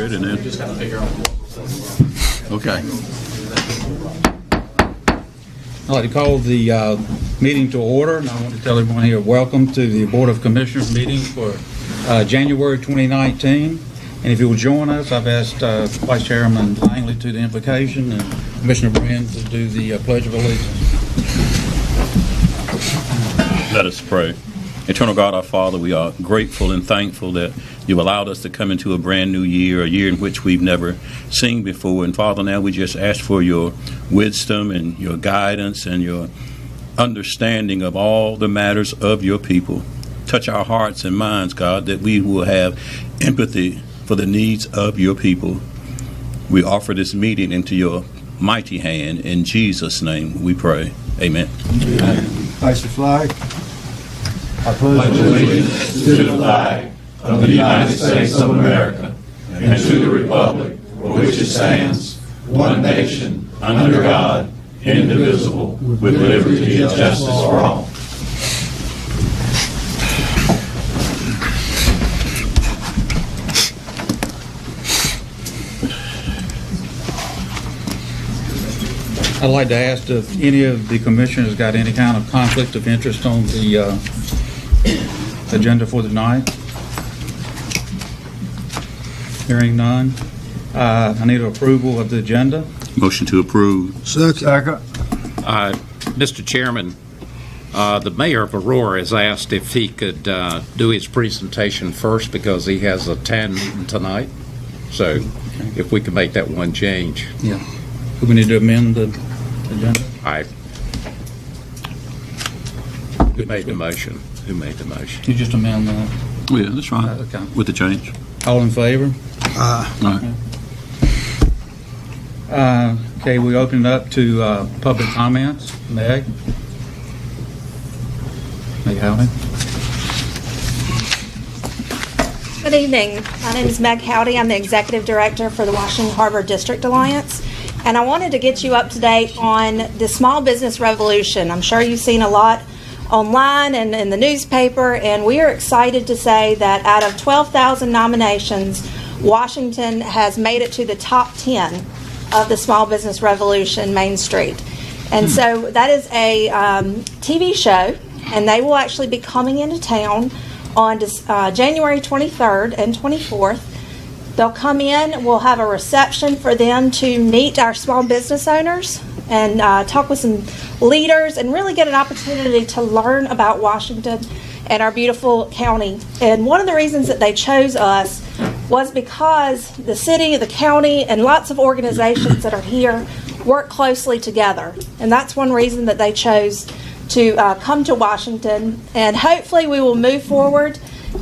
it, and then just got to figure out. okay. I'd like to call the meeting to order, and I want to tell everyone here, welcome to the Board of Commissioners meeting for January 2019. And if you will join us, I've asked Vice Chairman Langley to the invocation and Commissioner Brand to do the Pledge of Allegiance. Let us pray. Eternal God, our Father, we are grateful and thankful that you've allowed us to come into a brand new year, a year in which we've never seen before. And Father, now we just ask for your wisdom and your guidance and your understanding of all the matters of your people. Touch our hearts and minds, God, that we will have empathy for the needs of your people. We offer this meeting into your mighty hand. In Jesus' name we pray. Amen. Place the flag. I pledge allegiance to the flag of the United States of America and to the republic for which it stands, one nation, under God, indivisible, with liberty and justice for all. I'd like to ask if any of the commissioners got any kind of conflict of interest on the agenda for tonight. Hearing none. I need approval of the agenda. Motion to approve. Second. Mr. Chairman, the mayor of Aurora has asked if he could do his presentation first because he has a 10 meeting tonight. So if we could make that one change. Yeah. Do we need to amend the agenda? Who made the motion? Who made the motion? You just amend that. Oh, yeah, that's right. Okay. With the change. All in favor? All right. Okay, we open it up to public comments. Meg Howdy. Good evening. My name is Meg Howdy. I'm the Executive Director for the Washington Harbor District Alliance. And I wanted to get you up to date on the small business revolution. I'm sure you've seen a lot online and in the newspaper, and we are excited to say that out of 12,000 nominations, Washington has made it to the top 10 of the Small Business Revolution Main Street. And so that is a TV show, and they will actually be coming into town on January 23rd and 24th. They'll come in, we'll have a reception for them to meet our small business owners and talk with some leaders and really get an opportunity to learn about Washington and our beautiful county. And one of the reasons that they chose us was because the city, the county, and lots of organizations that are here work closely together. And that's one reason that they chose to come to Washington. And hopefully we will move forward,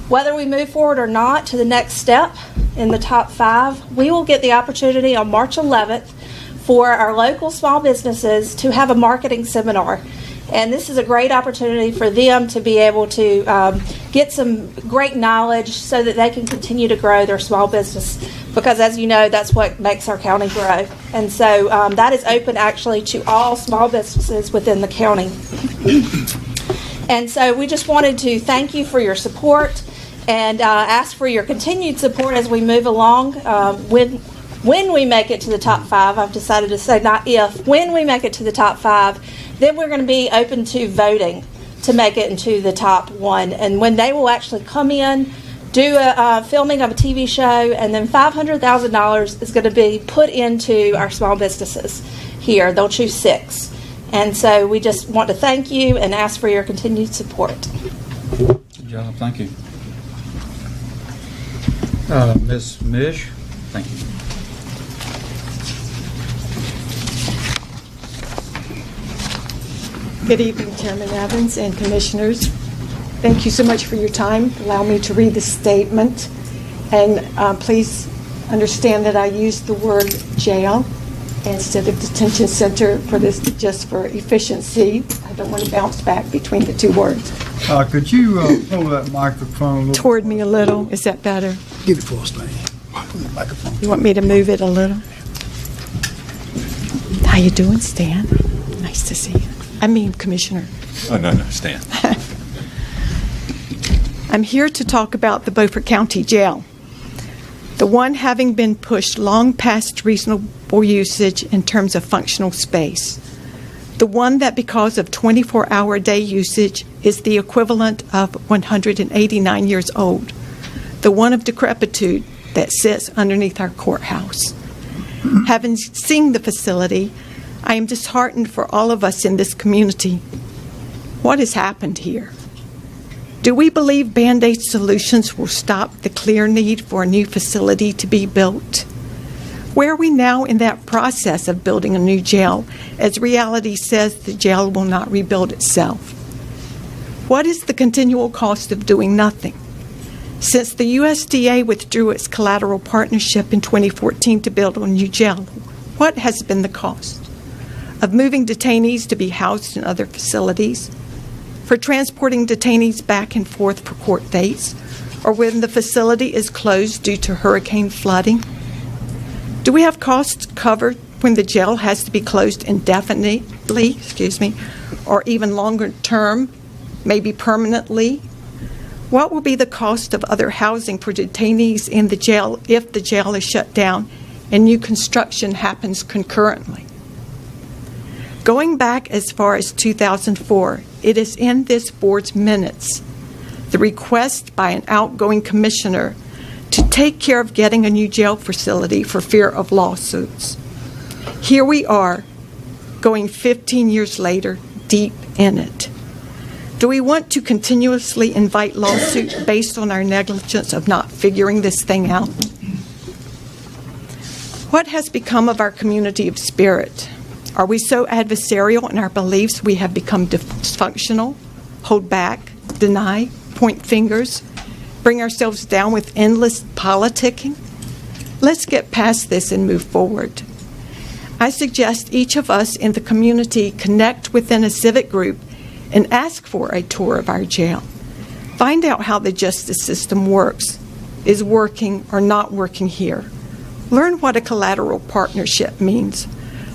whether we move forward or not, to the next step in the top 5. We will get the opportunity on March 11th for our local small businesses to have a marketing seminar. And this is a great opportunity for them to be able to get some great knowledge so that they can continue to grow their small business, because as you know, that's what makes our county grow. And so that is open actually to all small businesses within the county. And so we just wanted to thank you for your support and ask for your continued support as we move along. When we make it to the top 5, I've decided to say not if, when we make it to the top 5, then we're going to be open to voting to make it into the top 1. And when they will actually come in, do a filming of a TV show, and then $500,000 is going to be put into our small businesses here. They'll choose 6. And so we just want to thank you and ask for your continued support. Good job. Thank you. Ms. Mish, thank you. Good evening, Chairman Evans and Commissioners. Thank you so much for your time. Allow me to read the statement. And please understand that I used the word jail instead of detention center for this, just for efficiency. I don't want to bounce back between the two words. Could you pull that microphone a little Toward me a little. Is that better? Give it for us, man. Microphone. You want me to move it a little? How you doing, Stan? Nice to see you. I mean, Commissioner. Oh, no, Stan. I'm here to talk about the Beaufort County Jail. The the one having been pushed long past reasonable usage in terms of functional space, the one that because of 24-hour-a-day usage is the equivalent of 189 years old, the one of decrepitude that sits underneath our courthouse. Having seen the facility, I am disheartened for all of us in this community. What has happened here? Do we believe Band-Aid solutions will stop the clear need for a new facility to be built? Where are we now in that process of building a new jail, as reality says the jail will not rebuild itself? What is the continual cost of doing nothing? Since the USDA withdrew its collateral partnership in 2014 to build a new jail, what has been the cost? Of moving detainees to be housed in other facilities? For transporting detainees back and forth for court dates? Or when the facility is closed due to hurricane flooding? Do we have costs covered when the jail has to be closed indefinitely, or even longer term, maybe permanently? What will be the cost of other housing for detainees in the jail if the jail is shut down and new construction happens concurrently? Going back as far as 2004, it is in this board's minutes, the request by an outgoing commissioner to take care of getting a new jail facility for fear of lawsuits. Here we are, going 15 years later, deep in it. Do we want to continuously invite lawsuits based on our negligence of not figuring this thing out? What has become of our community of spirit? Are we so adversarial in our beliefs we have become dysfunctional, hold back, deny, point fingers, bring ourselves down with endless politicking? Let's get past this and move forward. I suggest each of us in the community connect within a civic group and ask for a tour of our jail. Find out how the justice system works, is working or not working here. Learn what a collateral partnership means.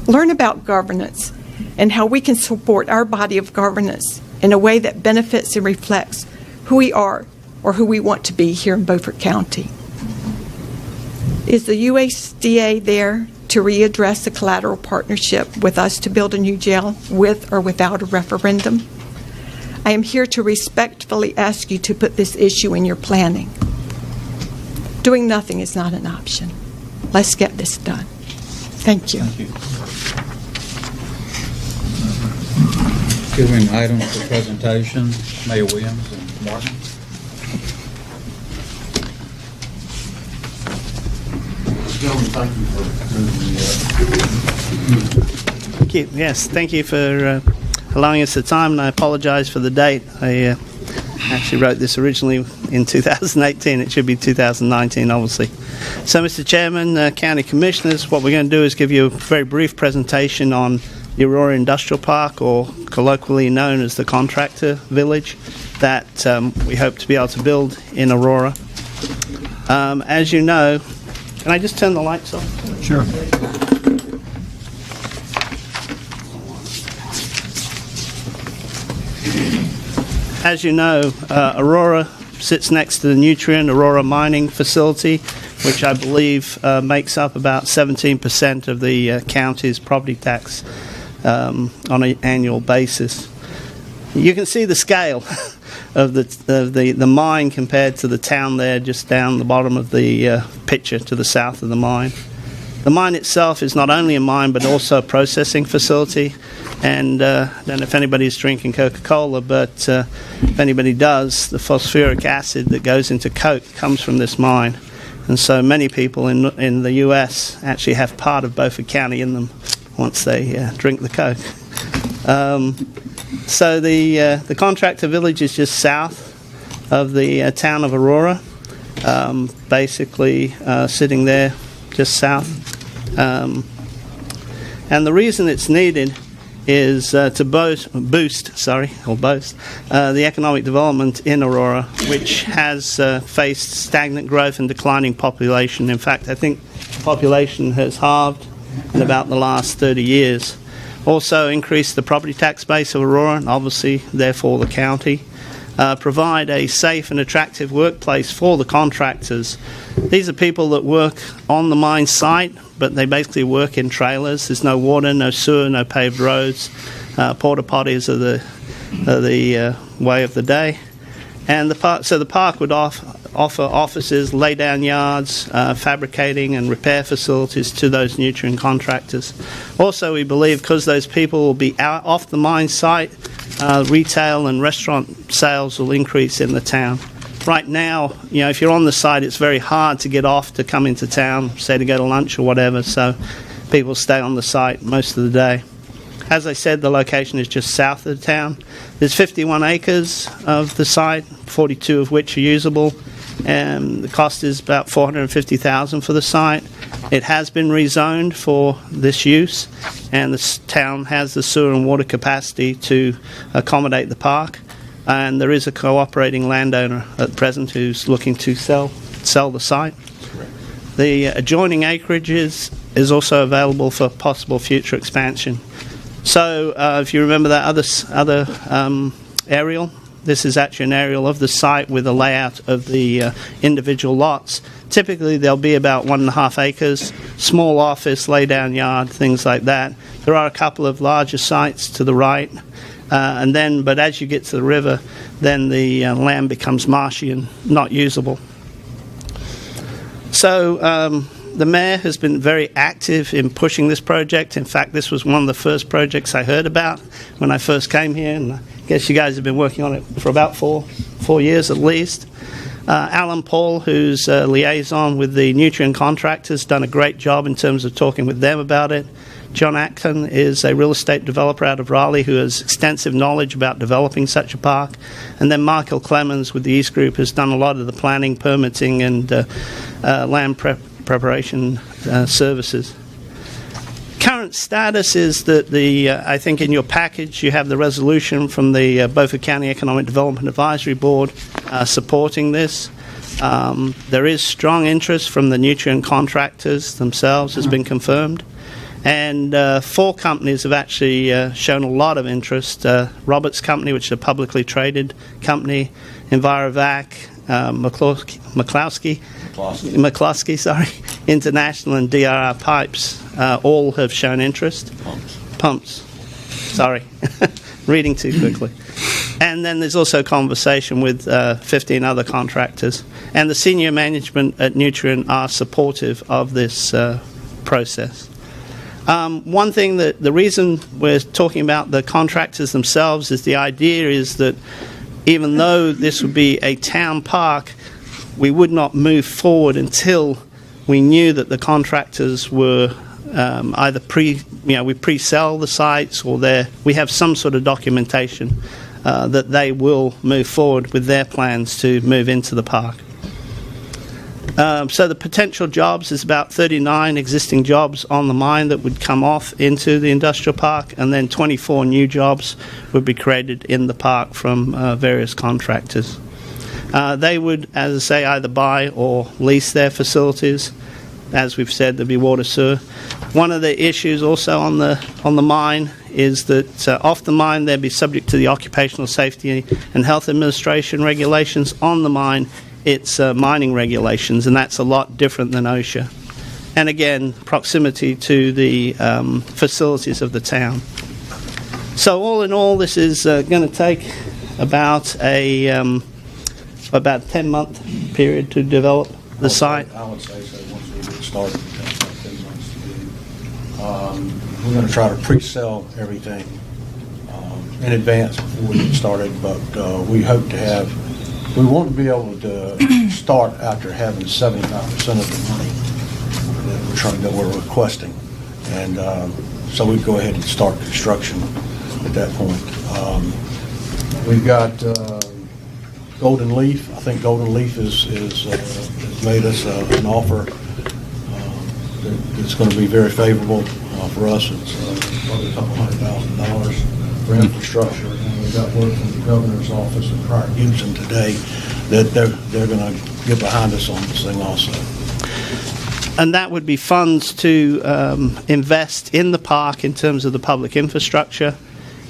Learn about governance and how we can support our body of governance in a way that benefits and reflects who we are or who we want to be here in Beaufort County. Is the USDA there to readdress the collateral partnership with us to build a new jail with or without a referendum? I am here to respectfully ask you to put this issue in your planning. Doing nothing is not an option. Let's get this done. Thank you. Thank you. Giving items for presentation, Mayor Williams and Martin. Gentlemen, thank you for Thank you. Yes, thank you for allowing us the time, and I apologize for the date. I actually wrote this originally in 2018. It should be 2019, obviously. So, Mr. Chairman, County Commissioners, what we're going to do is give you a very brief presentation on the Aurora Industrial Park, or colloquially known as the Contractor Village, that we hope to be able to build in Aurora. As you know, can I just turn the lights off? Sure. As you know, Aurora sits next to the Nutrien Aurora mining facility, which I believe makes up about 17% of the county's property tax on an annual basis. You can see the scale of the mine compared to the town there, just down the bottom of the picture to the south of the mine. The mine itself is not only a mine but also a processing facility, and I don't know if anybody's drinking Coca-Cola, but if anybody does, the phosphoric acid that goes into Coke comes from this mine, and so many people in the U.S. actually have part of Beaufort County in them once they drink the Coke. So the Contractor Village is just south of the town of Aurora, basically sitting there just south. And the reason it's needed is to boost the economic development in Aurora, which has faced stagnant growth and declining population. In fact, I think the population has halved in about the last 30 years. Also increased the property tax base of Aurora, and obviously, therefore, the county. provide a safe and attractive workplace for the contractors. These are people that work on the mine site, but they basically work in trailers. There's no water, no sewer, no paved roads. Porta potties are the way of the day. And the park would offer offices, lay-down yards, fabricating and repair facilities to those Nutrien contractors. Also, we believe because those people will be out off the mine site, retail and restaurant sales will increase in the town. Right now, if you're on the site, it's very hard to get off to come into town, say to go to lunch or whatever, so people stay on the site most of the day. As I said, the location is just south of the town. There's 51 acres of the site, 42 of which are usable, and the cost is about $450,000 for the site. It has been rezoned for this use, and the town has the sewer and water capacity to accommodate the park. And there is a cooperating landowner at present who's looking to sell the site. The adjoining acreage is also available for possible future expansion. So if you remember that other aerial, this is actually an aerial of the site with a layout of the individual lots. Typically there'll be about 1.5 acres, small office, lay-down yard, things like that. There are a couple of larger sites to the right. But as you get to the river, then the land becomes marshy and not usable. So the mayor has been very active in pushing this project. In fact, this was one of the first projects I heard about when I first came here, and I guess you guys have been working on it for about four years at least. Alan Paul, who's a liaison with the Nutrien contractors, done a great job in terms of talking with them about it. John Atkin is a real estate developer out of Raleigh who has extensive knowledge about developing such a park. And then Michael Clemens with the East Group has done a lot of the planning, permitting, and land preparation services. Current status is that I think in your package you have the resolution from the Beaufort County Economic Development Advisory Board supporting this. There is strong interest from the Nutrien contractors themselves, has been confirmed. And 4 companies have actually shown a lot of interest. Roberts Company, which is a publicly traded company, Envirovac, McCloskey, International, and DRR Pipes, all have shown interest. Pumps. Sorry, reading too quickly. And then there's also conversation with 15 other contractors. And the senior management at Nutrien are supportive of this process. One thing that the reason we're talking about the contractors themselves is the idea is that even though this would be a town park, we would not move forward until we knew that the contractors were either we pre-sell the sites or we have some sort of documentation that they will move forward with their plans to move into the park. So the potential jobs is about 39 existing jobs on the mine that would come off into the industrial park, and then 24 new jobs would be created in the park from various contractors. They would, as I say, either buy or lease their facilities. As we've said, there'd be water, sewer. One of the issues also on the mine is that off the mine they'd be subject to the Occupational Safety and Health Administration regulations. On the mine, it's mining regulations, and that's a lot different than OSHA. And again, proximity to the facilities of the town. So all in all, this is going to take about a 10-month period to develop the site. I would say so. Once we get started, it takes about 10 months to do. We're going to try to pre-sell everything in advance before we get started, but we want to be able to start after having 75% of the money that we're requesting, and so we go ahead and start construction at that point. We've got Golden Leaf. I think Golden Leaf has made us an offer that's going to be very favorable for us. It's probably a couple $100,000 for infrastructure, and we've got word from the governor's office in Prior Gibson today that they're going to get behind us on this thing also. And that would be funds to invest in the park in terms of the public infrastructure.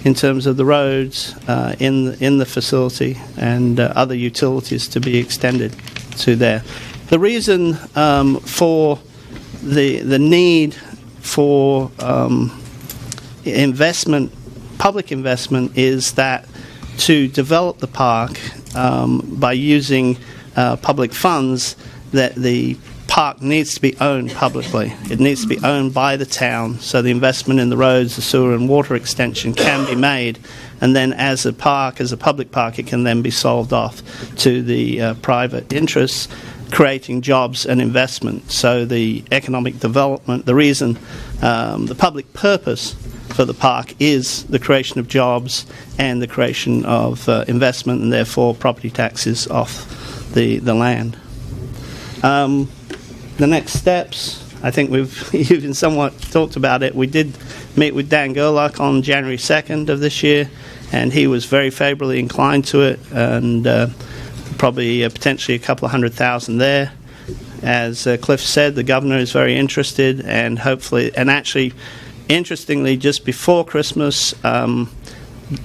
in terms of the roads in the facility and other utilities to be extended to there. The reason for the need for investment, public investment, is that to develop the park by using public funds, that the park needs to be owned publicly. It needs to be owned by the town, so the investment in the roads, the sewer and water extension can be made, and then as a park, as a public park, it can then be sold off to the private interests, creating jobs and investment. So the economic development, the reason, the public purpose for the park is the creation of jobs and the creation of investment, and therefore property taxes off the land. The next steps, I think we've even somewhat talked about it. We did meet with Dan Gerlach on January 2nd of this year, and he was very favorably inclined to it, and probably potentially a couple of $100,000 there. As Cliff said, the governor is very interested, and hopefully, and actually, interestingly, just before Christmas,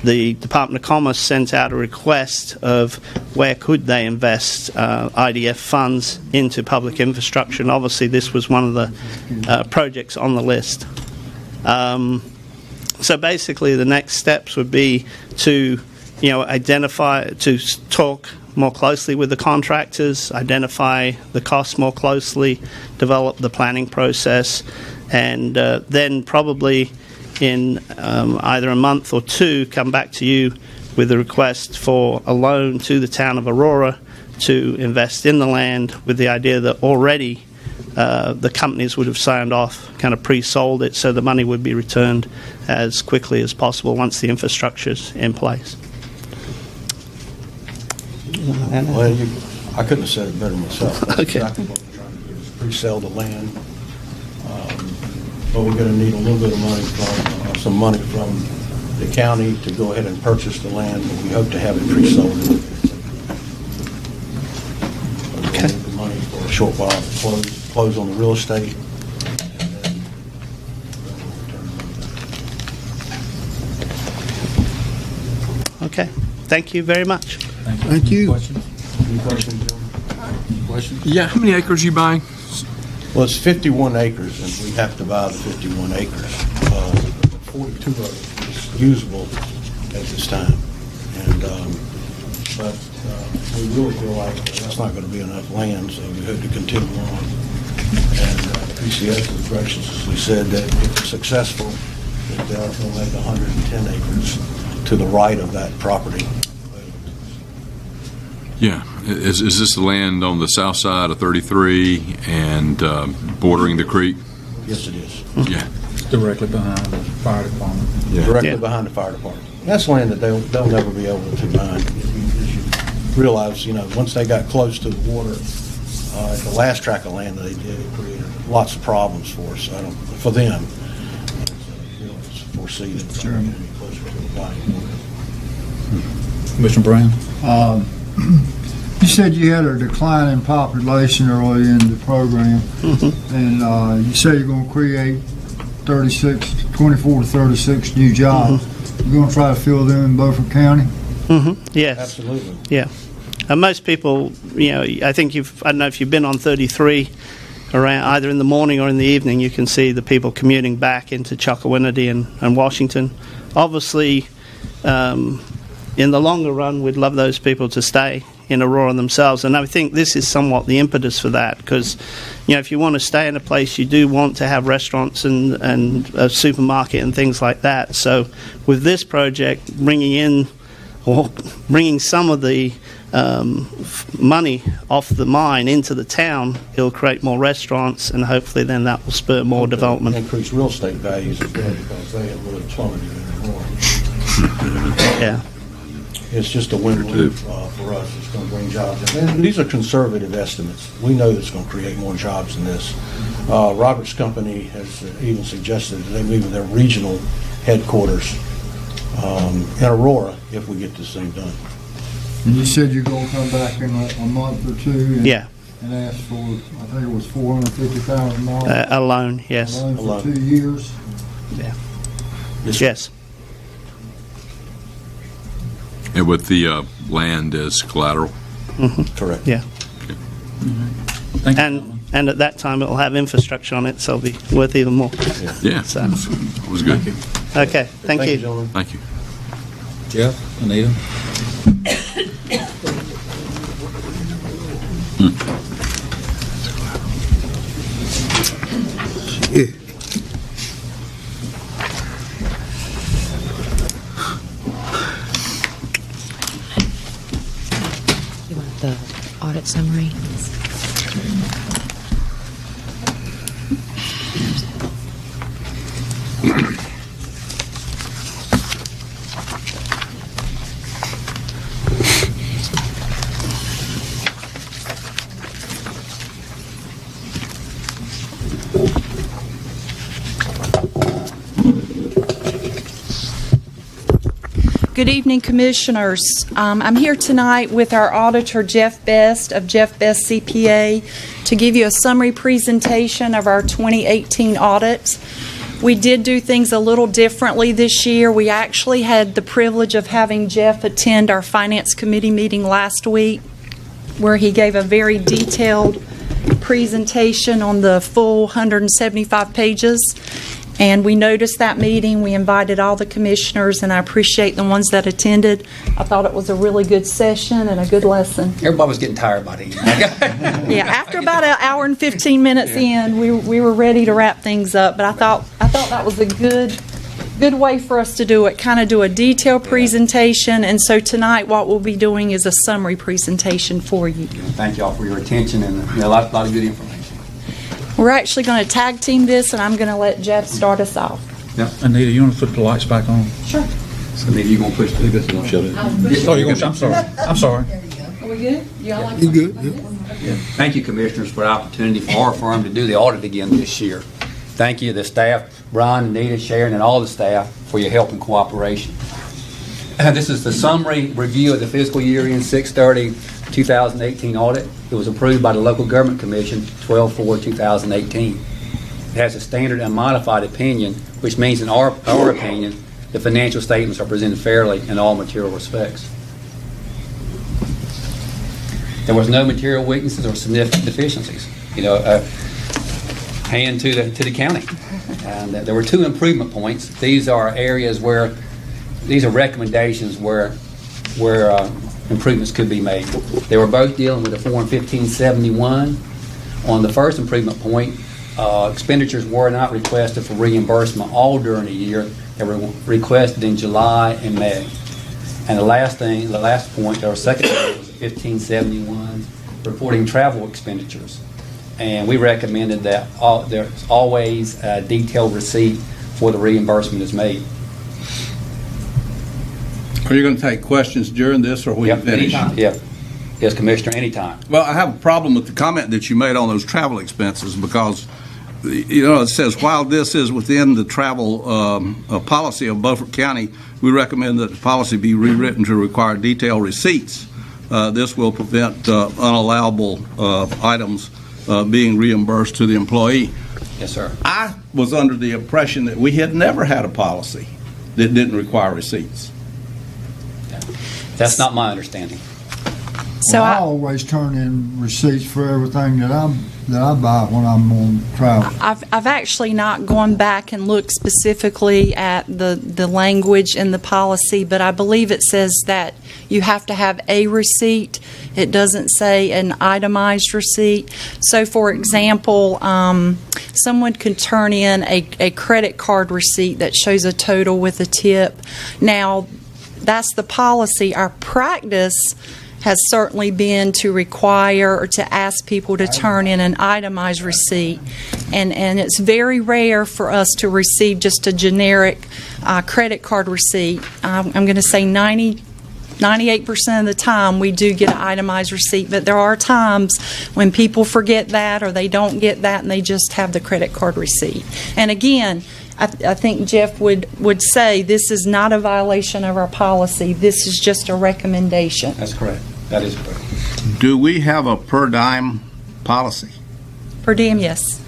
the Department of Commerce sent out a request of where could they invest IDF funds into public infrastructure, and obviously this was one of the projects on the list. So basically the next steps would be to identify, to talk more closely with the contractors, identify the costs more closely, develop the planning process, and then probably in either a month or two come back to you with a request for a loan to the town of Aurora to invest in the land, with the idea that already the companies would have signed off, kind of pre-sold it, so the money would be returned as quickly as possible once the infrastructure's in place. Well, I couldn't have said it better myself. That's Okay. exactly what we're trying to do, is pre-sell the land. But we're going to need a little bit of money from, some money from the county to go ahead and purchase the land, but we hope to have it pre-sold. Okay. We'll need the money for a short while to close on the real estate. And then we'll Okay. Thank you very much. Thank you. Any questions, gentlemen? Questions? Yeah, how many acres are you buying? Well, it's 51 acres, and we have to buy the 51 acres. 42 of it is usable at this time. And, but we really feel like that's not going to be enough land, so we hope to continue on. And PCS has graciously said that if it's successful, that they'll make 110 acres to the right of that property. Yeah. Is this the land on the south side of 33 and bordering the creek? Yes, it is. Yeah. Directly behind the fire department. Yeah. Directly Yeah. behind the fire department. That's land that they'll never be able to mine. As you realize, once they got close to the water, the last tract of land that they did, it created lots of problems for us, for them. We don't foresee that they're going to be closer to the body of water. Commissioner Brown? You said you had a decline in population early in the program, and you say you're going to create 24 to 36 new jobs. You're going to try to fill them in Beaufort County? Yes. Absolutely. Yeah. Most people, I think I don't know if you've been on 33 around either in the morning or in the evening, you can see the people commuting back into Chocowinity and Washington. Obviously, in the longer run, we'd love those people to stay in Aurora themselves, and I think this is somewhat the impetus for that, because if you want to stay in a place, you do want to have restaurants and a supermarket and things like that. So with this project, bringing some of the money off the mine into the town, it'll create more restaurants, and hopefully then that will spur more development. Increase real estate values as well, because they have really plummeted in Aurora. Yeah. It's just a win-win for us. It's going to bring jobs in. And these are conservative estimates. We know it's going to create more jobs than this. Robert's company has even suggested that they move their regional headquarters in Aurora if we get this thing done. And you said you're going to come back in a month or two and ask for, I think it was $450,000. A loan, yes. A loan for 2 years. Yeah. Yes. Yes. And with the land as collateral? Correct. Yeah. Thank you. And at that time, it'll have infrastructure on it, so it'll be worth even more. Yeah, So, that was good. okay, thank you. gentlemen. Thank you. Jeff, Anita? You want the audit summary? Good evening, Commissioners. I'm here tonight with our auditor, Jeff Best of Jeff Best CPA, to give you a summary presentation of our 2018 audit. We did do things a little differently this year. We actually had the privilege of having Jeff attend our Finance Committee meeting last week, where he gave a very detailed presentation on the full 175 pages. And we noticed that meeting. We invited all the commissioners, and I appreciate the ones that attended. I thought it was a really good session and a good lesson. Everybody was getting tired by the end. Yeah, after about an hour and 15 minutes in, we were ready to wrap things up. But I thought that was a good way for us to do it, kind of do a detailed presentation. And so tonight what we'll be doing is a summary presentation for you. Thank you all for your attention and a lot of good information. We're actually going to tag team this, and I'm going to let Jeff start us off. Yeah. Anita, you want to put the lights back on? Sure. So maybe you're going to push through this and shut it. Oh, you're going to, I'm sorry. I'm sorry. Are we good? You all like You good? Thank you, Commissioners, for the opportunity for our firm to do the audit again this year. Thank you, the staff, Brian, Anita, Sharon, and all the staff for your help and cooperation. This is the summary review of the fiscal year end 6/30/2018 audit. It was approved by the Local Government Commission 12/4/2018. It has a standard and modified opinion, which means in our opinion, the financial statements are presented fairly in all material respects. There was no material weaknesses or significant deficiencies. Hand to the county. And there were 2 improvement points. These are areas where, these are recommendations where improvements could be made. They were both dealing with the Form 1571. On the first improvement point, expenditures were not requested for reimbursement all during the year. They were requested in July and May. And the last point, our second point, was 1571, reporting travel expenditures. And we recommended that there's always a detailed receipt before the reimbursement is made. Are you going to take questions during this, or will you finish? Anytime. Yeah. Yes, Commissioner, anytime. Well, I have a problem with the comment that you made on those travel expenses because, it says, while this is within the travel policy of Beaufort County, we recommend that the policy be rewritten to require detailed receipts. This will prevent unallowable items being reimbursed to the employee. Yes, sir. I was under the impression that we had never had a policy that didn't require receipts. That's not my understanding. So I always turn in receipts for everything that I buy when I'm on travel. I've actually not gone back and looked specifically at the language in the policy, but I believe it says that you have to have a receipt. It doesn't say an itemized receipt. So, for example, someone could turn in a credit card receipt that shows a total with a tip. Now, that's the policy. Our practice has certainly been to require or to ask people to turn in an itemized receipt. And it's very rare for us to receive just a generic credit card receipt. I'm going to say 98% of the time we do get an itemized receipt, but there are times when people forget that or they don't get that and they just have the credit card receipt. And again, I think Jeff would say this is not a violation of our policy. This is just a recommendation. That's correct. That is correct. Do we have a per diem policy? Per diem, yes.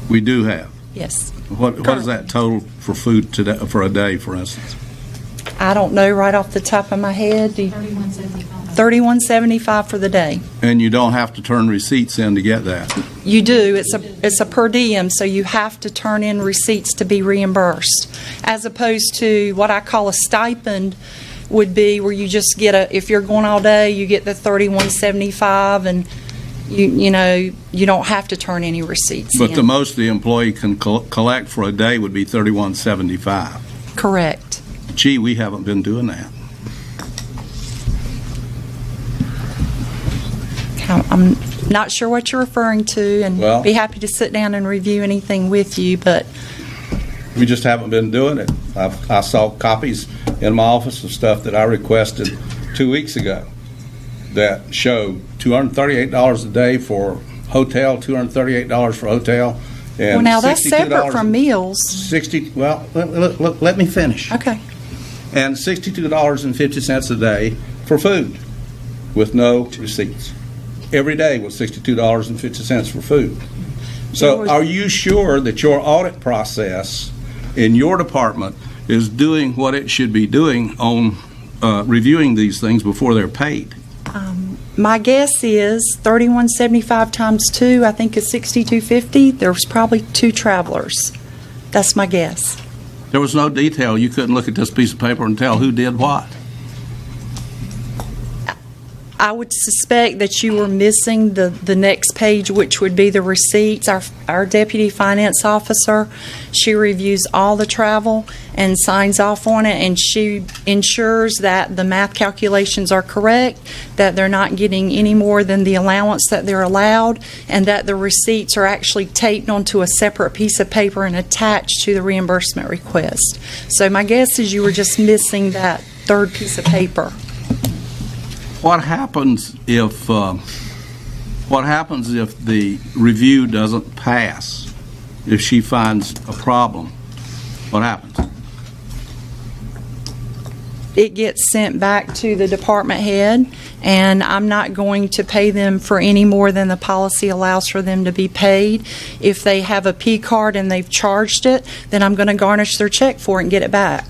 We do have. Yes. What is that total for food today, for a day, for instance? I don't know right off the top of my head. $31.75 for the day. And you don't have to turn receipts in to get that. You do. It's a per diem, so you have to turn in receipts to be reimbursed, as opposed to what I call a stipend would be where you just get if you're going all day, you get the $31.75, and you don't have to turn any receipts in. But the most the employee can collect for a day would be $31.75. Correct. Gee, we haven't been doing that. I'm not sure what you're referring to, and be happy to sit down and review anything with you, but we just haven't been doing it. I saw copies in my office of stuff that I requested 2 weeks ago that show $238 a day for hotel, $238 for hotel, and well, now that's separate from meals. Let me finish. Okay. And $62.50 a day for food with no receipts. Every day was $62.50 for food. So are you sure that your audit process in your department is doing what it should be doing on reviewing these things before they're paid? My guess is $31.75 times 2, I think, is $62.50. There was probably 2 travelers. That's my guess. There was no detail. You couldn't look at this piece of paper and tell who did what. I would suspect that you were missing the next page, which would be the receipts. Our deputy finance officer, she reviews all the travel and signs off on it, and she ensures that the math calculations are correct, that they're not getting any more than the allowance that they're allowed, and that the receipts are actually taped onto a separate piece of paper and attached to the reimbursement request. So my guess is you were just missing that third piece of paper. What happens if the review doesn't pass? If she finds a problem, what happens? It gets sent back to the department head, and I'm not going to pay them for any more than the policy allows for them to be paid. If they have a P card and they've charged it, then I'm going to garnish their check for it and get it back.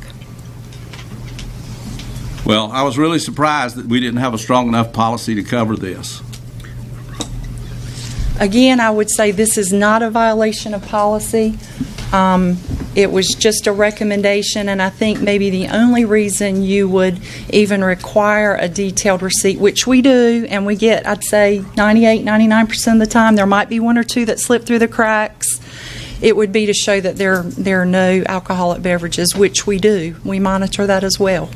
Well, I was really surprised that we didn't have a strong enough policy to cover this. Again, I would say this is not a violation of policy. It was just a recommendation, and I think maybe the only reason you would even require a detailed receipt, which we do, and we get, I'd say, 98-99% of the time. There might be 1 or 2 that slip through the cracks. It would be to show that there are no alcoholic beverages, which we do. We monitor that as well.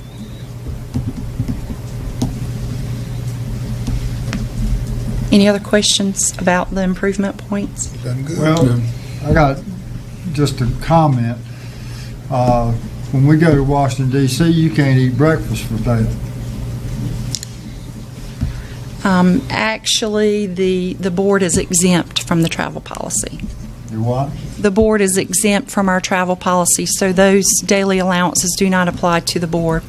Any other questions about the improvement points? Well, I got just a comment. When we go to Washington, D.C., you can't eat breakfast for that. Actually, the board is exempt from the travel policy. You what? The board is exempt from our travel policy, so those daily allowances do not apply to the board.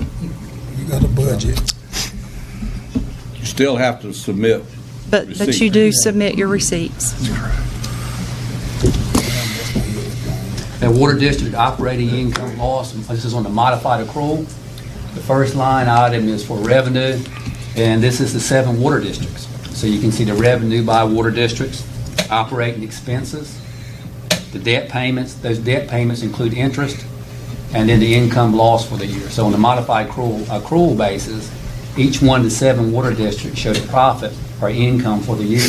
You got a budget. You still have to submit. But you do submit your receipts. The water district operating income loss, this is on the modified accrual. The first line item is for revenue, and this is the 7 water districts. So you can see the revenue by water districts, operating expenses, the debt payments. Those debt payments include interest, and then the income loss for the year. So on the modified accrual basis, each one of the 7 water districts showed a profit or income for the year.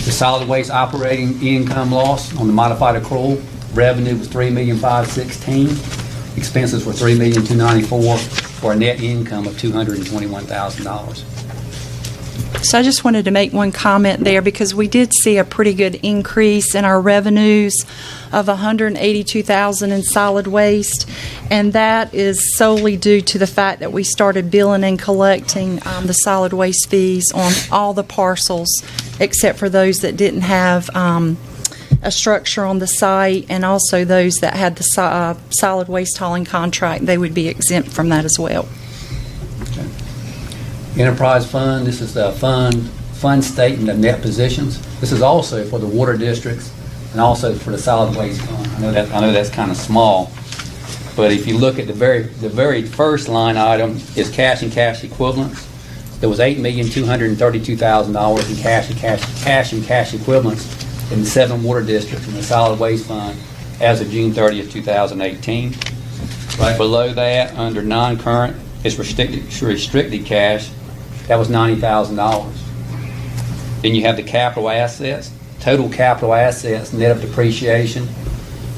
The solid waste operating income loss on the modified accrual, revenue was $3,516,000, expenses were $3,294,000, for a net income of $221,000. So I just wanted to make one comment there, because we did see a pretty good increase in our revenues of $182,000 in solid waste, and that is solely due to the fact that we started billing and collecting the solid waste fees on all the parcels except for those that didn't have a structure on the site, and also those that had the solid waste hauling contract. They would be exempt from that as well. Enterprise fund, this is the fund statement of net positions. This is also for the water districts and also for the solid waste fund. I know that's kind of small. But if you look at the very first line item is cash and cash equivalents. There was $8,232,000 in cash and cash equivalents in the 7 water districts in the solid waste fund as of June 30th, 2018. Right below that, under non-current, is restricted cash. That was $90,000. Then you have the capital assets. Total capital assets net of depreciation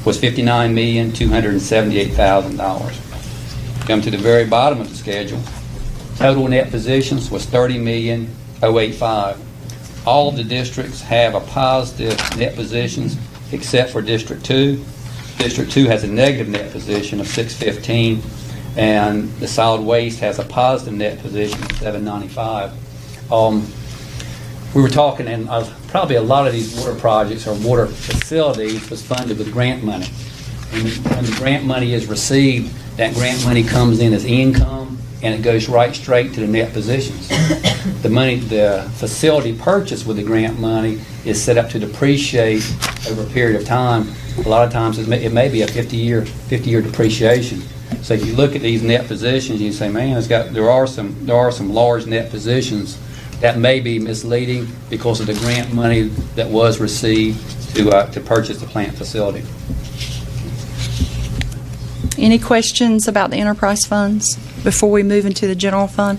was $59,278,000. Come to the very bottom of the schedule. Total net positions was $30,085,000. All of the districts have a positive net positions except for District 2. District 2 has a negative net position of $615,000, and the solid waste has a positive net position of $795,000. We were talking, and probably a lot of these water projects or water facilities was funded with grant money. And when the grant money is received, that grant money comes in as income, and it goes right straight to the net positions. The facility purchased with the grant money is set up to depreciate over a period of time. A lot of times it may be a 50-year depreciation. So if you look at these net positions, you say, man, there are some large net positions. That may be misleading because of the grant money that was received to purchase the plant facility. Any questions about the enterprise funds before we move into the general fund?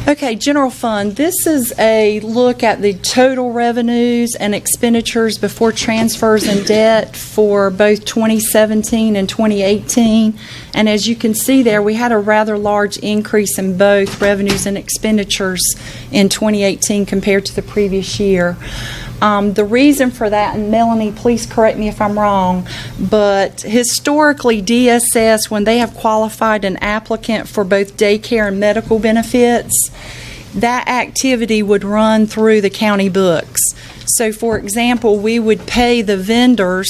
Okay, general fund. This is a look at the total revenues and expenditures before transfers and debt for both 2017 and 2018. And as you can see there, we had a rather large increase in both revenues and expenditures in 2018 compared to the previous year. The reason for that, and Melanie, please correct me if I'm wrong, but historically DSS, when they have qualified an applicant for both daycare and medical benefits, that activity would run through the county books. So, for example, we would pay the vendors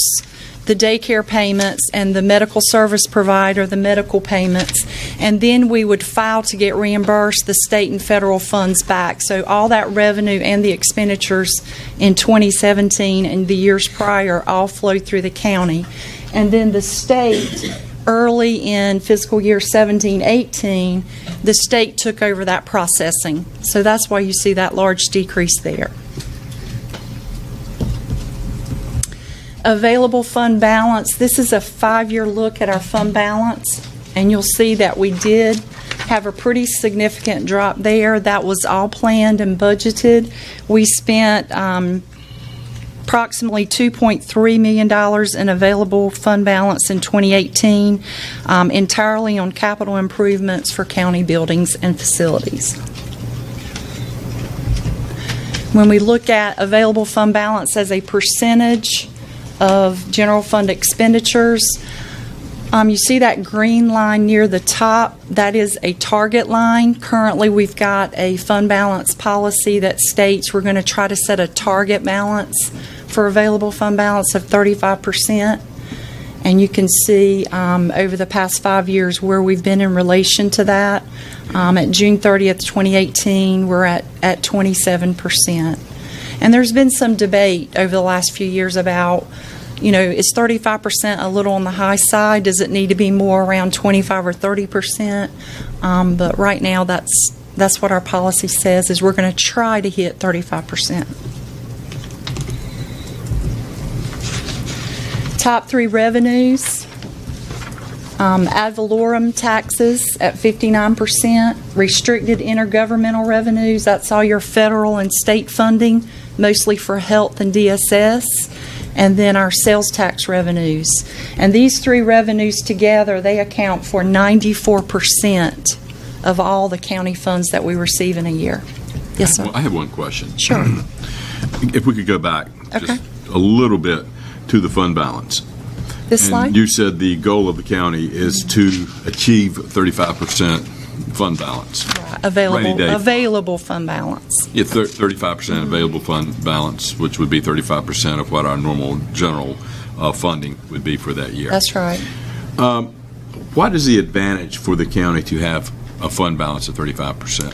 the daycare payments and the medical service provider the medical payments, and then we would file to get reimbursed the state and federal funds back. So all that revenue and the expenditures in 2017 and the years prior all flowed through the county. And then the state, early in fiscal year 17-18, the state took over that processing. So that's why you see that large decrease there. Available fund balance. This is a 5-year look at our fund balance, and you'll see that we did have a pretty significant drop there. That was all planned and budgeted. We spent approximately $2.3 million in available fund balance in 2018, entirely on capital improvements for county buildings and facilities. When we look at available fund balance as a percentage of general fund expenditures, you see that green line near the top. That is a target line. Currently, we've got a fund balance policy that states we're going to try to set a target balance for available fund balance of 35%. And you can see over the past 5 years where we've been in relation to that. At June 30th, 2018, we're at 27%. And there's been some debate over the last few years about, is 35% a little on the high side? Does it need to be more around 25 or 30%? But right now, that's what our policy says, is we're going to try to hit 35%. Top 3 revenues. Ad valorem taxes at 59%. Restricted intergovernmental revenues, that's all your federal and state funding, mostly for health and DSS. And then our sales tax revenues. And these 3 revenues together, they account for 94% of all the county funds that we receive in a year. Yes, sir. Well, I have one question. Sure. If we could go back just a little bit to the fund balance. This slide? You said the goal of the county is to achieve 35% fund balance. Right. Available fund balance. Yeah, 35% available fund balance, which would be 35% of what our normal general funding would be for that year. That's right. What is the advantage for the county to have a fund balance of 35%?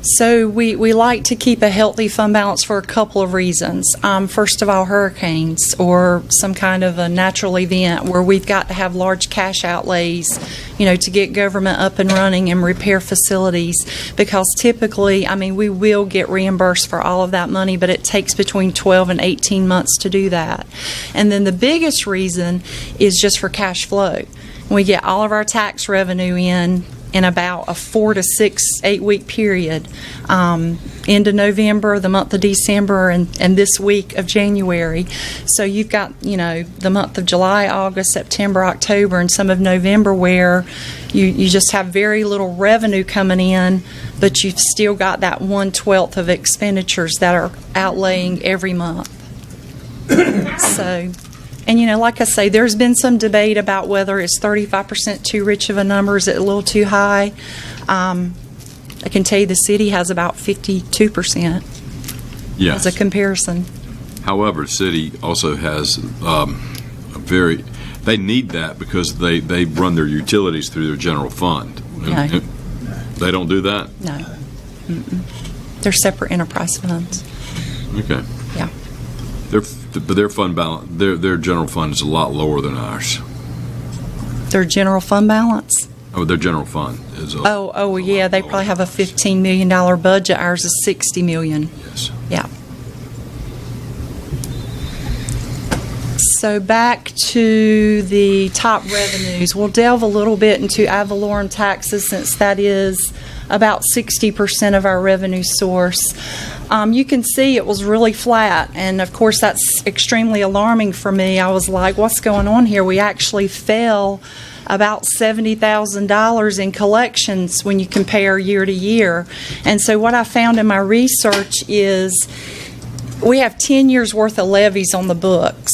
So we like to keep a healthy fund balance for a couple of reasons. First of all, hurricanes or some kind of a natural event where we've got to have large cash outlays, to get government up and running and repair facilities. Because typically, we will get reimbursed for all of that money, but it takes between 12 and 18 months to do that. And then the biggest reason is just for cash flow. We get all of our tax revenue in about a 4 to 6, 8 week period, into November, the month of December, and this week of January. So you've got, the month of July, August, September, October, and some of November where you just have very little revenue coming in, but you've still got that 1/12 of expenditures that are outlaying every month. So. And, like I say, there's been some debate about whether it's 35% too rich of a number. Is it a little too high? I can tell you the city has about 52% Yes. as a comparison. However, the city also has they need that because they run their utilities through their general fund. No. They don't do that? No. Mm-mm. They're separate enterprise funds. Okay. Yeah. But their fund balance, their general fund is a lot lower than ours. Their general fund balance? Oh, their general fund is. Yeah. They probably have a $15 million budget. Ours is $60 million. Yes. Yeah. So back to the top revenues. We'll delve a little bit into ad valorem taxes since that is about 60% of our revenue source. You can see it was really flat, and of course that's extremely alarming for me. I was like, what's going on here? We actually fell about $70,000 in collections when you compare year to year. And so what I found in my research is we have 10 years worth of levies on the books.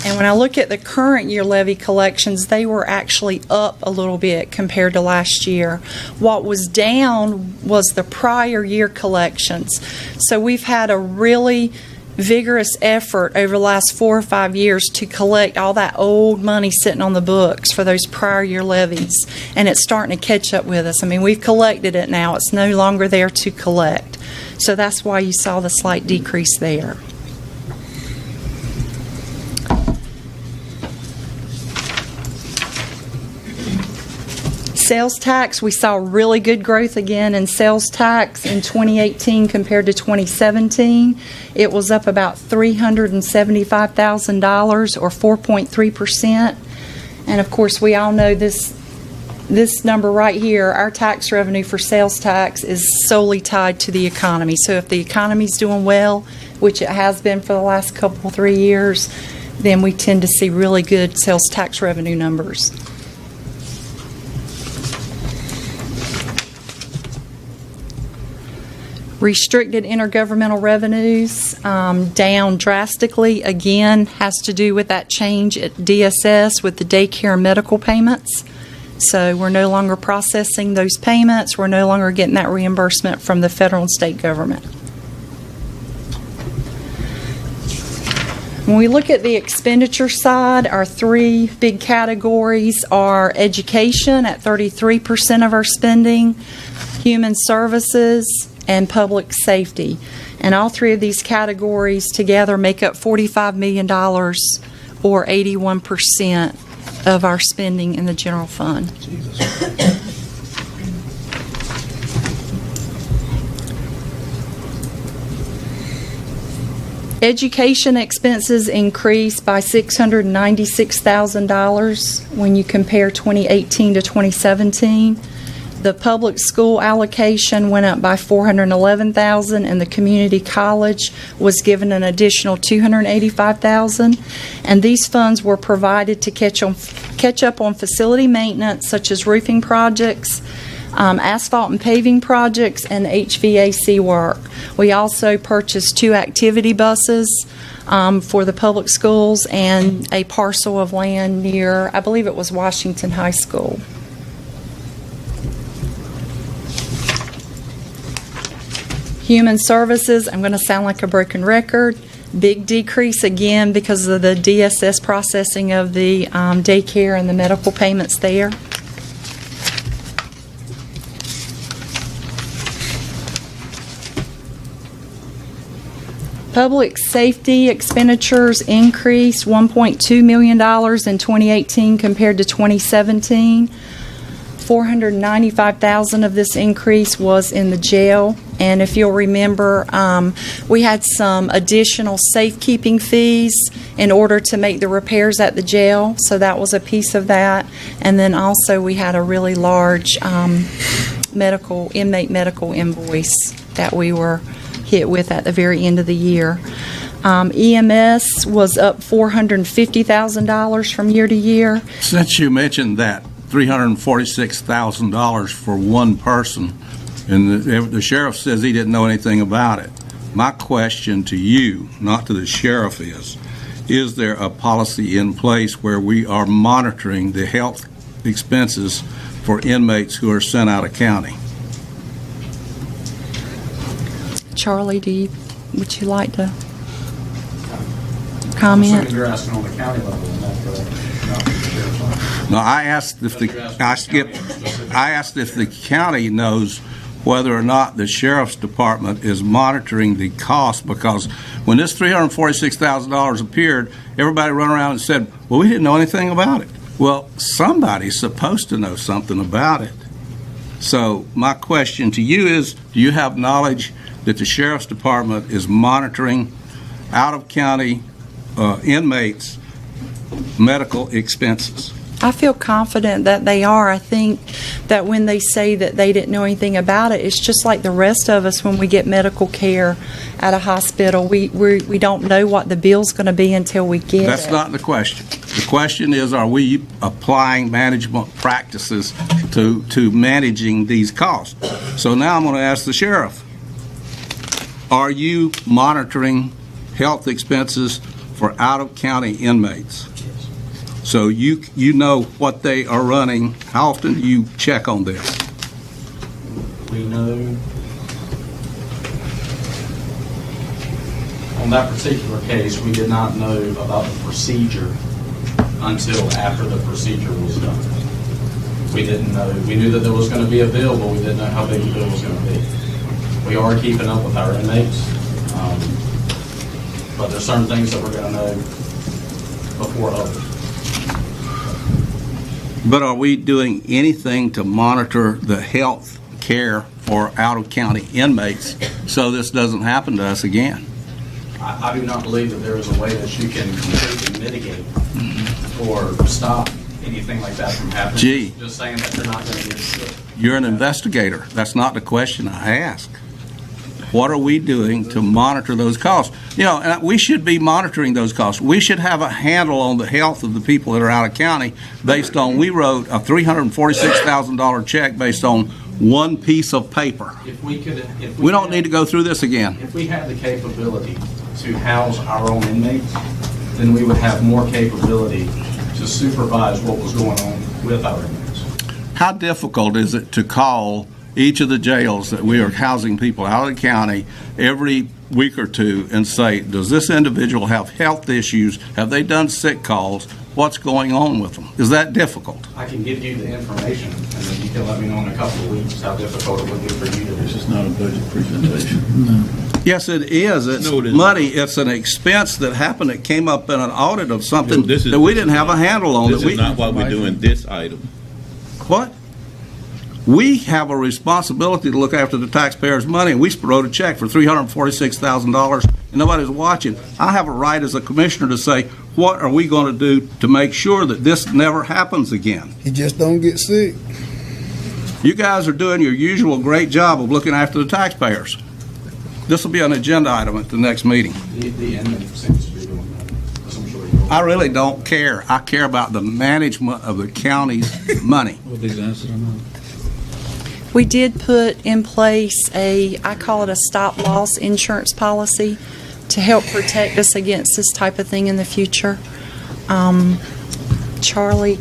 And when I look at the current year levy collections, they were actually up a little bit compared to last year. What was down was the prior year collections. So we've had a really vigorous effort over the last 4 or 5 years to collect all that old money sitting on the books for those prior year levies. And it's starting to catch up with us. We've collected it now. It's no longer there to collect. So that's why you saw the slight decrease there. Sales tax, we saw really good growth again in sales tax in 2018 compared to 2017. It was up about $375,000 or 4.3%. And of course, we all know this number right here, our tax revenue for sales tax is solely tied to the economy. So if the economy's doing well, which it has been for the last 3 years, then we tend to see really good sales tax revenue numbers. Restricted intergovernmental revenues down drastically. Again, has to do with that change at DSS with the daycare and medical payments. So we're no longer processing those payments. We're no longer getting that reimbursement from the federal and state government. When we look at the expenditure side, our 3 big categories are education at 33% of our spending, human services, and public safety. And all 3 of these categories together make up $45 million or 81% of our spending in the general fund. Education expenses increased by $696,000 when you compare 2018 to 2017. The public school allocation went up by $411,000, and the community college was given an additional $285,000. And these funds were provided to catch up on facility maintenance, such as roofing projects, asphalt and paving projects, and HVAC work. We also purchased 2 activity buses for the public schools and a parcel of land near, I believe it was Washington High School. Human services, I'm going to sound like a broken record. Big decrease again because of the DSS processing of the daycare and the medical payments there. Public safety expenditures increased $1.2 million in 2018 compared to 2017. $495,000 of this increase was in the jail. And if you'll remember, we had some additional safekeeping fees in order to make the repairs at the jail. So that was a piece of that. And then also we had a really large inmate medical invoice that we were hit with at the very end of the year. EMS was up $450,000 from year to year. Since you mentioned that, $346,000 for one person, and the sheriff says he didn't know anything about it. My question to you, not to the sheriff, is there a policy in place where we are monitoring the health expenses for inmates who are sent out of county? Charlie, would you like to comment? I'm assuming you're asking on the county level, is that correct? Not the sheriff's office. No, I asked if the county knows whether or not the sheriff's department is monitoring the cost, because when this $346,000 appeared, everybody ran around and said, well, we didn't know anything about it. Well, somebody's supposed to know something about it. So my question to you is, do you have knowledge that the sheriff's department is monitoring out-of-county inmates' medical expenses? I feel confident that they are. I think that when they say that they didn't know anything about it, it's just like the rest of us when we get medical care at a hospital. We don't know what the bill's going to be until we get it. That's not the question. The question is, are we applying management practices to managing these costs? So now I'm going to ask the sheriff, are you monitoring health expenses for out-of-county inmates? So you know what they are running. How often do you check on this? We know on that particular case, we did not know about the procedure until after the procedure was done. We didn't know. We knew that there was going to be a bill, but we didn't know how big the bill was going to be. We are keeping up with our inmates, but there's certain things that we're going to know before others. But are we doing anything to monitor the health care for out-of-county inmates so this doesn't happen to us again? I do not believe that there is a way that you can completely mitigate or stop anything like that from happening. Gee. Just saying that they're not going to get sick. You're an investigator. That's not the question I ask. What are we doing to monitor those costs? You know, and we should be monitoring those costs. We should have a handle on the health of the people that are out of county based on, we wrote a $346,000 check based on one piece of paper. If we don't need to go through this again. If we had the capability to house our own inmates, then we would have more capability to supervise what was going on with our inmates. How difficult is it to call each of the jails that we are housing people out of the county every week or two and say, does this individual have health issues? Have they done sick calls? What's going on with them? Is that difficult? I can give you the information, and then you can let me know in a couple of weeks how difficult it would be for you to do. This is not a budget presentation. No. Yes, it is. It's money. It's an expense that happened. It came up in an audit of something that we didn't have a handle on. This is not why we're doing this item. What? We have a responsibility to look after the taxpayers' money, and we wrote a check for $346,000, and nobody's watching. I have a right as a commissioner to say, what are we going to do to make sure that this never happens again? He just don't get sick. You guys are doing your usual great job of looking after the taxpayers. This will be an agenda item at the next meeting. The inmate seems to be doing that. As I'm sure you know. I really don't care. I care about the management of the county's money. We did put in place I call it a stop-loss insurance policy to help protect us against this type of thing in the future. Charlie,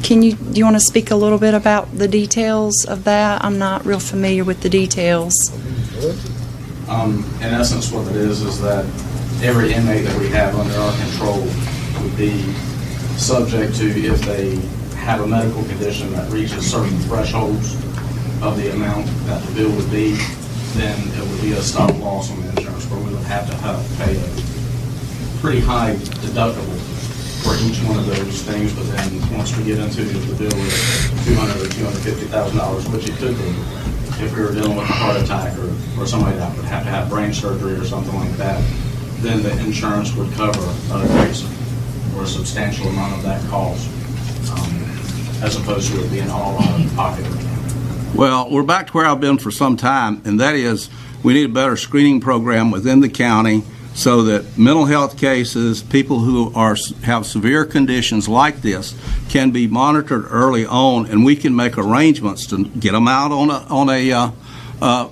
do you want to speak a little bit about the details of that? I'm not real familiar with the details. In essence, what it is that every inmate that we have under our control would be subject to, if they have a medical condition that reaches certain thresholds of the amount that the bill would be, then it would be a stop loss on the insurance where we would have to pay a pretty high deductible for each one of those things, but then once we get into the bill with $200,000 or $250,000, which it could be, if we were dealing with a heart attack or somebody that would have to have brain surgery or something like that, then the insurance would cover a or a substantial amount of that cost, as opposed to it being all out of pocket. Well, we're back to where I've been for some time, and that is we need a better screening program within the county so that mental health cases, people who have severe conditions like this, can be monitored early on, and we can make arrangements to get them out on a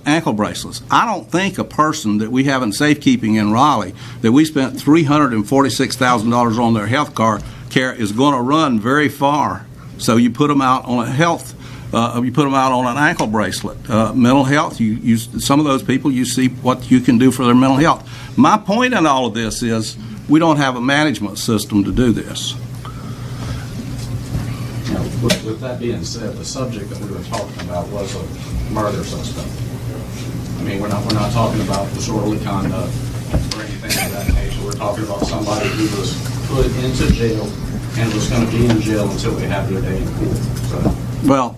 ankle bracelets. I don't think a person that we have in safekeeping in Raleigh that we spent $346,000 on their health care is going to run very far. So you put them out on a health. You put them out on an ankle bracelet. Mental health, you some of those people, you see what you can do for their mental health. My point in all of this is we don't have a management system to do this. With that being said, the subject that we were talking about was a murder suspect. I mean, we're not talking about disorderly conduct or anything of that nature. We're talking about somebody who was put into jail and was going to be in jail until they have their day in court. So, well,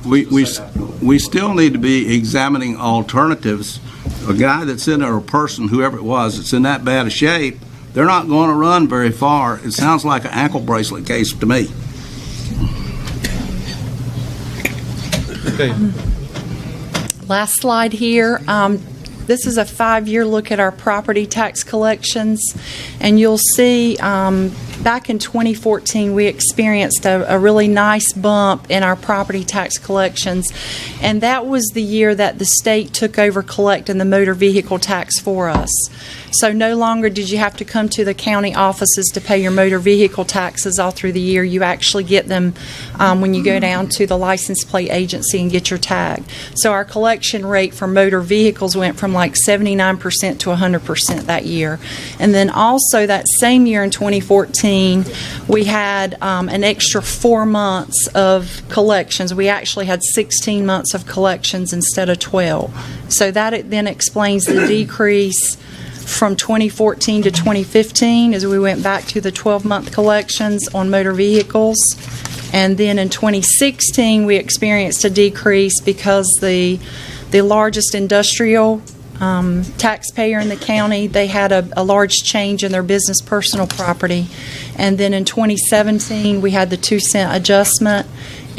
we still need to be examining alternatives. A guy that's in there, or a person, whoever it was, that's in that bad a shape, they're not going to run very far. It sounds like an ankle bracelet case to me. Okay. Last slide here. This is a 5-year look at our property tax collections, and you'll see back in 2014 we experienced a really nice bump in our property tax collections, and that was the year that the state took over collecting the motor vehicle tax for us. So no longer did you have to come to the county offices to pay your motor vehicle taxes all through the year. You actually get them when you go down to the license plate agency and get your tag. So our collection rate for motor vehicles went from like 79% to 100% that year. And then also that same year in 2014, we had an extra 4 months of collections. We actually had 16 months of collections instead of 12. So that then explains the decrease from 2014 to 2015 as we went back to the 12-month collections on motor vehicles. And then in 2016 we experienced a decrease because the largest industrial taxpayer in the county, they had a large change in their business personal property. And then in 2017 we had the 2-cent adjustment,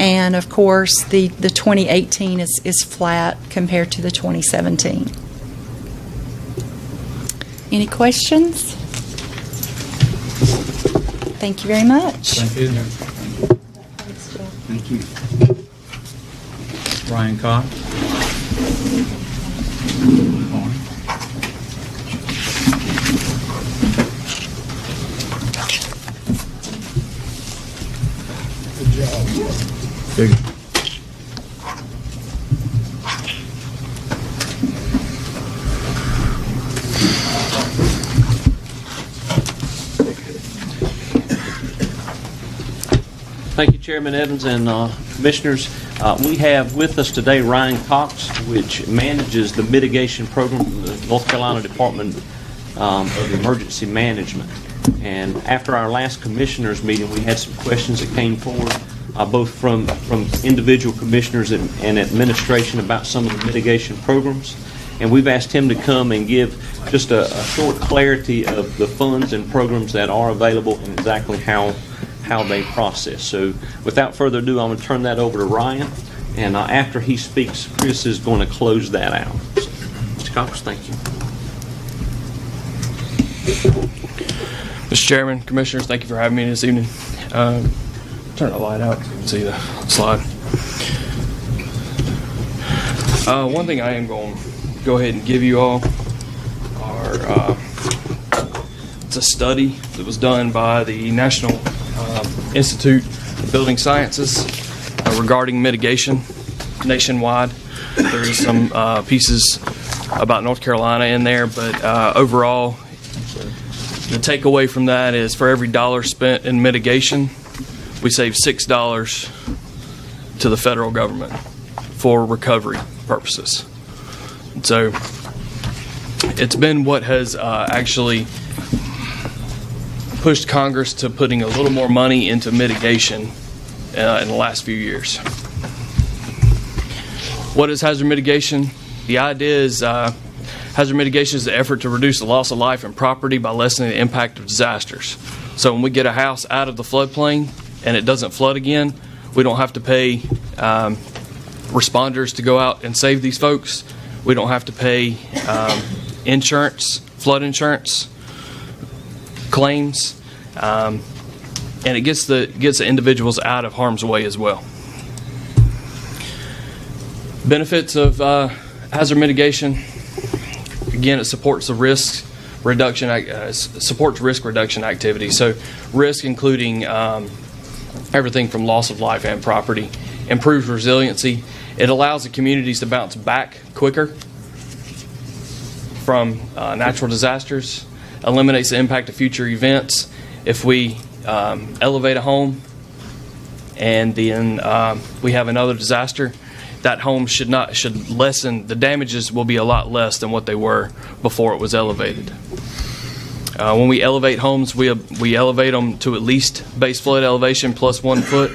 and of course the 2018 is flat compared to the 2017. Any questions? Thank you very much. Thank you. Thank you. Ryan Cox. Good job. Big. Thank you, Chairman Evans and Commissioners. We have with us today Ryan Cox, which manages the mitigation program from the North Carolina Department of Emergency Management. And after our last commissioners meeting, we had some questions that came forward, both from individual commissioners and administration about some of the mitigation programs. And we've asked him to come and give just a short clarity of the funds and programs that are available and exactly how they process. So without further ado, I'm going to turn that over to Ryan, and after he speaks, Chris is going to close that out. So, Mr. Cox, thank you. Mr. Chairman, Commissioners, thank you for having me this evening. Turn the light out so you can see the slide. One thing I am going to go ahead and give you all are it's a study that was done by the National Institute of Building Sciences regarding mitigation nationwide. There's some pieces about North Carolina in there, but overall, the takeaway from that is for every dollar spent in mitigation, we save $6 to the federal government for recovery purposes. And so it's been what has actually pushed Congress to putting a little more money into mitigation in the last few years. What is hazard mitigation? The idea is hazard mitigation is the effort to reduce the loss of life and property by lessening the impact of disasters. So when we get a house out of the floodplain and it doesn't flood again, we don't have to pay responders to go out and save these folks. We don't have to pay insurance, flood insurance claims, and it gets the individuals out of harm's way as well. Benefits of hazard mitigation: again, it supports the risk reduction activities. So risk including everything from loss of life and property, improves resiliency. It allows the communities to bounce back quicker from natural disasters, eliminates the impact of future events. If we elevate a home and then we have another disaster, that home should lessen, the damages will be a lot less than what they were before it was elevated. When we elevate homes, we elevate them to at least base flood elevation plus 1 foot.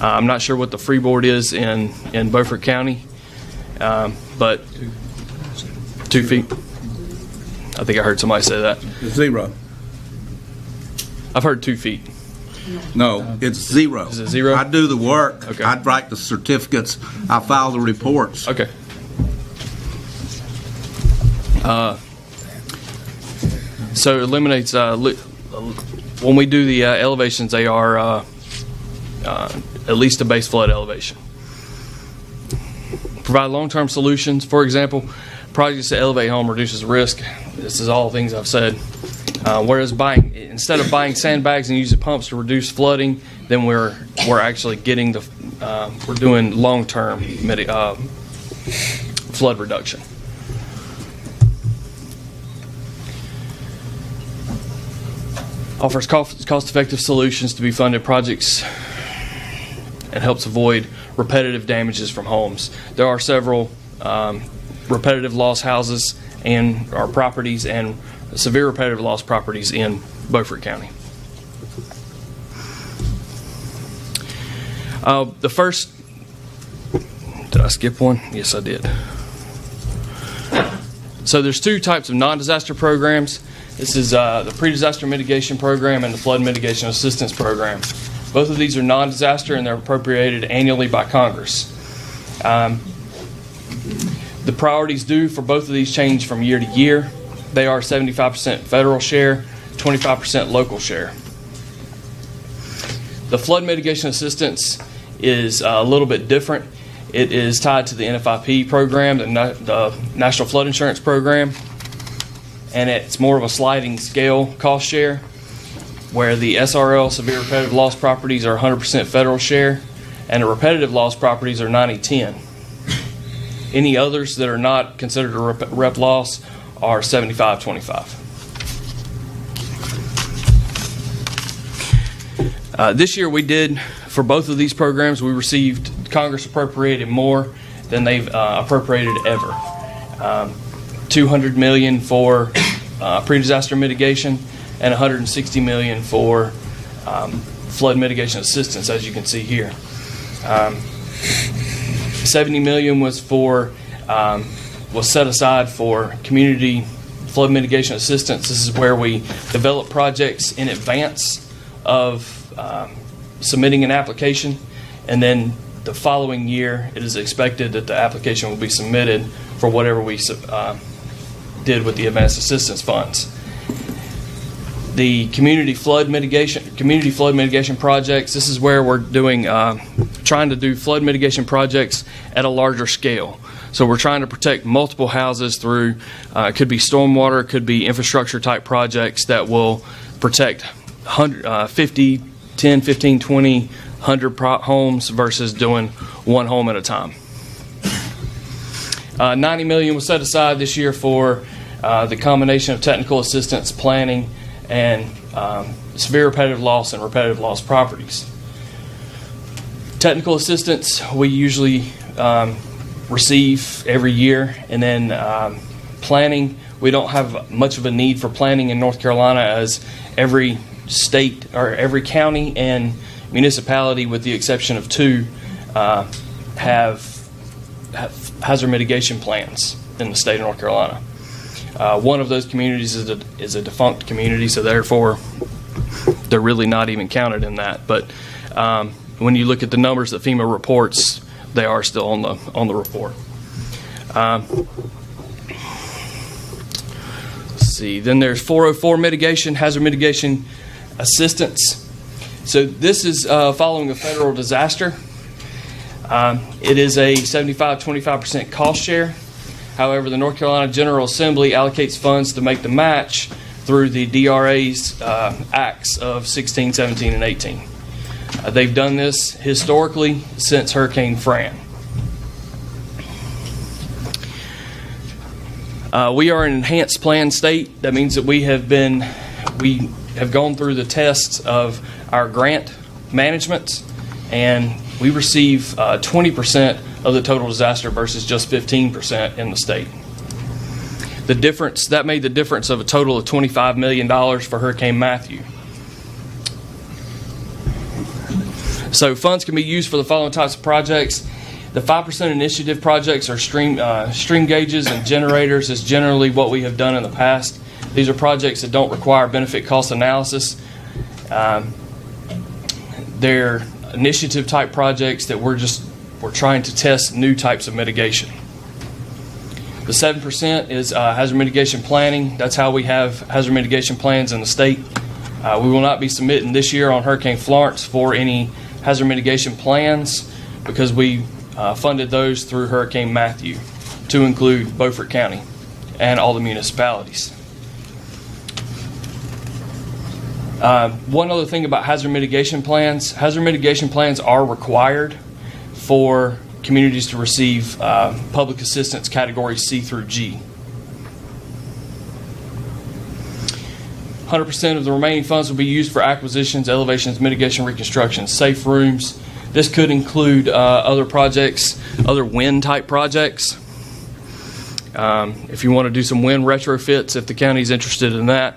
I'm not sure what the freeboard is in Beaufort County, but 2 feet. I think I heard somebody say that. 0. I've heard 2 feet. No, it's 0. Is it 0? I do the work. Okay. I write the certificates. I file the reports. Okay. So it eliminates, when we do the elevations, they are at least a base flood elevation. Provide long-term solutions. For example, projects to elevate home reduces risk. This is all things I've said. Whereas instead of buying sandbags and using pumps to reduce flooding, then we're actually getting we're doing long-term flood reduction. Offers cost-effective solutions to be funded projects and helps avoid repetitive damages from homes. There are several repetitive loss houses and our properties and severe repetitive loss properties in Beaufort County. The first, did I skip one? Yes, I did. So there's 2 types of non-disaster programs. This is the pre-disaster mitigation program and the flood mitigation assistance program. Both of these are non-disaster and they're appropriated annually by Congress. The priorities due for both of these change from year to year. They are 75% federal share, 25% local share. The flood mitigation assistance is a little bit different. It is tied to the NFIP program, the National Flood Insurance Program, and it's more of a sliding scale cost share, where the SRL, severe repetitive loss properties, are 100% federal share, and the repetitive loss properties are 90-10. Any others that are not considered a rep loss are 75-25. This year we did, for both of these programs, we received, Congress appropriated more than they've appropriated ever. $200 million for pre-disaster mitigation and $160 million for flood mitigation assistance, as you can see here. $70 million was set aside for community flood mitigation assistance. This is where we develop projects in advance of submitting an application, and then the following year it is expected that the application will be submitted for whatever we did with the advanced assistance funds. The community flood mitigation projects, this is where we're doing trying to do flood mitigation projects at a larger scale. So we're trying to protect multiple houses through, it could be stormwater, it could be infrastructure type projects that will protect 50, 10, 15, 20, 100 homes versus doing one home at a time. $90 million was set aside this year for the combination of technical assistance, planning, and severe repetitive loss and repetitive loss properties. Technical assistance we usually receive every year, and then planning we don't have much of a need for planning in North Carolina, as every state or every county and municipality, with the exception of 2, have hazard mitigation plans in the state of North Carolina. One of those communities is a defunct community, so therefore they're really not even counted in that. But when you look at the numbers that FEMA reports, they are still on the report. Let's see. Then there's 404 mitigation, hazard mitigation assistance. So this is following a federal disaster. It is a 75-25% cost share. However, the North Carolina General Assembly allocates funds to make the match through the DRA's acts of 16, 17, and 18. They've done this historically since Hurricane Fran. We are an enhanced plan state. That means that we have gone through the tests of our grant management, and we receive 20% of the total disaster versus just 15% in the state. The difference that made the difference of a total of $25 million for Hurricane Matthew. So funds can be used for the following types of projects. The 5% initiative projects are stream gauges and generators is generally what we have done in the past. These are projects that don't require benefit cost analysis. They're initiative type projects that we're trying to test new types of mitigation. The 7% is hazard mitigation planning. That's how we have hazard mitigation plans in the state. We will not be submitting this year on Hurricane Florence for any hazard mitigation plans because we funded those through Hurricane Matthew to include Beaufort County and all the municipalities. One other thing about hazard mitigation plans are required for communities to receive public assistance categories C through G. 100% of the remaining funds will be used for acquisitions, elevations, mitigation, reconstruction, safe rooms. This could include other projects, other wind type projects. If you want to do some wind retrofits, if the county is interested in that.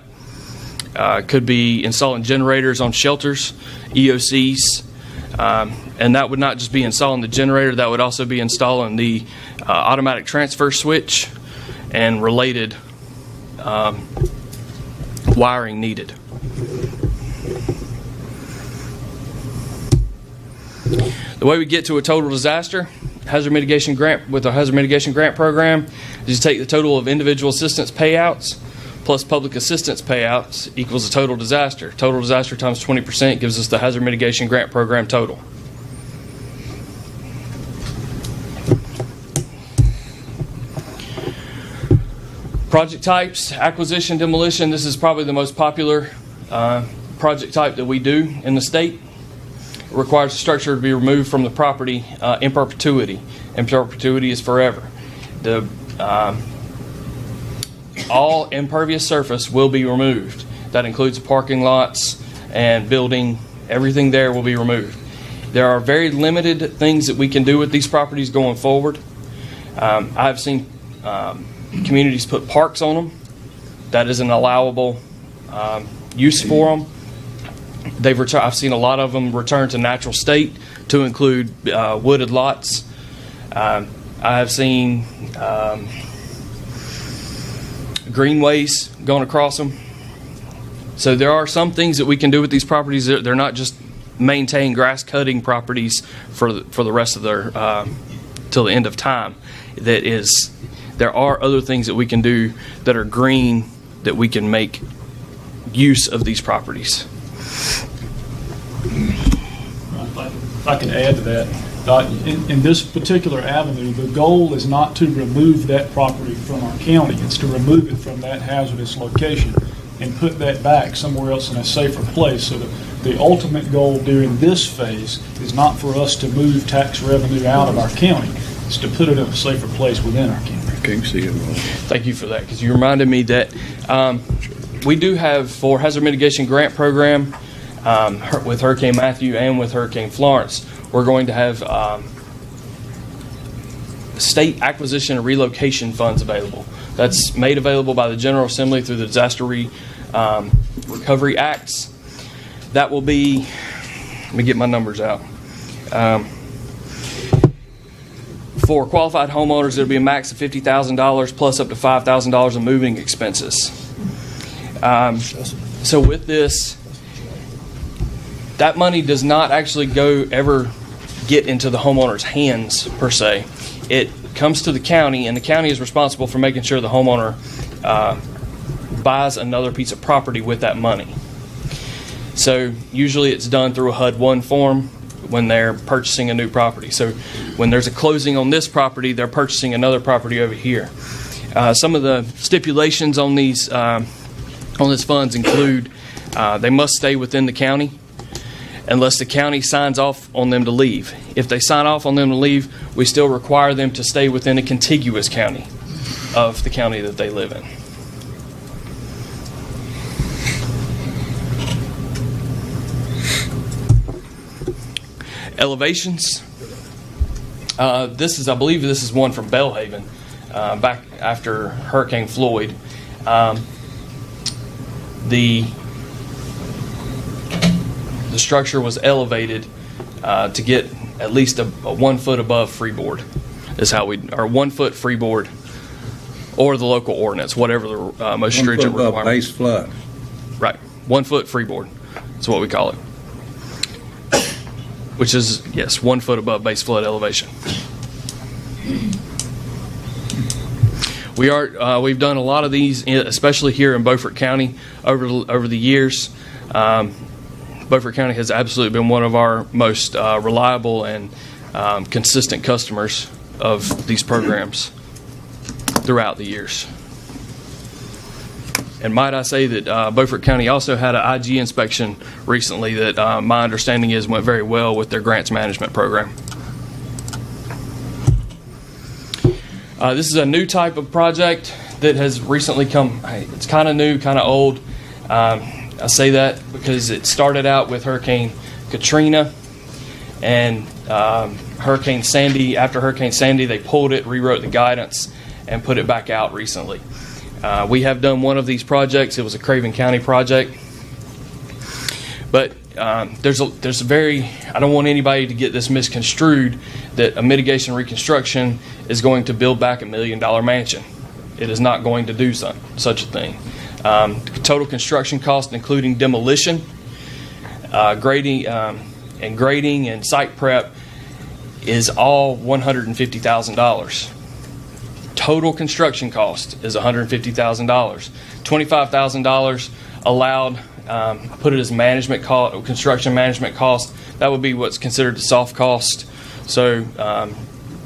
Could be installing generators on shelters, EOCs, and that would not just be installing the generator, that would also be installing the automatic transfer switch and related wiring needed. The way we get to a total disaster hazard mitigation grant with a hazard mitigation grant program is you take the total of individual assistance payouts plus public assistance payouts equals the total disaster. Total disaster times 20% gives us the hazard mitigation grant program total. Project types, acquisition, demolition. This is probably the most popular project type that we do in the state. It requires the structure to be removed from the property in perpetuity. In perpetuity is forever. All impervious surface will be removed. That includes parking lots and building. Everything there will be removed. There are very limited things that we can do with these properties going forward. I've seen communities put parks on them. That is an allowable use for them. I've seen a lot of them return to natural state to include wooded lots. I have seen greenways going across them. So there are some things that we can do with these properties. They're not just maintain grass cutting properties for the rest of their till the end of time. There are other things that we can do that are green that we can make use of these properties. If I can add to that, in this particular avenue, the goal is not to remove that property from our county. It's to remove it from that hazardous location and put that back somewhere else in a safer place. So the ultimate goal during this phase is not for us to move tax revenue out of our county. It's to put it in a safer place within our county. Thank you for that, because you reminded me that we do have, for hazard mitigation grant program, with Hurricane Matthew and with Hurricane Florence, we're going to have state acquisition and relocation funds available. that's made available by the General Assembly through the Disaster Recovery Acts. That will be, let me get my numbers out. For qualified homeowners, it'll be a max of $50,000 plus up to $5,000 in moving expenses. So with this, that money does not actually ever get into the homeowner's hands per se. It comes to the county, and the county is responsible for making sure the homeowner buys another piece of property with that money. So usually it's done through a HUD-1 form when they're purchasing a new property. So when there's a closing on this property, they're purchasing another property over here. Some of the stipulations on these funds include they must stay within the county unless the county signs off on them to leave. If they sign off on them to leave, we still require them to stay within a contiguous county of the county that they live in. Elevations. I believe this is one from Belhaven, back after Hurricane Floyd. The structure was elevated to get at least a 1 foot above freeboard. Is how or 1 foot freeboard, or the local ordinance, whatever the most stringent requirement. Base flood. Right, 1 foot freeboard. That's what we call it. Which is, yes, 1 foot above base flood elevation. We've done a lot of these, especially here in Beaufort County, over the years. Beaufort County has absolutely been one of our most reliable and consistent customers of these programs throughout the years. And might I say that Beaufort County also had an IG inspection recently that my understanding is went very well with their grants management program. This is a new type of project that has recently come. It's kind of new, kind of old. I say that because it started out with Hurricane Katrina and Hurricane Sandy. After Hurricane Sandy, they pulled it, rewrote the guidance, and put it back out recently. We have done one of these projects. It was a Craven County project. But there's a very, I don't want anybody to get this misconstrued that a mitigation reconstruction is going to build back $1 million mansion. It is not going to do such a thing. Total construction cost, including demolition, grading and site prep, is all $150,000. Total construction cost is $150,000. $25,000 allowed, put it as management cost, construction management cost. That would be what's considered the soft cost. So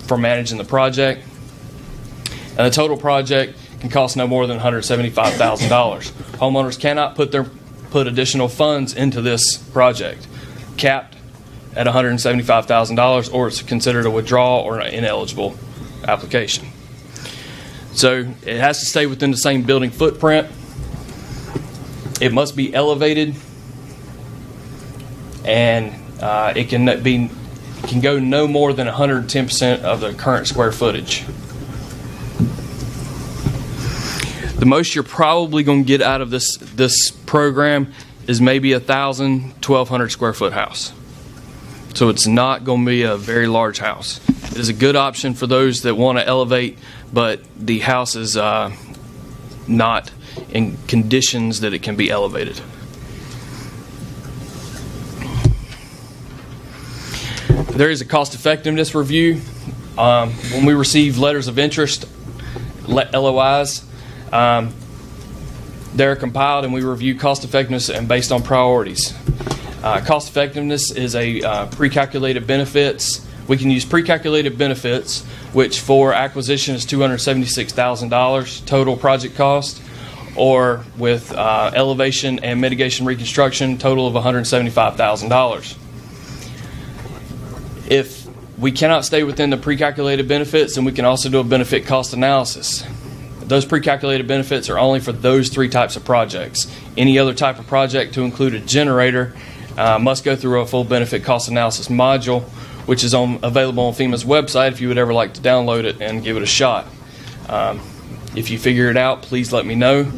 for managing the project, and the total project can cost no more than $175,000. Homeowners cannot put additional funds into this project, capped at $175,000, or it's considered a withdrawal or an ineligible application. So it has to stay within the same building footprint. It must be elevated, and it can go no more than 110% of the current square footage. The most you're probably going to get out of this program is maybe 1,000, 1,200 square foot house. So it's not going to be a very large house. It is a good option for those that want to elevate, but the house is not in conditions that it can be elevated. There is a cost effectiveness review. When we receive letters of interest, LOIs, they're compiled and we review cost effectiveness and based on priorities. Cost effectiveness is a pre-calculated benefits. We can use pre-calculated benefits, which for acquisition is $276,000 total project cost, or with elevation and mitigation reconstruction, total of $175,000. If we cannot stay within the pre-calculated benefits, then we can also do a benefit cost analysis. Those pre-calculated benefits are only for those three types of projects. Any other type of project, to include a generator, must go through a full benefit cost analysis module, which is available on FEMA's website if you would ever like to download it and give it a shot. If you figure it out, please let me know.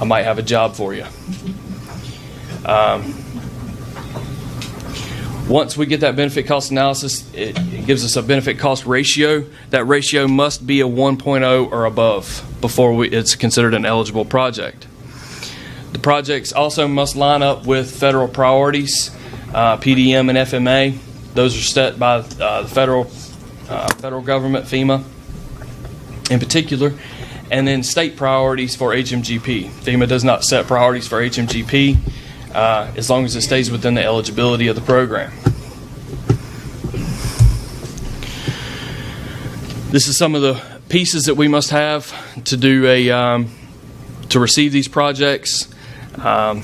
I might have a job for you. Once we get that benefit cost analysis, it gives us a benefit cost ratio. That ratio must be a 1.0 or above before it's considered an eligible project. The projects also must line up with federal priorities, PDM and FMA. Those are set by the federal government, FEMA in particular, and then state priorities for HMGP. FEMA does not set priorities for HMGP as long as it stays within the eligibility of the program. This is some of the pieces that we must have to do to receive these projects. Homeowner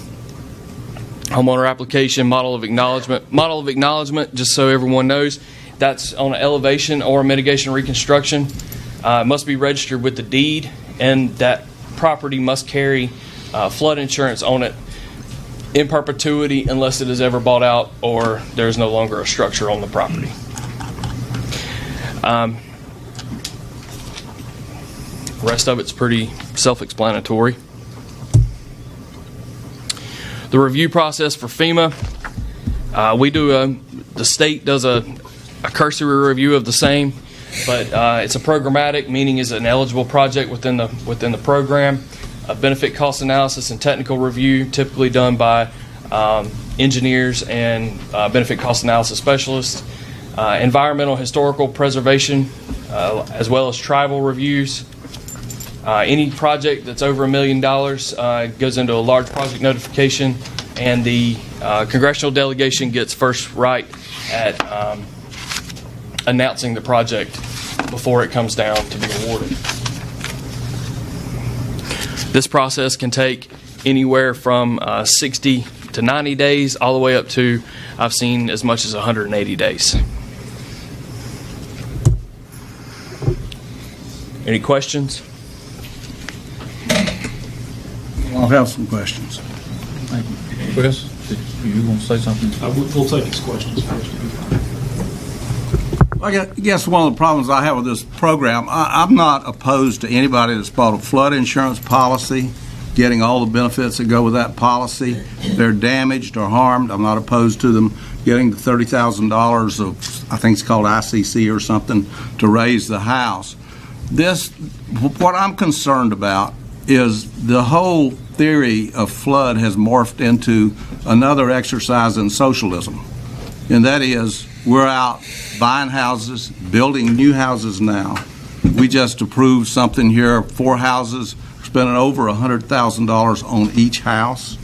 application, model of acknowledgement. Model of acknowledgement, just so everyone knows, that's on an elevation or mitigation reconstruction. Must be registered with the deed, and that property must carry flood insurance on it in perpetuity unless it is ever bought out or there's no longer a structure on the property. Rest of it's pretty self-explanatory. The review process for FEMA, the state does a cursory review of the same, but it's a programmatic, meaning is an eligible project within the program. A benefit cost analysis and technical review, typically done by engineers and benefit cost analysis specialists. Environmental historical preservation, as well as tribal reviews. Any project that's over $1 million goes into a large project notification, and the congressional delegation gets first right at announcing the project before it comes down to be awarded. This process can take anywhere from 60 to 90 days, all the way up to, I've seen as much as 180 days. Any questions? I'll have some questions. Thank you. Chris, you want to say something? We'll take his questions first. I guess one of the problems I have with this program, I'm not opposed to anybody that's bought a flood insurance policy, getting all the benefits that go with that policy. If they're damaged or harmed, I'm not opposed to them getting the $30,000 of, I think it's called ICC or something, to raise the house. What I'm concerned about is the whole theory of flood has morphed into another exercise in socialism. And that is, we're out buying houses, building new houses now. We just approved something here, 4 houses, spending over $100,000 on each house.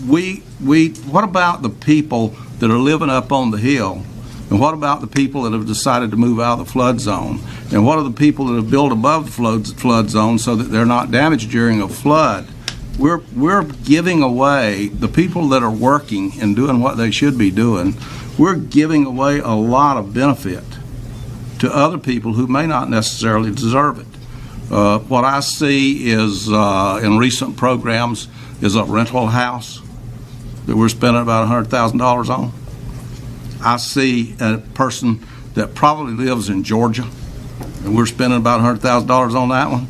What about the people that are living up on the hill? And what about the people that have decided to move out of the flood zone? And what are the people that have built above the flood zone so that they're not damaged during a flood? We're giving away, the people that are working and doing what they should be doing, we're giving away a lot of benefit to other people who may not necessarily deserve it. What I see is in recent programs is a rental house that we're spending about $100,000 on. I see a person that probably lives in Georgia, and we're spending about $100,000 on that one.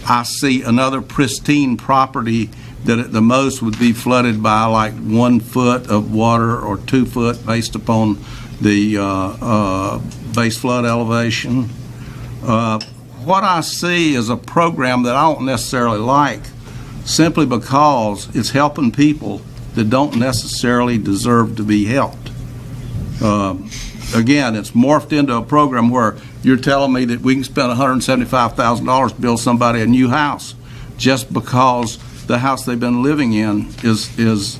I see another pristine property that at the most would be flooded by like 1 foot of water or 2 foot based upon the base flood elevation. What I see is a program that I don't necessarily like, simply because it's helping people that don't necessarily deserve to be helped. Again, it's morphed into a program where you're telling me that we can spend $175,000 to build somebody a new house just because the house they've been living in is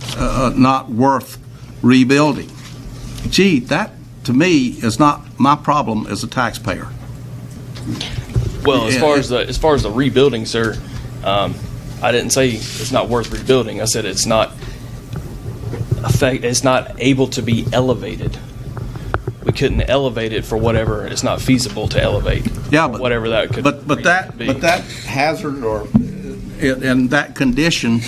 not worth rebuilding. Gee, that to me is not my problem as a taxpayer. Well, as far as the rebuilding, sir, I didn't say it's not worth rebuilding. I said it's not able to be elevated. We couldn't elevate it for whatever it's not feasible to elevate. Yeah, but whatever that could. But that hazard or in that condition,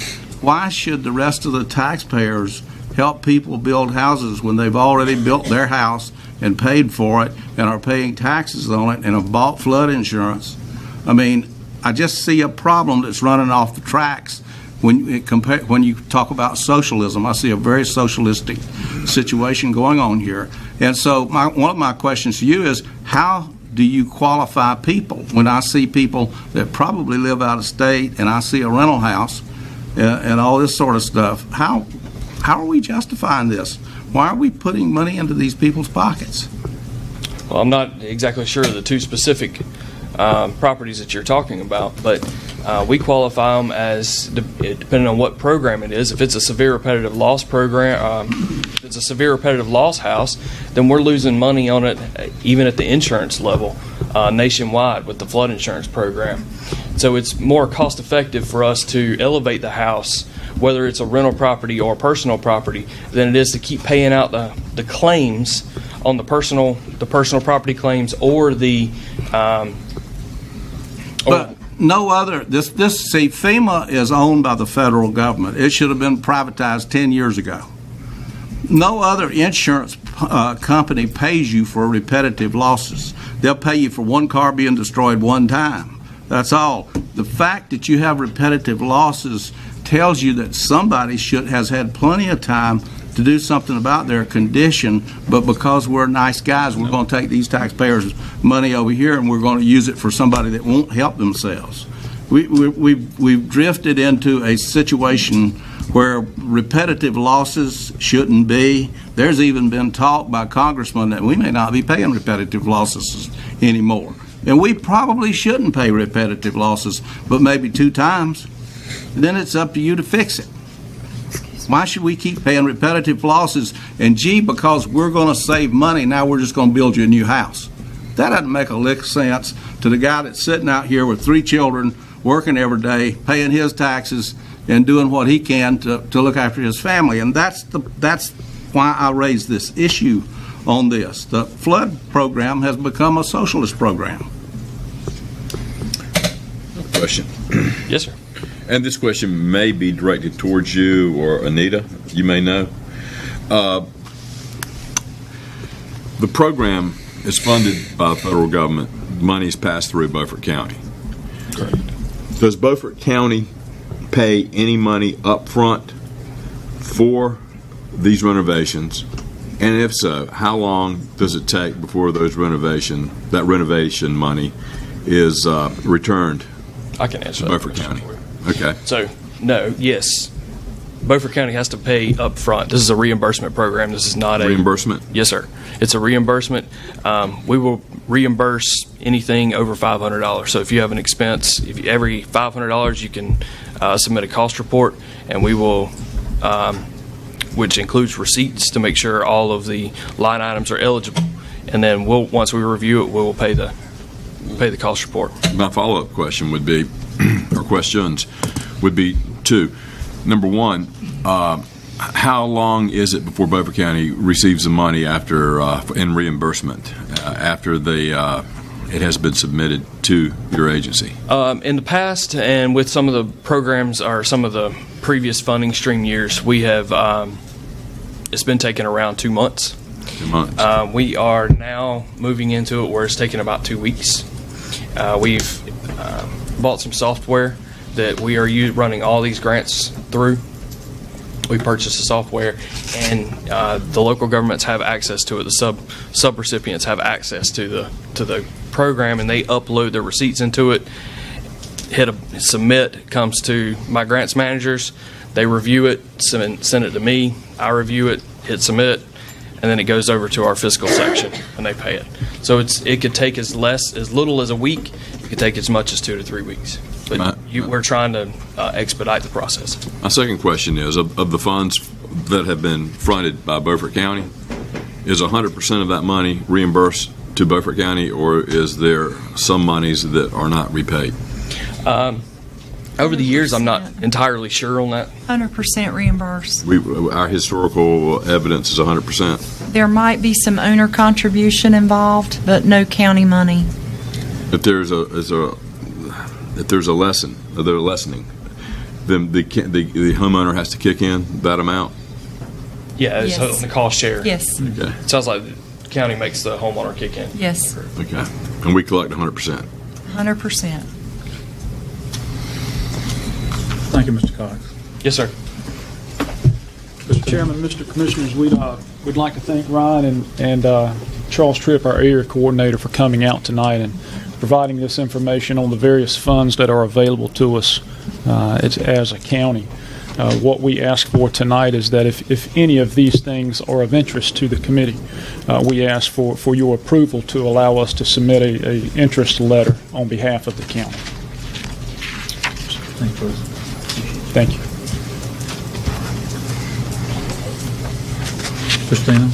why should the rest of the taxpayers help people build houses when they've already built their house and paid for it and are paying taxes on it and have bought flood insurance. I mean, I just see a problem that's running off the tracks. When you talk about socialism, I see a very socialistic situation going on here. And so one of my questions to you is, how do you qualify people? When I see people that probably live out of state and I see a rental house and all this sort of stuff, how are we justifying this? Why are we putting money into these people's pockets? Well, I'm not exactly sure of the two specific properties that you're talking about, but we qualify them as, depending on what program it is. If it's a severe repetitive loss program, if it's a severe repetitive loss house, then we're losing money on it even at the insurance level nationwide with the flood insurance program. So it's more cost effective for us to elevate the house, whether it's a rental property or personal property, than it is to keep paying out the claims on the personal property claims or the but no other, see, FEMA is owned by the federal government. It should have been privatized 10 years ago. No other insurance company pays you for repetitive losses. They'll pay you for one car being destroyed one time. That's all. The fact that you have repetitive losses tells you that somebody has had plenty of time to do something about their condition, but because we're nice guys, we're going to take these taxpayers' money over here and we're going to use it for somebody that won't help themselves. We've drifted into a situation where repetitive losses shouldn't be. There's even been talk by congressmen that we may not be paying repetitive losses anymore. And we probably shouldn't pay repetitive losses, but maybe 2 times. Then it's up to you to fix it. Why should we keep paying repetitive losses? And gee, because we're going to save money, now we're just going to build you a new house. That doesn't make a lick of sense to the guy that's sitting out here with 3 children, working every day, paying his taxes, and doing what he can to look after his family. And that's why I raised this issue on this. The flood program has become a socialist program. Question. Yes, sir. And this question may be directed towards you or Anita. You may know. The program is funded by the federal government. Money is passed through Beaufort County. Correct. Does Beaufort County pay any money up front for these renovations? And if so, how long does it take before that renovation money is returned? I can answer to that Beaufort County. Okay. So, no, yes. Beaufort County has to pay up front. This is a reimbursement program. This is not a reimbursement. Yes, sir. It's a reimbursement. We will reimburse anything over $500. So if you have an expense, every $500 you can submit a cost report, and we will, which includes receipts to make sure all of the line items are eligible. And then once we review it, we will pay the cost report. My follow-up question would be, or questions would be 2. Number 1, how long is it before Beaufort County receives the money after in reimbursement after it has been submitted to your agency? In the past, and with some of the programs or some of the previous funding stream years, we have it's been taking around 2 months. 2 months. We are now moving into it where it's taking about 2 weeks. We've bought some software that we are running all these grants through. We purchased the software, and the local governments have access to it. The sub-recipients have access to the program, and they upload their receipts into it. Hit a submit. It comes to my grants managers. They review it, send it to me. I review it, hit submit, and then it goes over to our fiscal section, and they pay it. So it could take as little as a week. It could take as much as 2 to 3 weeks. But we're trying to expedite the process. My second question is, of the funds that have been fronted by Beaufort County, is 100% of that money reimbursed to Beaufort County, or is there some monies that are not repaid? Over the years, I'm not entirely sure on that. 100% reimbursed. Our historical evidence is 100%. There might be some owner contribution involved, but no county money. If there's a lessening, then the homeowner has to kick in that amount? Yeah, it's Yes. on the cost share. Yes. Okay. Sounds like Beaufort County makes the homeowner kick in. Yes, Okay. And we collect 100%. 100%. Thank you, Mr. Cox. Yes, sir. Mr. Chairman, Mr. Commissioners, we'd like to thank Ryan and Charles Tripp, our area coordinator, for coming out tonight and providing this information on the various funds that are available to us as a county. What we ask for tonight is that if any of these things are of interest to the committee, we ask for your approval to allow us to submit a interest letter on behalf of the county. Thank you. Christina?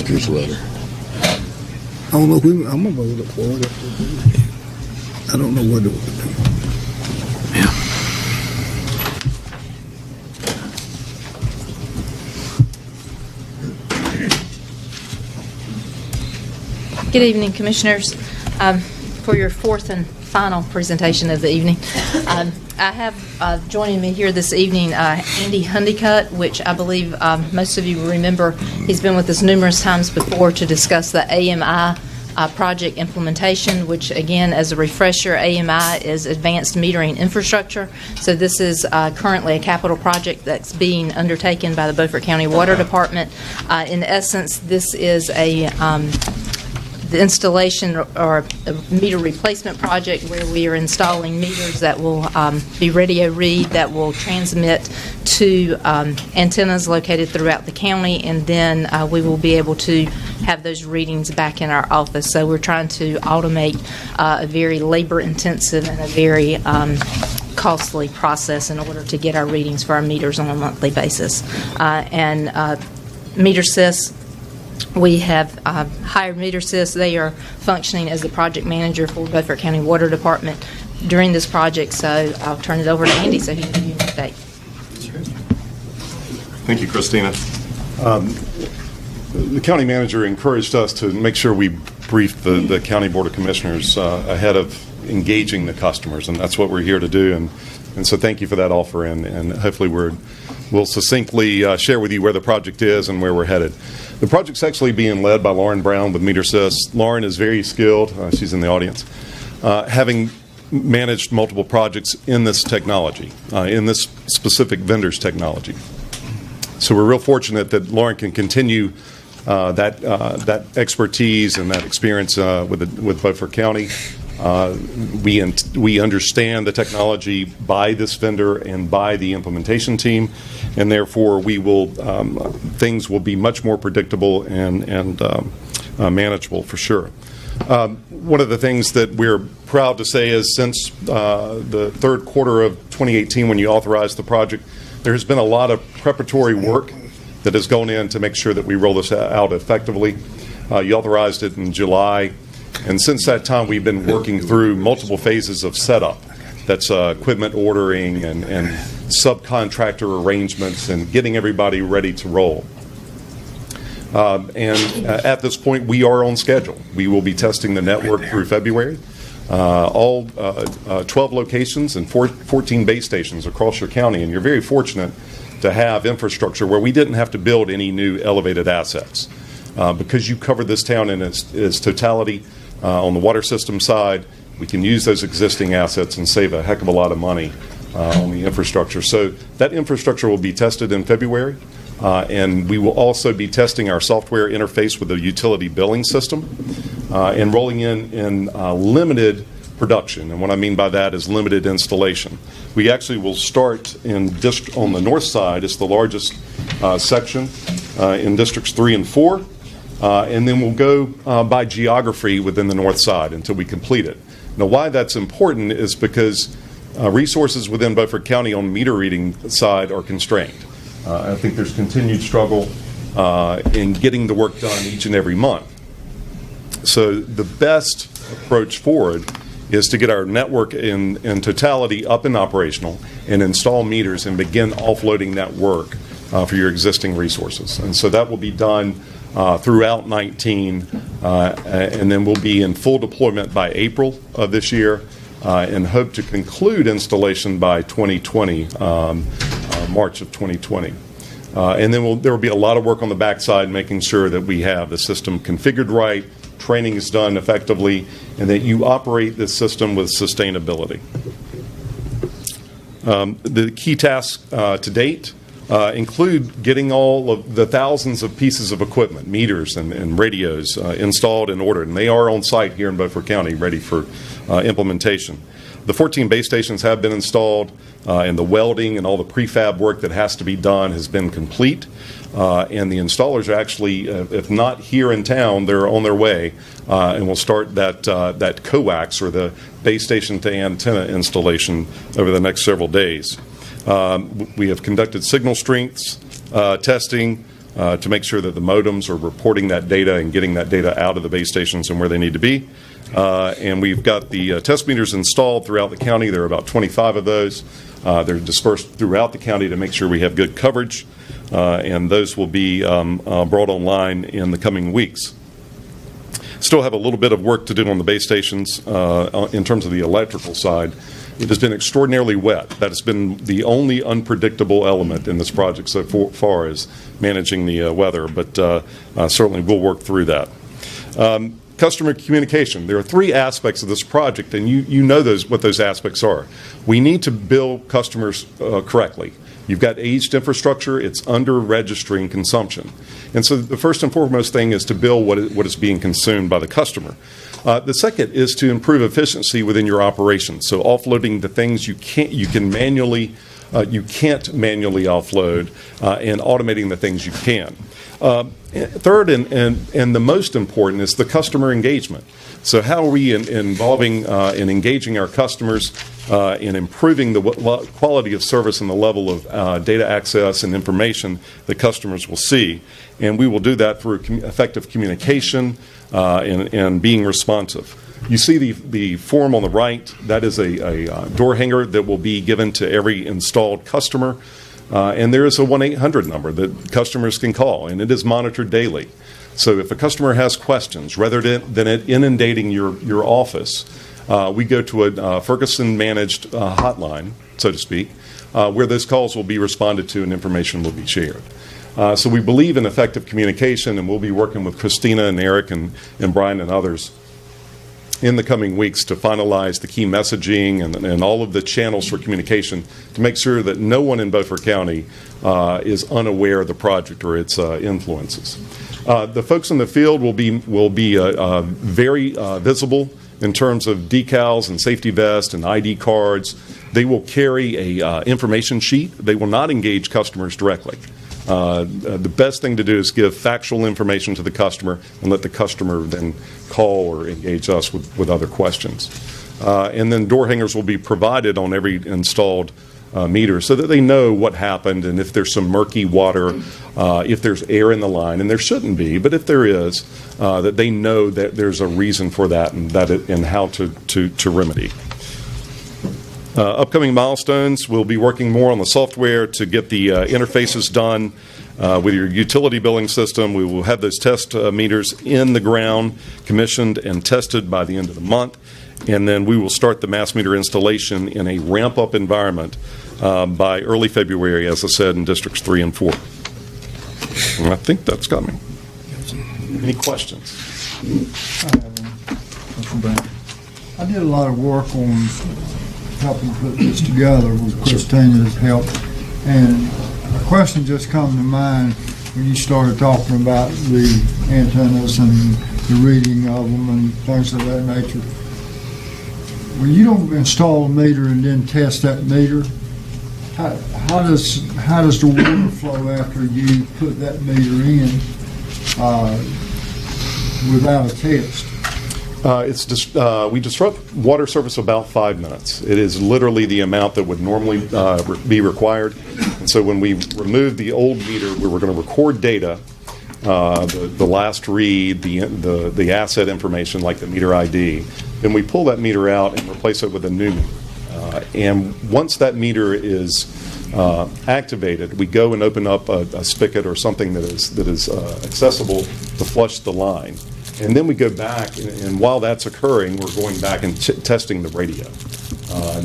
Here's a letter. I don't know who, I'm gonna vote for it. I don't know what to do. Good evening, Commissioners. For your fourth and final presentation of the evening, I have joining me here this evening Andy Hundicutt, which I believe most of you will remember. He's been with us numerous times before to discuss the AMI project implementation, which, again, as a refresher, AMI is Advanced Metering Infrastructure. So this is currently a capital project that's being undertaken by the Beaufort County Water Department. In essence, this is the installation or a meter replacement project where we are installing meters that will be radio read, that will transmit to antennas located throughout the county, and then we will be able to have those readings back in our office. So we're trying to automate a very labor-intensive and a very costly process in order to get our readings for our meters on a monthly basis. MeterSys, we have hired MeterSys. They are functioning as the project manager for Beaufort County Water Department during this project, so I'll turn it over to Andy so he can give you an update. Thank you, Christina. The county manager encouraged us to make sure we briefed the County Board of Commissioners ahead of engaging the customers, and that's what we're here to do. And so thank you for that offer, and hopefully we'll succinctly share with you where the project is and where we're headed. The project's actually being led by Lauren Brown with MeterSys. Lauren is very skilled. She's in the audience. Having managed multiple projects in this technology, in this specific vendor's technology. So we're real fortunate that Lauren can continue that expertise and that experience with Beaufort County. We understand the technology by this vendor and by the implementation team, and therefore we will things will be much more predictable and manageable for sure. One of the things that we're proud to say is since the third quarter of 2018, when you authorized the project, there has been a lot of preparatory work that has gone in to make sure that we roll this out effectively. You authorized it in July. And since that time, we've been working through multiple phases of setup. That's equipment ordering and subcontractor arrangements and getting everybody ready to roll. At this point, we are on schedule. We will be testing the network through February. All 12 locations and 14 base stations across your county. And you're very fortunate to have infrastructure where we didn't have to build any new elevated assets. Because you covered this town in its totality, on the water system side, we can use those existing assets and save a heck of a lot of money on the infrastructure. So that infrastructure will be tested in February, and we will also be testing our software interface with the utility billing system and rolling in limited production. And what I mean by that is limited installation. We actually will start on the north side. It's the largest section in districts 3 and 4. And then we'll go by geography within the north side until we complete it. Now, why that's important is because resources within Beaufort County on meter reading side are constrained. I think there's continued struggle in getting the work done each and every month. So the best approach forward is to get our network in totality up and operational and install meters and begin offloading that work for your existing resources. And so that will be done throughout 19, and then we'll be in full deployment by April of this year, and hope to conclude installation by 2020, March of 2020. And then there will be a lot of work on the backside making sure that we have the system configured right, training is done effectively, and that you operate this system with sustainability. The key tasks to date include getting all of the thousands of pieces of equipment, meters and radios, installed and ordered, and they are on site here in Beaufort County ready for implementation. The 14 base stations have been installed, and the welding and all the prefab work that has to be done has been complete. And the installers are actually, if not here in town, they're on their way, and we'll start that coax, or the base station to antenna installation, over the next several days. We have conducted signal strengths testing to make sure that the modems are reporting that data and getting that data out of the base stations and where they need to be. And we've got the test meters installed throughout the county. There are about 25 of those. They're dispersed throughout the county to make sure we have good coverage, and those will be brought online in the coming weeks. Still have a little bit of work to do on the base stations in terms of the electrical side. It has been extraordinarily wet. That has been the only unpredictable element in this project so far, as managing the weather, but certainly we'll work through that. Customer communication. There are three aspects of this project, and you know what those aspects are. We need to bill customers correctly. You've got aged infrastructure. It's under registering consumption. And so the first and foremost thing is to bill what is being consumed by the customer. The second is to improve efficiency within your operations. So offloading the things you can't manually offload, and automating the things you can. Third, and the most important, is the customer engagement. So how are we involving and engaging our customers in improving the quality of service and the level of data access and information that customers will see? And we will do that through effective communication and being responsive. You see the form on the right. That is a door hanger that will be given to every installed customer. And there is a 1-800 number that customers can call, and it is monitored daily. So if a customer has questions, rather than it inundating your office, we go to a Ferguson-managed hotline, so to speak, where those calls will be responded to and information will be shared. So we believe in effective communication, and we'll be working with Christina and Eric and Brian and others in the coming weeks to finalize the key messaging and all of the channels for communication to make sure that no one in Beaufort County is unaware of the project or its influences. The folks in the field will be very visible in terms of decals and safety vests and ID cards. They will carry a information sheet. They will not engage customers directly. The best thing to do is give factual information to the customer and let the customer then call or engage us with other questions. And then door hangers will be provided on every installed meter so that they know what happened, and if there's some murky water, if there's air in the line, and there shouldn't be, but if there is, that they know that there's a reason for that and how to remedy. Upcoming milestones, we'll be working more on the software to get the interfaces done with your utility billing system. We will have those test meters in the ground, commissioned and tested by the end of the month. And then we will start the mass meter installation in a ramp-up environment by early February, as I said, in Districts 3 and 4. And I think that's got me. Any questions? I did a lot of work on helping put this together with Christina's help, and a question just come to mind when you started talking about the antennas and the reading of them and things of that nature. When you don't install a meter and then test that meter, how does the water flow after you put that meter in without a test? We disrupt water service about 5 minutes. It is literally the amount that would normally be required. And so when we remove the old meter, we were going to record data, the last read, the asset information like the meter ID. Then we pull that meter out and replace it with a new meter. And once that meter is activated, we go and open up a spigot or something that is accessible to flush the line. And then we go back, and while that's occurring, we're going back and testing the radio,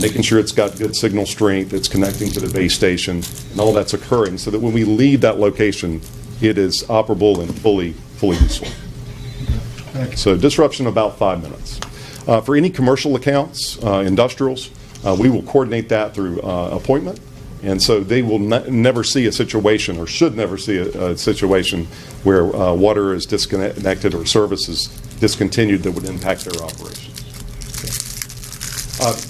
making sure it's got good signal strength, it's connecting to the base station, and all that's occurring so that when we leave that location, it is operable and fully useful. So disruption about 5 minutes. For any commercial accounts, industrials, we will coordinate that through appointment. And so they will never see a situation, or should never see a situation where water is disconnected or service is discontinued that would impact their operations.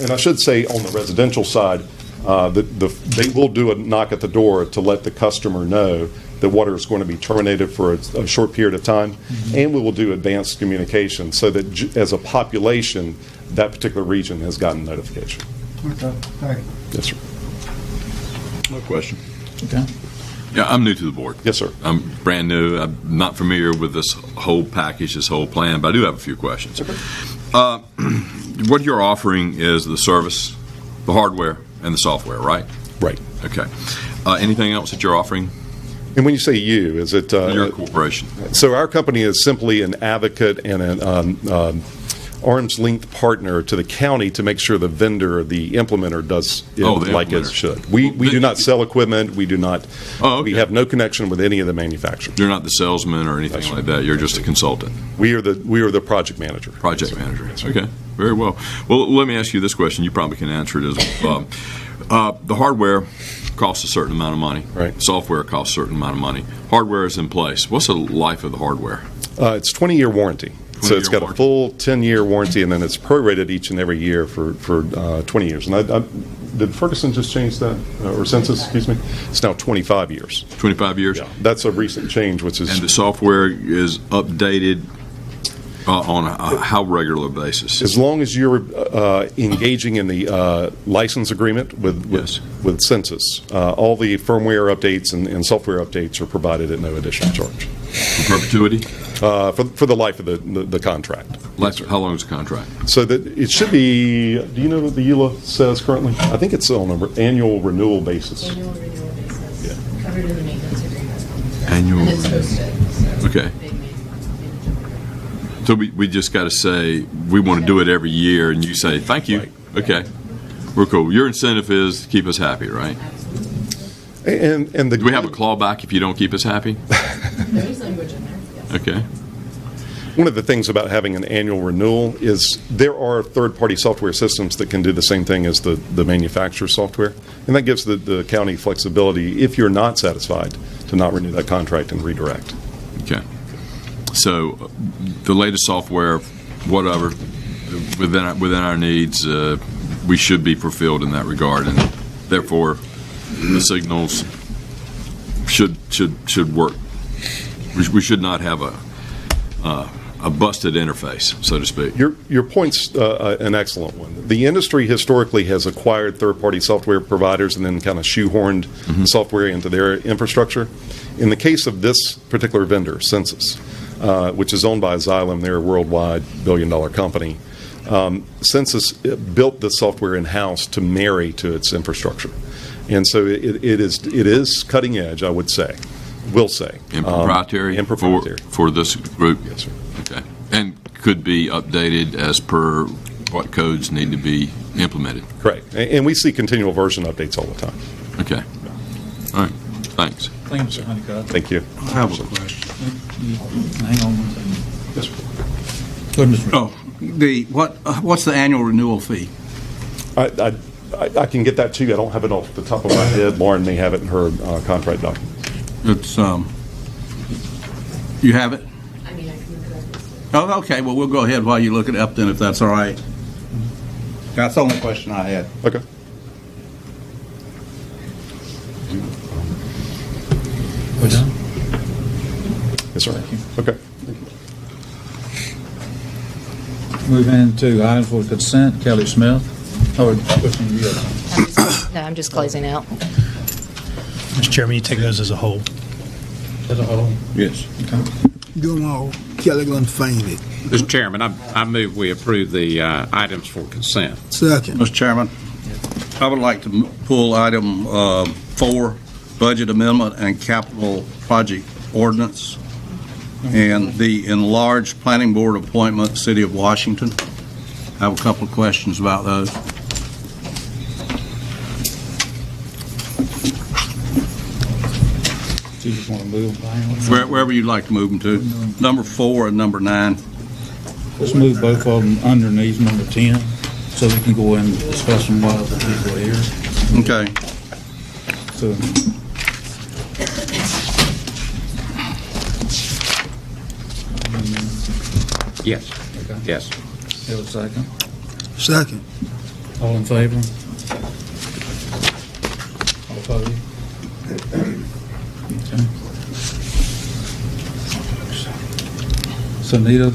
And I should say on the residential side, they will do a knock at the door to let the customer know that water is going to be terminated for a short period of time, and we will do advanced communication so that as a population, that particular region has gotten notification. Okay, thank you. Yes, sir. No question. Okay. Yeah, I'm new to the board. Yes, sir. I'm brand new. I'm not familiar with this whole package, this whole plan, but I do have a few questions. What you're offering is the service, the hardware, and the software, right? Right. Okay. Anything else that you're offering? And when you say you, is it your corporation? So our company is simply an advocate and an arm's length partner to the county to make sure the vendor, the implementer, does it like it should. We do not sell equipment. We do not. We have no connection with any of the manufacturers. You're not the salesman or anything like that. You're just a consultant. We are the project manager. Project manager. Okay. Very well. Well, let me ask you this question. You probably can answer it as well. The hardware costs a certain amount of money. Right. Software costs a certain amount of money. Hardware is in place. What's the life of the hardware? It's 20-year warranty. So it's got a full 10-year warranty, and then it's prorated each and every year for 20 years. And did Ferguson just change that, or Census, excuse me? It's now 25 years. 25 years? Yeah. That's a recent change, which is... And the software is updated on a how regular basis? As long as you're engaging in the license agreement with Census, all the firmware updates and software updates are provided at no additional charge. For perpetuity? For the life of the contract. How long is the contract? So that it should be. Do you know what the EULA says currently? I think it's on an annual renewal basis. Annual renewal basis. Yeah. Covered in the maintenance agreement. Annual. And it's hosted. Okay. So we just got to say we want to do it every year, and you say thank you. Right. Okay, we're cool. Your incentive is to keep us happy, right? And do we have a clawback if you don't keep us happy? There is language in there. Yes. Okay. One of the things about having an annual renewal is there are third-party software systems that can do the same thing as the manufacturer's software, and that gives the county flexibility, if you're not satisfied, to not renew that contract and redirect. Okay. So the latest software, whatever, within our needs, we should be fulfilled in that regard, and therefore the signals should work. We should not have a busted interface, so to speak. Your point's an excellent one. The industry historically has acquired third-party software providers and then kind of shoehorned software into their infrastructure. In the case of this particular vendor, Census, which is owned by Xylem, they're a worldwide billion-dollar company. Census built the software in-house to marry to its infrastructure, and so it is cutting edge, I would say. Will say. And proprietary? And proprietary. For this group? Yes, sir. Okay. And could be updated as per what codes need to be implemented? Correct. And we see continual version updates all the time. Okay. All right. Thanks. Thank you, Mr. Honeycutt. Thank you. I have a question. Hang on one second. Yes, go ahead, Mr. What's the annual renewal fee? I can get that to you. I don't have it off the top of my head. Lauren may have it in her contract document. It's you have it? I mean, I can look it up. Oh, okay. Well, we'll go ahead while you look it up then, if that's all right. That's the only question I had. Okay. We're done? Yes, sir. Okay. Move into items for consent. Kelly Smith. Or pushing you. No, I'm just closing out. Mr. Chairman, you take those as a whole. As a whole? Yes. Okay. Doing all Kelly gonna fainted. Mr. Chairman, I move we approve the items for consent. Second. Mr. Chairman, I would like to pull item 4, budget amendment and capital project ordinance. And the enlarged planning board appointment, City of Washington. I have a couple of questions about those. So you just want to move them down? Wherever you'd like to move them to. Number 4 and number 9. Let's move both of them underneath number 10, so we can go in and discuss them while the people are here. Okay. So, Yes. Okay. Yes. have a second? Second. All in favor? All opposed? Okay. So Nita,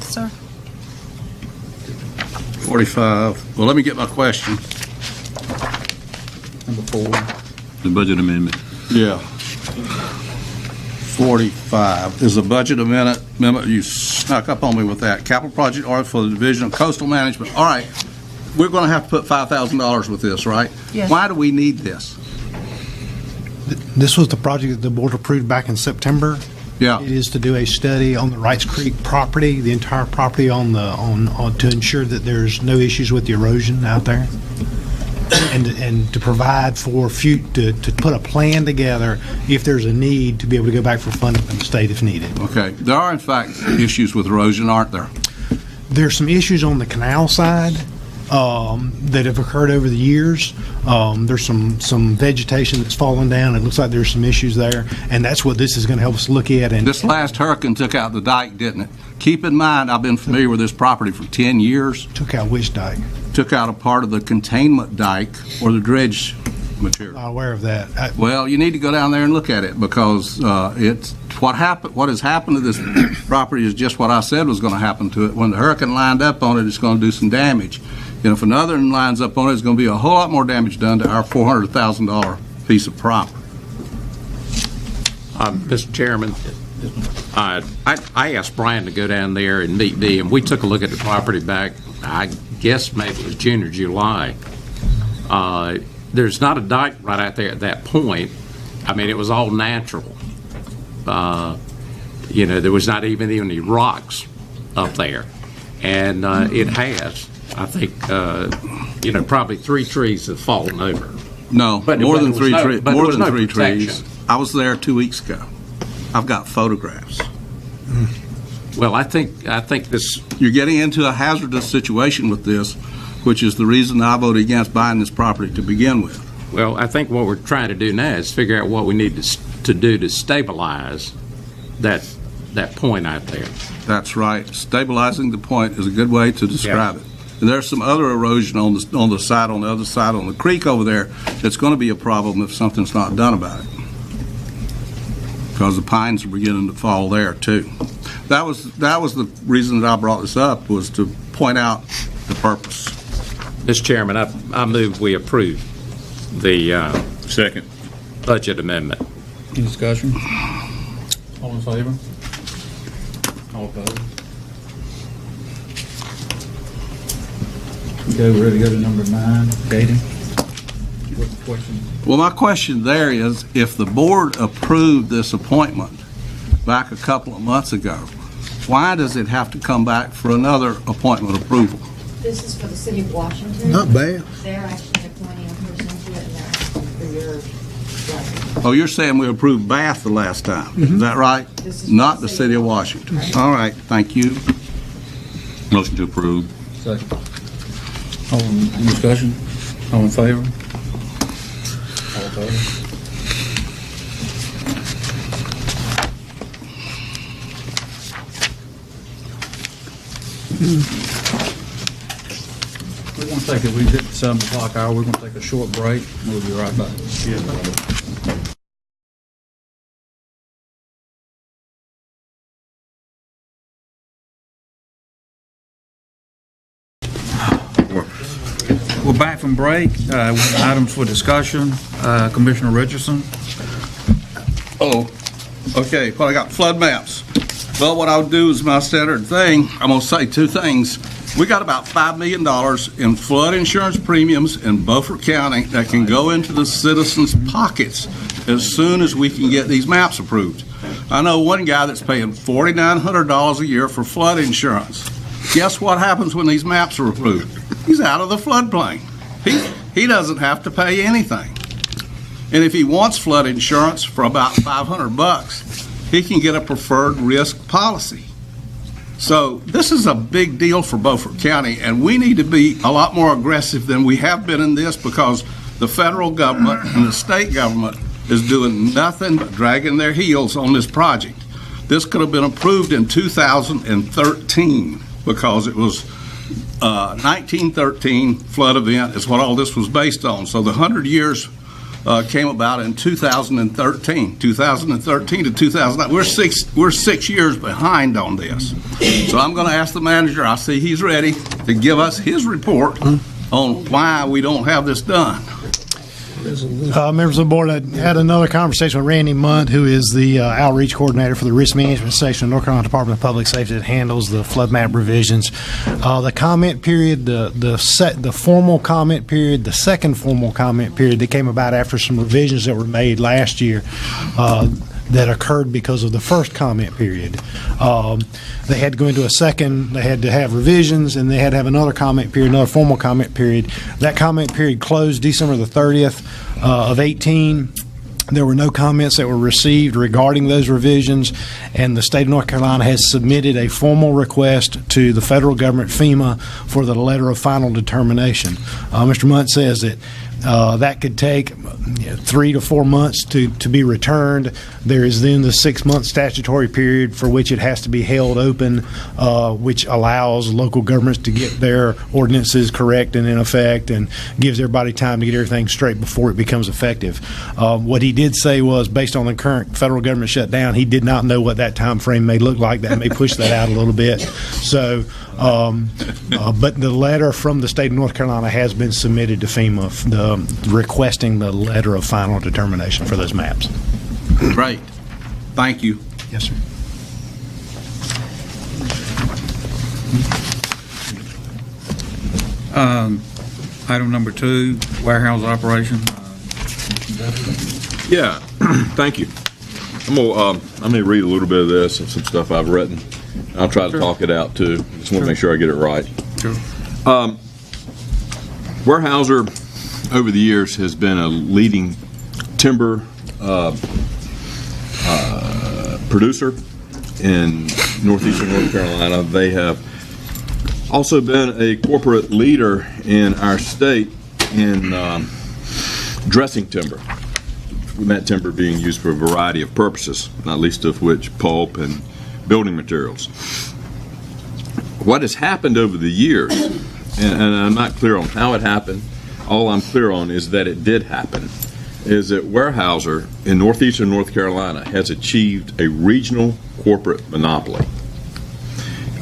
Sir? 45. Well, let me get my question. number 4. The budget amendment. Yeah. 45 is a budget amendment. You snuck up on me with that. Capital project order for the Division of Coastal Management. All right. We're going to have to put $5,000 with this, right? Yes. Why do we need this? This was the project that the board approved back in September. Yeah. It is to do a study on the Wrights Creek property, the entire property on to ensure that there's no issues with the erosion out there. And to provide for to put a plan together if there's a need to be able to go back for funding from the state if needed. Okay. There are, in fact, issues with erosion, aren't there? There's some issues on the canal side that have occurred over the years. There's some vegetation that's fallen down. It looks like there's some issues there, and that's what this is going to help us look at. And this last hurricane took out the dike, didn't it? Keep in mind, I've been familiar with this property for 10 years. Took out which dike? Took out a part of the containment dike or the dredge material. I'm aware of that. Well, you need to go down there and look at it because it's what happened. What has happened to this property is just what I said was going to happen to it. When the hurricane lined up on it, it's going to do some damage. And if another one lines up on it, it's going to be a whole lot more damage done to our $400,000 piece of property. Mr. Chairman, I asked Brian to go down there and meet me, and we took a look at the property back, I guess maybe it was June or July. There's not a dike right out there at that point. I mean, it was all natural. There was not even any rocks up there. And it has, I think, probably 3 trees have fallen over. No, But more there than was 3 no- trees. but More there than was no 3 protection. trees. I was there 2 weeks ago. I've got photographs. Well, I think this. You're getting into a hazardous situation with this, which is the reason I voted against buying this property to begin with. Well, I think what we're trying to do now is figure out what we need to do to stabilize that point out there. That's right. Stabilizing the point is a good way to describe it. And there's some other erosion on the other side, on the creek over there, that's going to be a problem if something's not done about it. Because the pines are beginning to fall there too. That was the reason that I brought this up, was to point out the purpose. Mr. Chairman, I move we approve the second budget amendment. Any discussion? All in favor? All opposed? Okay, we're ready to go to number 9. Katie? What's the question? Well, my question there is, if the board approved this appointment back a couple of months ago, why does it have to come back for another appointment approval? This is for the city of Washington. Not bad. They're actually appointing a person to it, and they're asking for your blessing. Oh, you're saying we approved Bath the last time. Is that right? This is Not for the the city of Washington. All right, thank you. Motion to approve. Second. Any discussion? All in favor? All opposed? We're going to take it. We've hit the 7 o'clock hour. We're going to take a short break. We'll be right back. We're back from break. Items for discussion. Commissioner Richardson. Oh, okay. Well, I got flood maps. Well, what I'll do is my standard thing. I'm going to say 2 things. We got about $5 million in flood insurance premiums in Beaufort County that can go into the citizens' pockets as soon as we can get these maps approved. I know one guy that's paying $4,900 a year for flood insurance. Guess what happens when these maps are approved? He's out of the floodplain. He doesn't have to pay anything. And if he wants flood insurance for about $500, he can get a preferred risk policy. So this is a big deal for Beaufort County, and we need to be a lot more aggressive than we have been in this, because the federal government and the state government is doing nothing but dragging their heels on this project. This could have been approved in 2013 because it was 1913 flood event is what all this was based on. So the 100 years came about in 2013 to 2009. We're 6 years behind on this. So I'm going to ask the manager. I see he's ready to give us his report on why we don't have this done. Members of the board, I had another conversation with Randy Munt, who is the outreach coordinator for the risk management section of North Carolina Department of Public Safety that handles the flood map revisions. The comment period, the formal comment period, the second formal comment period that came about after some revisions that were made last year that occurred because of the first comment period. They had to go into a second, they had to have revisions, and they had to have another comment period, another formal comment period. That comment period closed December the 30th of 18. There were no comments that were received regarding those revisions, and the state of North Carolina has submitted a formal request to the federal government, FEMA, for the letter of final determination. Mr. Munt says that that could take 3 to 4 months to be returned. There is then the 6-month statutory period for which it has to be held open, which allows local governments to get their ordinances correct and in effect, and gives everybody time to get everything straight before it becomes effective. What he did say was, based on the current federal government shutdown, he did not know what that time frame may look like. That may push that out a little bit. So, but the letter from the state of North Carolina has been submitted to FEMA, requesting the letter of final determination for those maps. Great. Thank you. Yes, sir. Item number 2, warehouse operation. Yeah, thank you. I'm gonna read a little bit of this and some stuff I've written. I'll try to talk it out too. Just want to make sure I get it right. Sure. Weyerhaeuser over the years has been a leading timber producer in northeastern North Carolina. They have also been a corporate leader in our state in dressing timber. That timber being used for a variety of purposes, not least of which pulp and building materials. What has happened over the years, and I'm not clear on how it happened, all I'm clear on is that it did happen, is that Weyerhaeuser in northeastern North Carolina has achieved a regional corporate monopoly.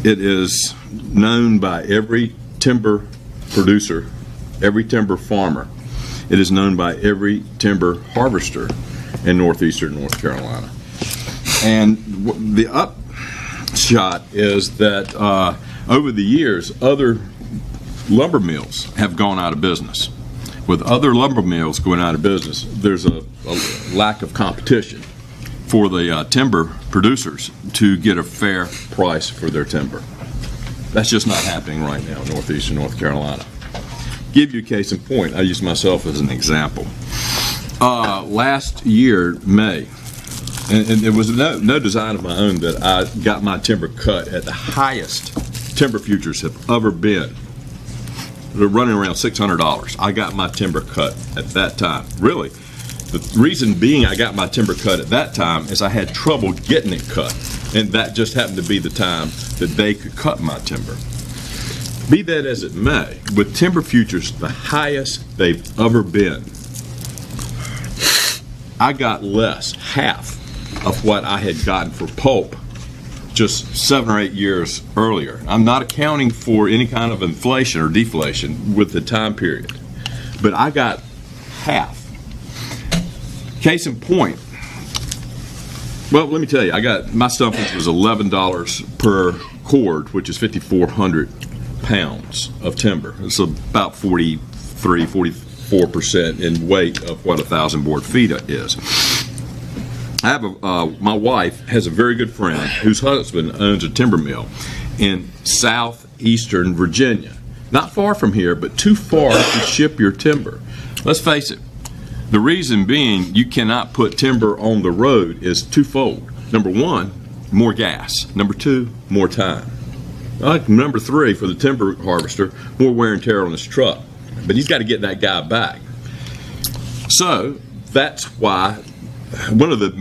It is known by every timber producer, every timber farmer. It is known by every timber harvester in northeastern North Carolina. And the upshot is that over the years, other lumber mills have gone out of business. With other lumber mills going out of business, there's a lack of competition for the timber producers to get a fair price for their timber. That's just not happening right now in northeastern North Carolina. Give you a case in point, I use myself as an example. Last year, May, and it was no design of my own that I got my timber cut at the highest timber futures have ever been. They're running around $600. I got my timber cut at that time. Really, the reason being I got my timber cut at that time is I had trouble getting it cut, and that just happened to be the time that they could cut my timber. Be that as it may, with timber futures the highest they've ever been, I got less, half of what I had gotten for pulp just 7 or 8 years earlier. I'm not accounting for any kind of inflation or deflation with the time period, but I got half. Case in point, well, let me tell you, I got, my stumpage was $11 per cord, which is 5,400 pounds of timber. It's about 44% in weight of what 1,000 board feet is. I have my wife has a very good friend whose husband owns a timber mill in southeastern Virginia. Not far from here, but too far to ship your timber. Let's face it, the reason being you cannot put timber on the road is twofold. Number one, more gas. Number two, more time. Number three, for the timber harvester, more wear and tear on his truck. But he's got to get that guy back. So that's why one of the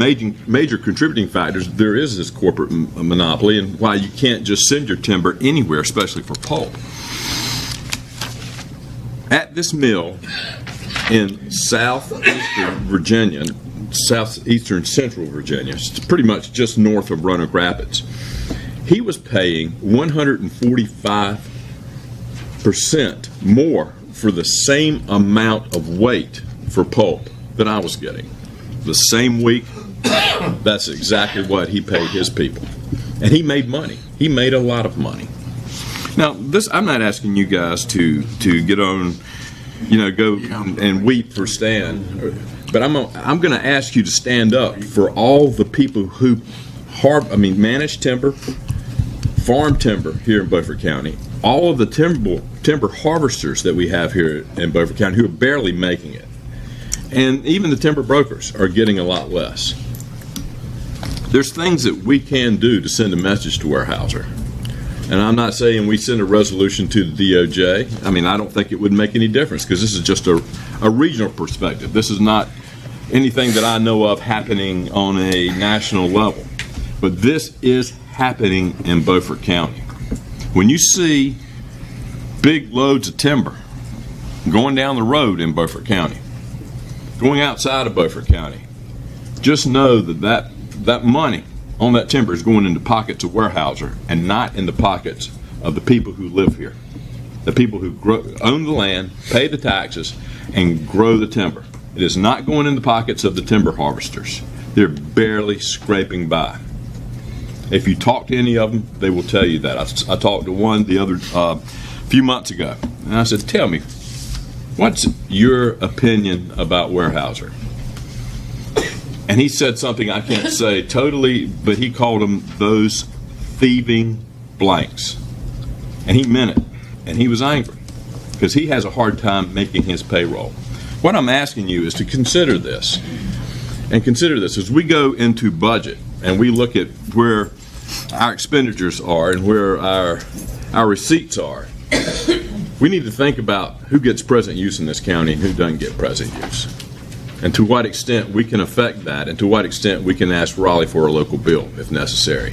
major contributing factors, there is this corporate monopoly, and why you can't just send your timber anywhere, especially for pulp. At this mill in southeastern Virginia, southeastern central Virginia, it's pretty much just north of Roanoke Rapids, he was paying 145% more for the same amount of weight for pulp than I was getting. The same week, that's exactly what he paid his people. And he made money. He made a lot of money. Now, this, I'm not asking you guys to get on, go and weep for Stan, but I'm going to ask you to stand up for all the people who manage timber, farm timber here in Beaufort County, all of the timber harvesters that we have here in Beaufort County who are barely making it. And even the timber brokers are getting a lot less. There's things that we can do to send a message to Weyerhaeuser. And I'm not saying we send a resolution to the DOJ. I don't think it would make any difference, because this is just a regional perspective. This is not anything that I know of happening on a national level. But this is happening in Beaufort County. When you see big loads of timber going down the road in Beaufort County, going outside of Beaufort County, just know that money on that timber is going into pockets of Weyerhaeuser and not in the pockets of the people who live here, the people who own the land, pay the taxes, and grow the timber. It is not going in the pockets of the timber harvesters. They're barely scraping by. If you talk to any of them, they will tell you that. I talked to one the other few months ago, and I said, tell me, what's your opinion about Weyerhaeuser? And he said something I can't say totally, but he called them those thieving blanks. And he meant it. And he was angry because he has a hard time making his payroll. What I'm asking you is to consider this. And consider this as we go into budget and we look at where our expenditures are and where our receipts are. We need to think about who gets present use in this county and who doesn't get present use, and to what extent we can affect that, and to what extent we can ask Raleigh for a local bill if necessary.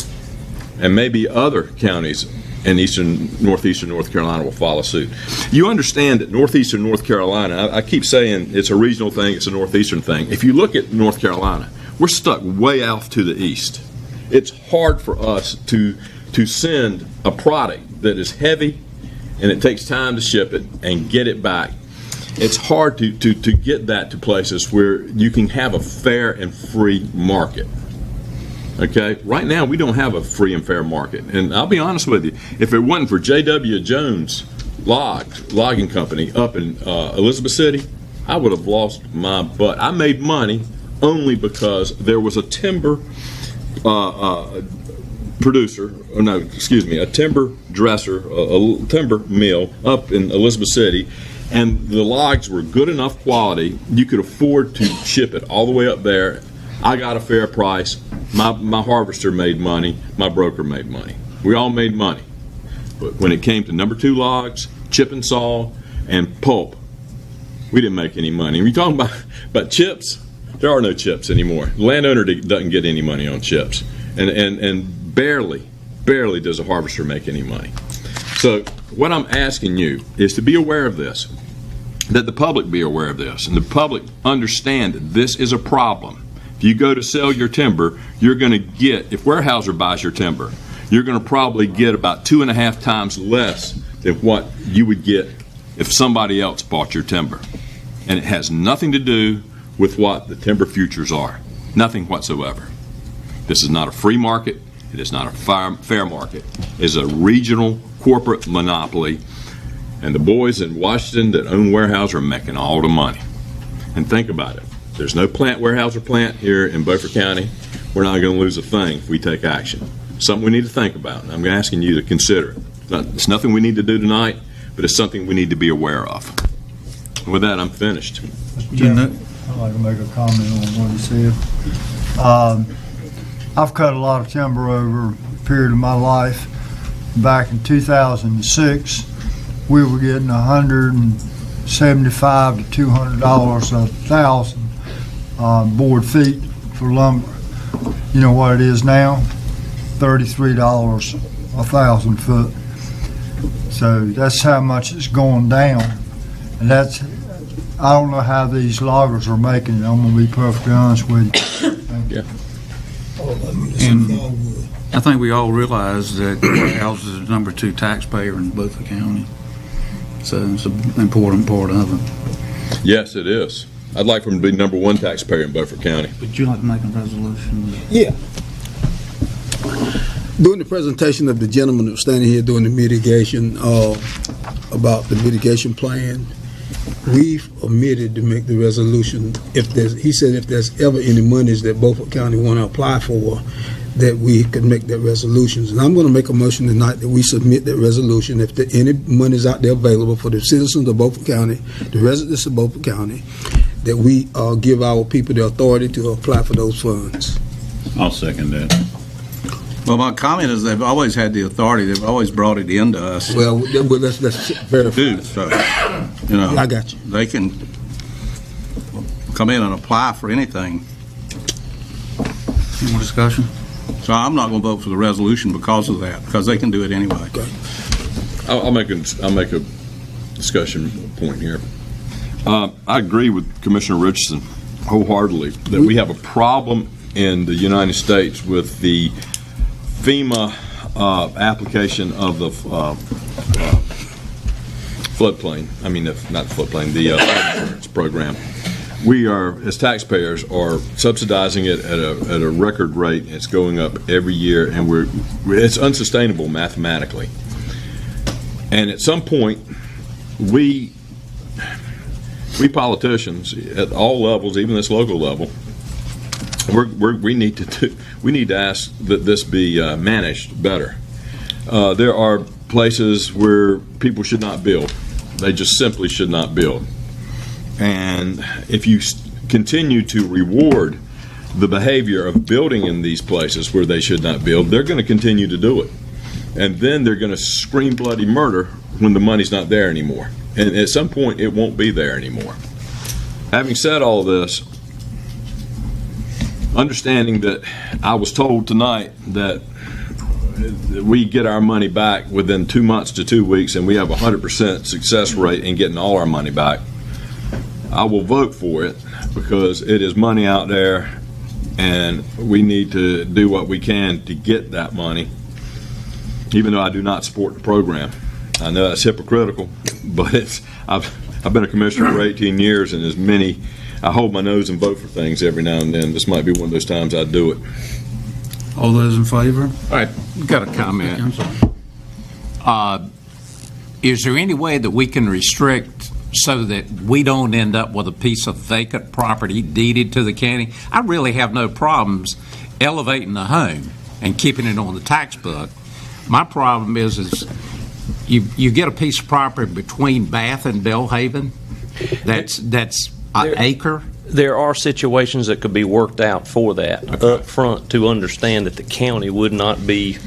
And maybe other counties in northeastern North Carolina will follow suit. You understand that northeastern North Carolina, I keep saying it's a regional thing, it's a northeastern thing. If you look at North Carolina, we're stuck way off to the east. It's hard for us to send a product that is heavy, and it takes time to ship it and get it back. It's hard to get that to places where you can have a fair and free market. Okay? Right now, we don't have a free and fair market. And I'll be honest with you, if it wasn't for J.W. Jones Logging Company up in Elizababeth City, I would have lost my butt. I made money only because there was a timber a timber dresser, a timber mill up in Elizabeth City, and the logs were good enough quality you could afford to ship it all the way up there. I got a fair price. My harvester made money. My broker made money. We all made money. But when it came to number 2 logs, chip and saw, and pulp, we didn't make any money. When you're talking about chips, there are no chips anymore. The landowner doesn't get any money on chips, and barely does a harvester make any money. So what I'm asking you is to be aware of this, that the public be aware of this, and the public understand that this is a problem. If you go to sell your timber, you're going to get, if Weyerhaeuser buys your timber, you're going to probably get about 2.5 times less than what you would get if somebody else bought your timber. And it has nothing to do with what the timber futures are. Nothing whatsoever. This is not a free market. It is not a fair market. It is a regional corporate monopoly. And the boys in Washington that own Weyerhaeuser are making all the money. And think about it. There's no plant warehouse or plant here in Beaufort County. We're not going to lose a thing if we take action. Something we need to think about. I'm asking you to consider it. It's nothing we need to do tonight, but it's something we need to be aware of. With that, I'm finished. I'd like to make a comment on what he said. I've cut a lot of timber over a period of my life. Back in 2006, we were getting $175 to $200 a thousand board feet for lumber. You know what it is now? $33 a thousand foot. So that's how much it's going down. And that's, I don't know how these loggers are making it. I'm going to be perfectly honest with you. Yeah. And I think we all realize that Courthouse is the number 2 taxpayer in Beaufort County. So it's an important part of it. Yes, it is. I'd like for him to be number 1 taxpayer in Beaufort County. Would you like to make a resolution? Yeah. During the presentation of the gentleman that was standing here doing the mitigation, about the mitigation plan, we've omitted to make the resolution. He said if there's ever any monies that Beaufort County want to apply for, that we could make that resolutions. And I'm going to make a motion tonight that we submit that resolution. If there any monies out there available for the citizens of Beaufort County, the residents of Beaufort County, that we give our people the authority to apply for those funds. I'll second that. Well, my comment is they've always had the authority. They've always brought it into us. Well, let's verify. So, you know, I got you. They can come in and apply for anything. Any more discussion? So I'm not going to vote for the resolution because of that, because they can do it anyway. Okay. I'll make a discussion point here. I agree with Commissioner Richardson wholeheartedly that we have a problem in the United States with the FEMA application of the floodplain. I mean, not the floodplain, the flood insurance program. We are, as taxpayers, are subsidizing it at a record rate. It's going up every year, and it's unsustainable mathematically. And at some point, we politicians at all levels, even this local level, we need to ask that this be managed better. There are places where people should not build. They just simply should not build. And if you continue to reward the behavior of building in these places where they should not build, they're going to continue to do it. And then they're going to scream bloody murder when the money's not there anymore. And at some point, it won't be there anymore. Having said all this, understanding that I was told tonight that we get our money back within 2 months to 2 weeks, and we have a 100% success rate in getting all our money back, I will vote for it because it is money out there, and we need to do what we can to get that money, even though I do not support the program. I know that's hypocritical, but I've been a commissioner for 18 years, and I hold my nose and vote for things every now and then. This might be one of those times I do it. All those in favor? All right, got a comment. I'm sorry. Is there any way that we can restrict so that we don't end up with a piece of vacant property deeded to the county? I really have no problems elevating the home and keeping it on the tax book. My problem is you get a piece of property between Bath and Bellhaven that's an acre. There are situations that could be worked out for that up front to understand that the county would not be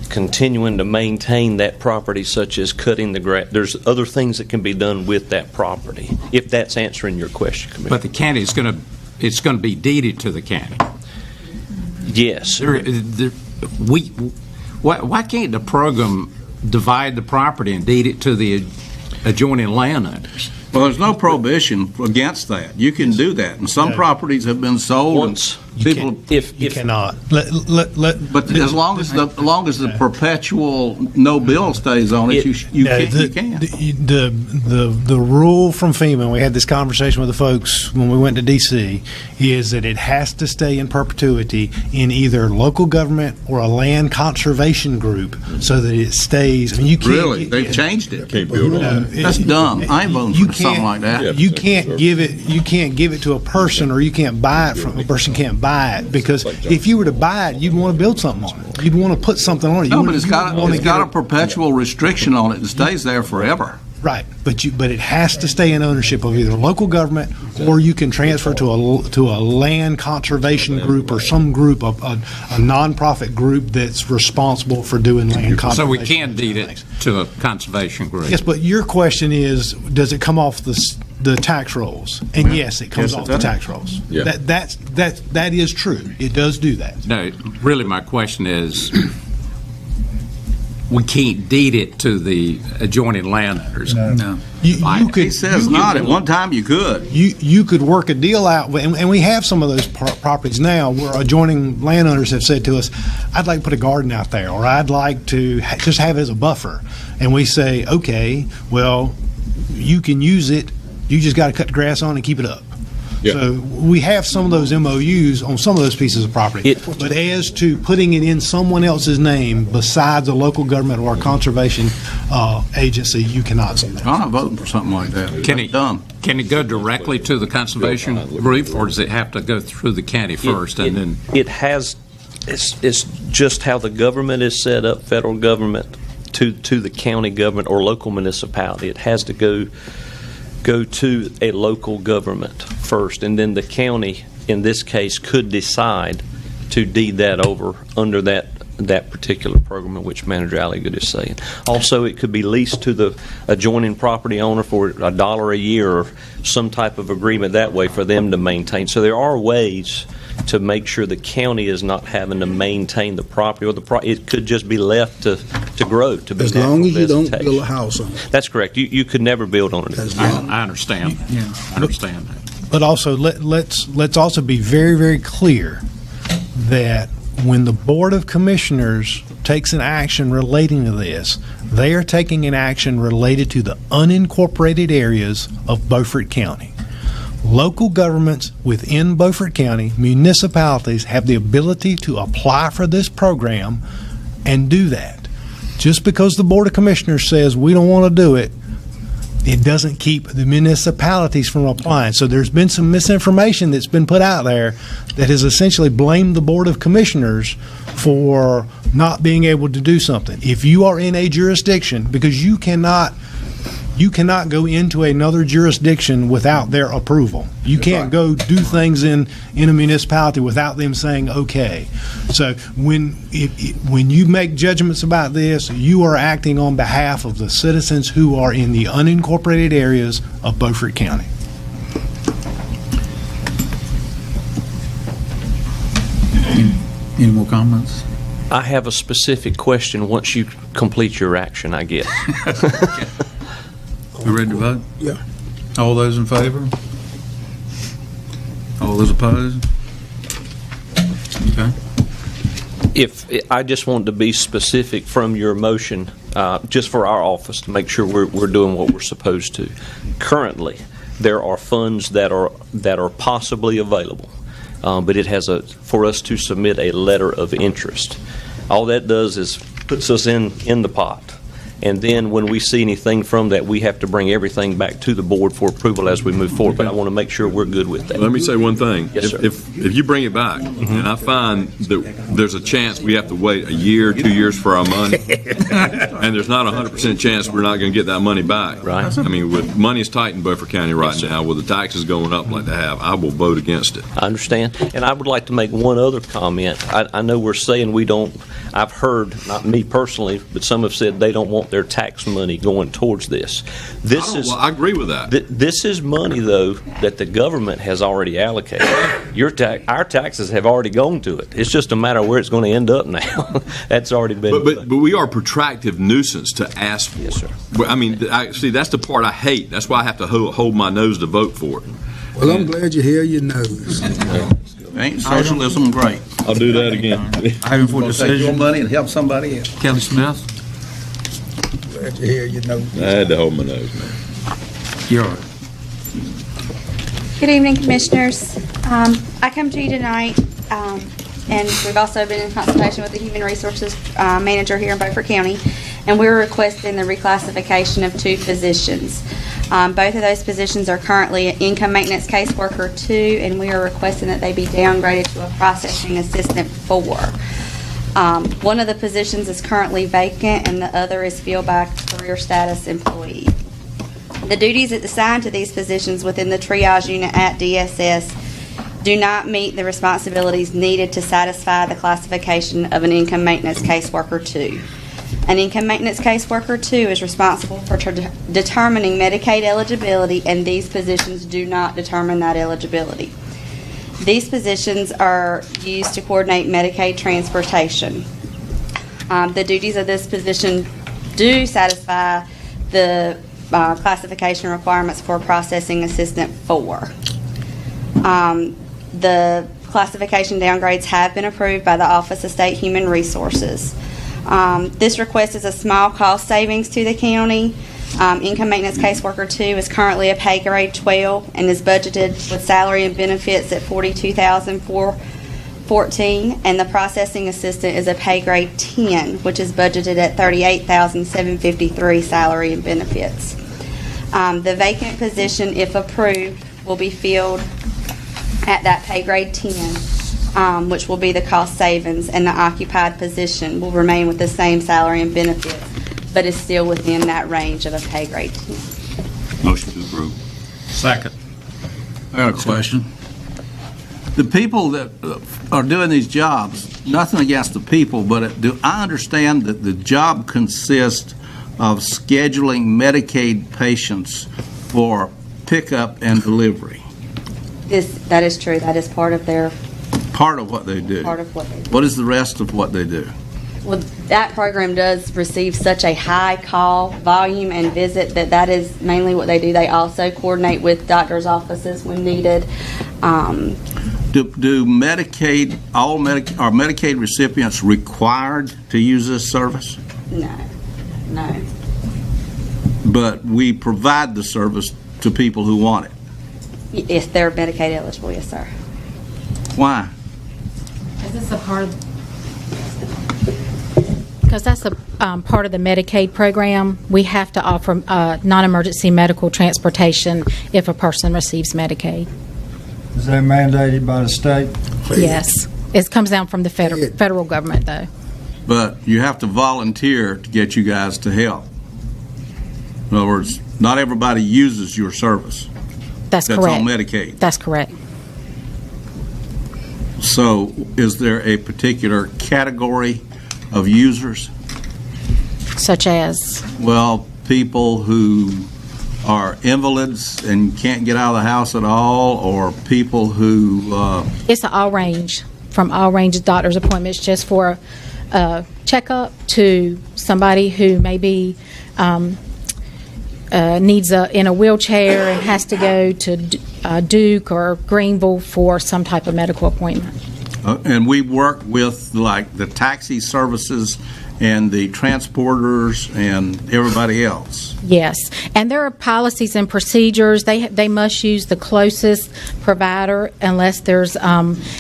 continuing to maintain that property, such as cutting the grass. There's other things that can be done with that property, if that's answering your question, Commissioner. But the county is going to be deeded to the county. Yes. Why can't the program divide the property and deed it to the adjoining landowners? Well, there's no prohibition against that. You can do that. And some properties have been sold. You cannot. But as long as the perpetual no bill stays on it, you can. The rule from FEMA, we had this conversation with the folks when we went to D.C., is that it has to stay in perpetuity in either local government or a land conservation group so that it stays. I mean, you can't. Really? They've changed it. Can't build on it. That's dumb. I ain't voting for something like that. You can't give it to a person, or you can't buy it from a person. Can't buy it because if you were to buy it, you'd want to build something on it. You'd want to put something on it. No, but it's got a perpetual restriction on it that stays there forever. Right, but it has to stay in ownership of either local government, or you can transfer to a land conservation group or some group, a nonprofit group that's responsible for doing land conservation. So we can deed it to a conservation group. Yes, but your question is, does it come off the tax rolls? And yes, it comes off the tax rolls. Yeah. That is true. It does do that. No, really, my question is, we can't deed it to the adjoining landowners. No. He says not. At one time you could. You could work a deal out, and we have some of those properties now where adjoining landowners have said to us, I'd like to put a garden out there, or I'd like to just have it as a buffer. And we say, okay, well, you can use it. You just got to cut the grass on and keep it up. Yeah. So we have some of those MOUs on some of those pieces of property. But as to putting it in someone else's name besides a local government or a conservation agency, you cannot do that. I'm not voting for something like that. Can it go directly to the conservation group, or does it have to go through the county first and then? It has. It's just how the government is set up. Federal government to the county government or local municipality. It has to go to a local government first, and then the county, in this case, could decide to deed that over under that particular program in which Manager Alligood is saying. Also, it could be leased to the adjoining property owner for $1 a year or some type of agreement that way for them to maintain. So there are ways to make sure the county is not having to maintain the property, or it could just be left to grow, to be as long as you don't build a house on it. That's correct. You could never build on it. I understand. Yeah. I understand that. But also, let's also be very, very clear that when the Board of Commissioners takes an action relating to this, they are taking an action related to the unincorporated areas of Beaufort County. Local governments within Beaufort County, municipalities, have the ability to apply for this program and do that. Just because the Board of Commissioners says we don't want to do it, it doesn't keep the municipalities from applying. So there's been some misinformation that's been put out there that has essentially blamed the Board of Commissioners for not being able to do something. If you are in a jurisdiction, because you cannot go into another jurisdiction without their approval. You can't go do things in a municipality without them saying okay. So when you make judgments about this, you are acting on behalf of the citizens who are in the unincorporated areas of Beaufort County. Any more comments? I have a specific question once you complete your action, I guess. We ready to vote? Yeah. All those in favor? All those opposed? Okay. If I just want to be specific from your motion, just for our office to make sure we're doing what we're supposed to. Currently, there are funds that are possibly available, but it has for us to submit a letter of interest. All that does is puts us in the pot. And then when we see anything from that, we have to bring everything back to the board for approval as we move forward. But I want to make sure we're good with that. Let me say one thing. Yes, sir. If you bring it back, and I find that there's a chance we have to wait a year, 2 years for our money, and there's not a 100% chance we're not going to get that money back. Right. I mean, with money's tight in Beaufort County right now, with the taxes going up like they have, I will vote against it. I understand. And I would like to make one other comment. I know we're saying we don't, I've heard, not me personally, but some have said they don't want their tax money going towards this. I agree with that. This is money, though, that the government has already allocated. Our taxes have already gone to it. It's just a matter of where it's going to end up now. That's already been. But we are a protractive nuisance to ask for. Yes, sir. I mean, see, that's the part I hate. That's why I have to hold my nose to vote for it. Well, I'm glad you hear your nose. Ain't socialism great? I'll do that again. Item for Gonna take your decision, money and help somebody else. Kelly Smith. Glad to hear you know. I had to hold my nose, man. You're right. Good evening, Commissioners. I come to you tonight, and we've also been in consultation with the Human Resources Manager here in Beaufort County, and we're requesting the reclassification of 2 positions. Both of those positions are currently an income maintenance caseworker 2, and we are requesting that they be downgraded to a processing assistant 4. One of the positions is currently vacant, and the other is filled by a career status employee. The duties assigned to these positions within the triage unit at DSS do not meet the responsibilities needed to satisfy the classification of an income maintenance caseworker 2. An income maintenance caseworker 2 is responsible for determining Medicaid eligibility, and these positions do not determine that eligibility. These positions are used to coordinate Medicaid transportation. The duties of this position do satisfy the classification requirements for processing assistant 4. The classification downgrades have been approved by the Office of State Human Resources. This request is a small cost savings to the county. Income maintenance caseworker 2 is currently a pay grade 12 and is budgeted with salary and benefits at $42,414, and the processing assistant is a pay grade 10, which is budgeted at $38,753 salary and benefits. The vacant position, if approved, will be filled at that pay grade 10, which will be the cost savings, and the occupied position will remain with the same salary and benefits, but is still within that range of a pay grade 10. Motion to approve. Second. I got a question. The people that are doing these jobs, nothing against the people, but do I understand that the job consists of scheduling Medicaid patients for pickup and delivery? That is true. That is part of their Part of what they do. part of what they do. What is the rest of what they do? Well, that program does receive such a high call volume and visit that is mainly what they do. They also coordinate with doctors' offices when needed. Do Medicaid, are Medicaid recipients required to use this service? No. But we provide the service to people who want it. If they're Medicaid eligible, yes, sir. Why? Because that's a part of the Medicaid program. We have to offer non-emergency medical transportation if a person receives Medicaid. Is that mandated by the state? Yes. It comes down from the federal government, though. But you have to volunteer to get you guys to help. In other words, not everybody uses your service. That's correct. That's on Medicaid. That's correct. So is there a particular category of users? Such as? Well, people who are invalids and can't get out of the house at all, or people who... It's an all range, from all range of doctor's appointments just for a checkup to somebody who maybe needs in a wheelchair and has to go to Duke or Greenville for some type of medical appointment. And we work with like the taxi services and the transporters and everybody else. Yes, and there are policies and procedures. They must use the closest provider unless there's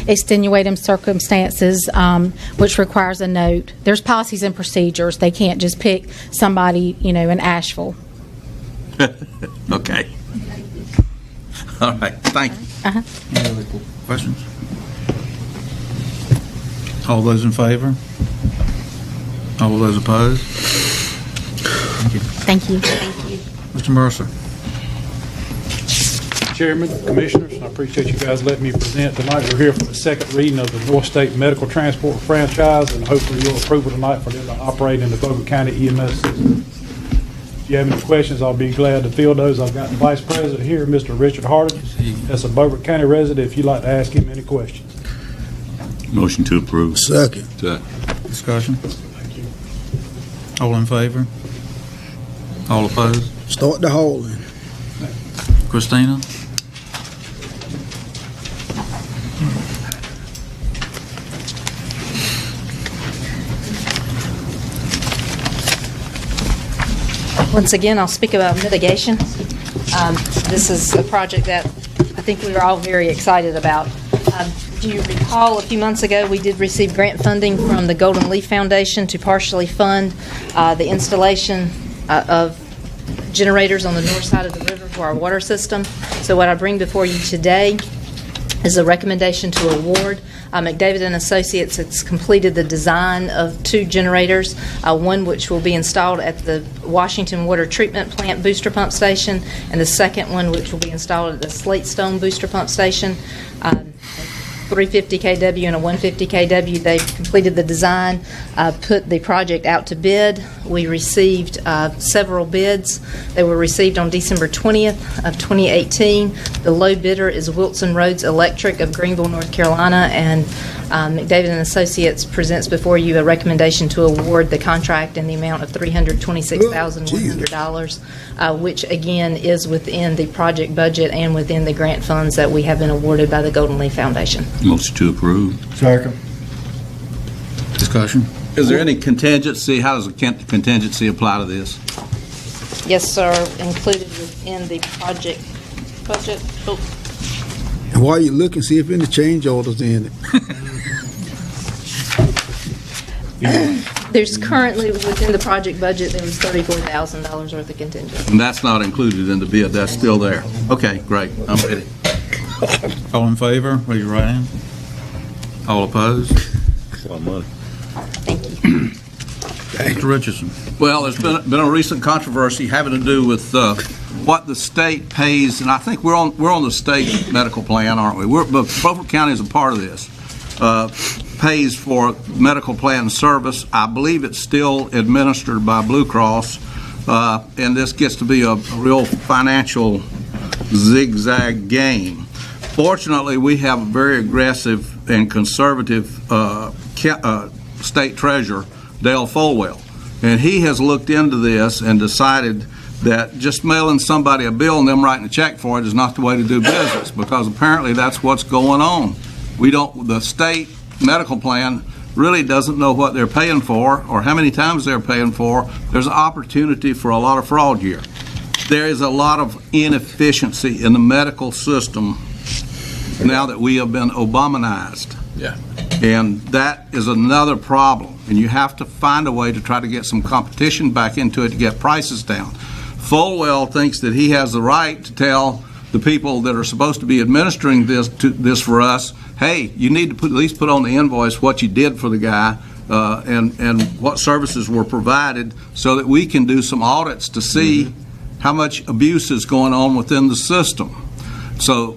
extenuating circumstances, which requires a note. There's policies and procedures. They can't just pick somebody, in Asheville. Okay. All right. Thank you. Any other questions? All those in favor? All those opposed? Thank you. Thank you. Mr. Mercer. Chairman, Commissioners, I appreciate you guys letting me present tonight. We're here for the second reading of the North State Medical Transport franchise, and hopefully you'll approve it tonight for them to operate in the Beaufort County EMS system. If you have any questions, I'll be glad to field those. I've got the Vice President here, Mr. Richard Harding. That's a Beaufort County resident, if you'd like to ask him any questions. Motion to approve. Second. Discussion? All in favor? All opposed? Start the hauling. Christina? Once again, I'll speak about mitigation. This is a project that I think we are all very excited about. If you recall, a few months ago, we did receive grant funding from the Golden Leaf Foundation to partially fund the installation of generators on the north side of the river for our water system. So what I bring before you today is a recommendation to award. McDavid and Associates has completed the design of 2 generators, one which will be installed at the Washington Water Treatment Plant booster pump station, and the second one which will be installed at the Slate Stone booster pump station. 350 kW and a 150 kW. They've completed the design, put the project out to bid. We received several bids. They were received on December 20th of 2018. The low bidder is Wilson Roads Electric of Greenville, North Carolina, and McDavid and Associates presents before you a recommendation to award the contract in the amount of $326,100, which again is within the project budget and within the grant funds that we have been awarded by the Golden Leaf Foundation. Motion to approve. Second. Discussion. Is there any contingency? How does the contingency apply to this? Yes, sir, included within the project budget. Oh. And while you're looking, see if any change orders in it. There's currently, within the project budget, there was $34,000 worth of contingency. And that's not included in the bid. That's still there. Okay, great. I'm ready. All in favor, raise your right hand. All opposed? That's a lot of money. Mr. Richardson. Well, there's been a recent controversy having to do with what the state pays, and I think we're on the state medical plan, aren't we? But Beaufort County is a part of this. Pays for medical plan service. I believe it's still administered by Blue Cross, and this gets to be a real financial zigzag game. Fortunately, we have a very aggressive and conservative state treasurer, Dale Folwell, and he has looked into this and decided that just mailing somebody a bill and them writing a check for it is not the way to do business, because apparently that's what's going on. The state medical plan really doesn't know what they're paying for or how many times they're paying for. There's an opportunity for a lot of fraud here. There is a lot of inefficiency in the medical system now that we have been Obamanized. Yeah. And that is another problem. And you have to find a way to try to get some competition back into it to get prices down. Folwell thinks that he has the right to tell the people that are supposed to be administering this for us, hey, you need to at least put on the invoice what you did for the guy and what services were provided, so that we can do some audits to see how much abuse is going on within the system. So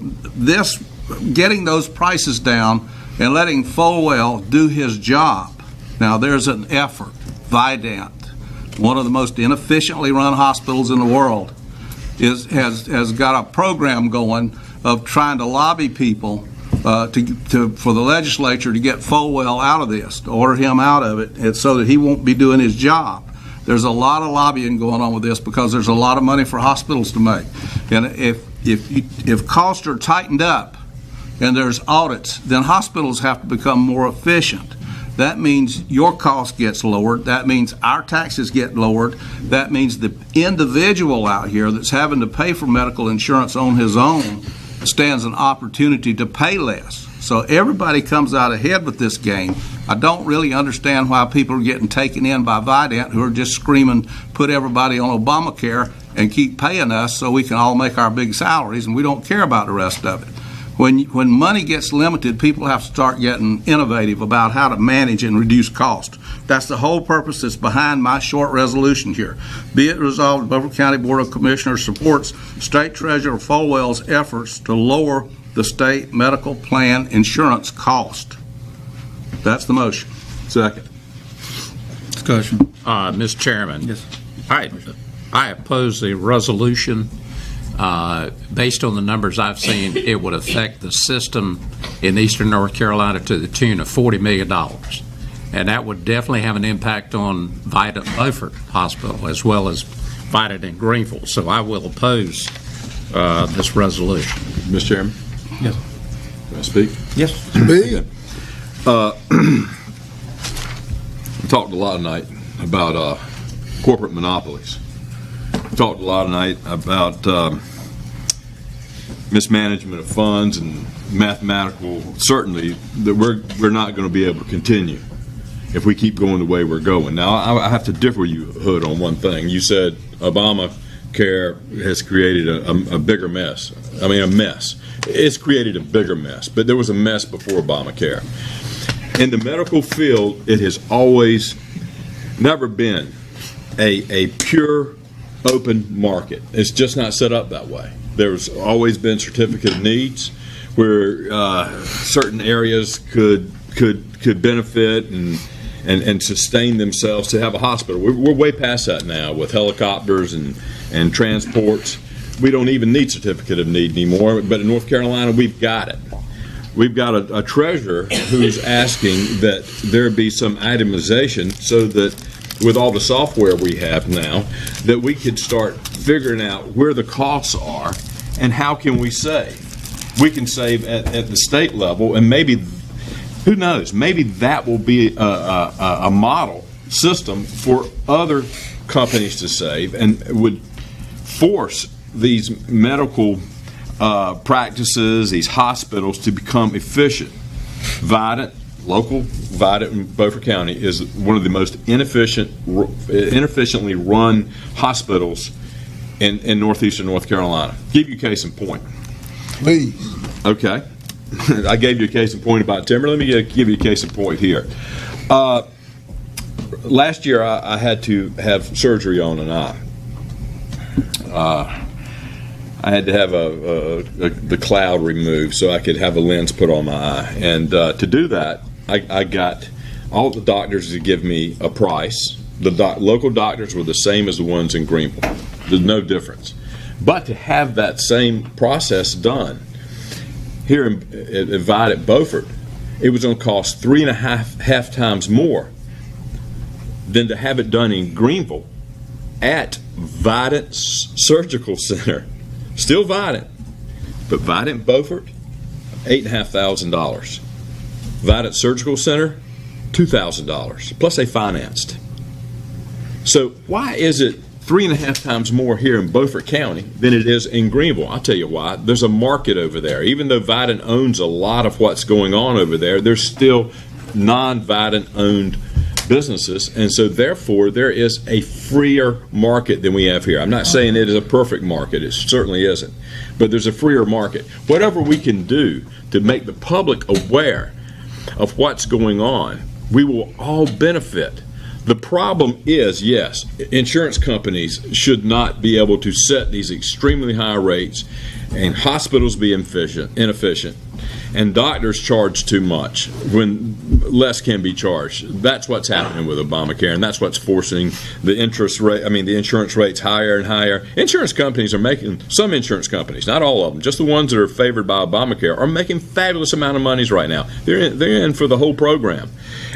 getting those prices down and letting Folwell do his job. Now, there's an effort. Vidant, one of the most inefficiently run hospitals in the world, has got a program going of trying to lobby people for the legislature to get Folwell out of this, to order him out of it, and so that he won't be doing his job. There's a lot of lobbying going on with this because there's a lot of money for hospitals to make. And if costs are tightened up and there's audits, then hospitals have to become more efficient. That means your cost gets lowered. That means our taxes get lowered. That means the individual out here that's having to pay for medical insurance on his own stands an opportunity to pay less. So everybody comes out ahead with this game. I don't really understand why people are getting taken in by Vidant, who are just screaming, put everybody on Obamacare and keep paying us so we can all make our big salaries, and we don't care about the rest of it. When money gets limited, people have to start getting innovative about how to manage and reduce cost. That's the whole purpose that's behind my short resolution here. Be it resolved, the Beaufort County Board of Commissioners supports State Treasurer Folwell's efforts to lower the state medical plan insurance cost. That's the motion. Second. Discussion. Mr. Chairman. Yes. I oppose the resolution. Based on the numbers I've seen, it would affect the system in eastern North Carolina to the tune of $40 million. And that would definitely have an impact on Vidant Beaufort Hospital as well as Vidant in Greenville. So I will oppose this resolution. Mr. Chairman? Yes. Can I speak? Yes. Speak. We talked a lot tonight about corporate monopolies. talked a lot tonight about mismanagement of funds and mathematical certainty that we're not going to be able to continue if we keep going the way we're going. Now, I have to differ with you, Hood, on one thing. You said Obamacare has created a bigger mess. I mean, a mess. It's created a bigger mess, but there was a mess before Obamacare. In the medical field, it has always never been a pure open market. It's just not set up that way. There's always been certificate of needs where certain areas could benefit and sustain themselves to have a hospital. We're way past that now with helicopters and transports. We don't even need certificate of need anymore, but in North Carolina, we've got it. We've got a treasurer who's asking that there be some itemization so that with all the software we have now, that we could start figuring out where the costs are and how can we save. We can save at the state level, and maybe, who knows, maybe that will be a model system for other companies to save and would force these medical practices, these hospitals to become efficient. Vidant, local Vidant in Beaufort County is one of the most inefficiently run hospitals in northeastern North Carolina. Give you a case in point. Please. Okay. I gave you a case in point about timber. Let me give you a case in point here. Last year I had to have surgery on an eye. I had to have the cloud removed so I could have a lens put on my eye. And to do that, I got all the doctors to give me a price. The local doctors were the same as the ones in Greenville. There's no difference. But to have that same process done here at Vidant Beaufort, it was going to cost 3.5 times more than to have it done in Greenville at Vidant Surgical Center. Still Vidant, but Vidant Beaufort, $8,500. Vidant Surgical Center, $2,000. Plus they financed. So why is it 3.5 times more here in Beaufort County than it is in Greenville? I'll tell you why. There's a market over there. Even though Vidant owns a lot of what's going on over there, there's still non-Vidant owned businesses, and so therefore there is a freer market than we have here. I'm not saying it is a perfect market. It certainly isn't. But there's a freer market. Whatever we can do to make the public aware of what's going on, we will all benefit. The problem is, yes, insurance companies should not be able to set these extremely high rates, and hospitals be inefficient, and doctors charge too much when less can be charged. That's what's happening with Obamacare, and that's what's forcing the insurance rates higher and higher. Insurance companies are making, some insurance companies, not all of them, just the ones that are favored by Obamacare, are making fabulous amount of monies right now. They're in for the whole program.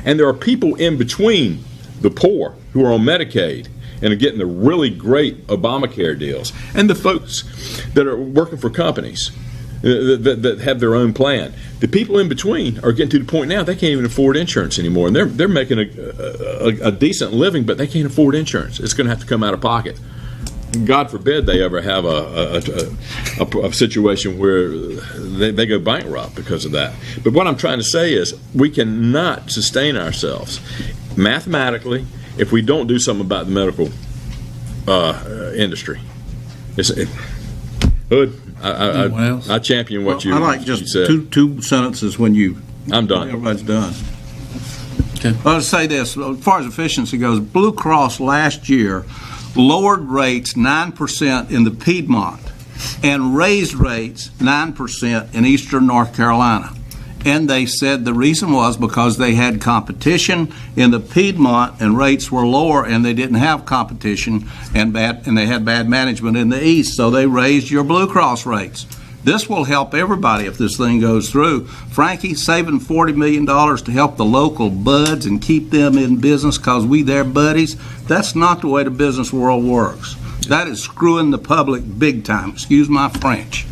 And there are people in between the poor who are on Medicaid and are getting the really great Obamacare deals, and the folks that are working for companies that have their own plan. The people in between are getting to the point now they can't even afford insurance anymore, and they're making a decent living, but they can't afford insurance. It's going to have to come out of pocket. God forbid they ever have a situation where they go bankrupt because of that. But what I'm trying to say is we cannot sustain ourselves mathematically if we don't do something about the medical industry. Hood, I champion what you. I like just said. two sentences when you. I'm done. Everybody's done. Okay. I'll say this: as far as efficiency goes, Blue Cross last year lowered rates 9% in the Piedmont and raised rates 9% in eastern North Carolina. And they said the reason was because they had competition in the Piedmont and rates were lower, and they didn't have competition and they had bad management in the east, so they raised your Blue Cross rates. This will help everybody if this thing goes through. Frankie, saving $40 million to help the local buds and keep them in business because we their buddies, that's not the way the business world works. That is screwing the public big time. Excuse my French.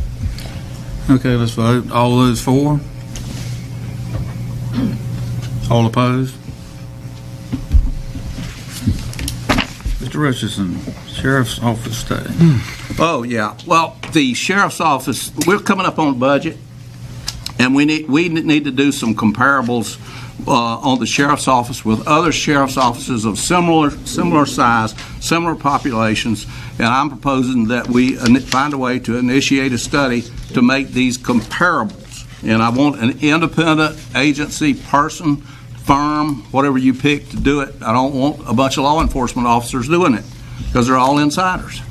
Okay, let's vote. All those for? All opposed? Mr. Richardson, Sheriff's Office study. Oh, yeah. Well, the Sheriff's Office, we're coming up on budget, and we need to do some comparables on the Sheriff's Office with other Sheriff's Offices of similar size, similar populations, and I'm proposing that we find a way to initiate a study to make these comparables. And I want an independent agency, person, firm, whatever you pick to do it. I don't want a bunch of law enforcement officers doing it, because they're all insiders.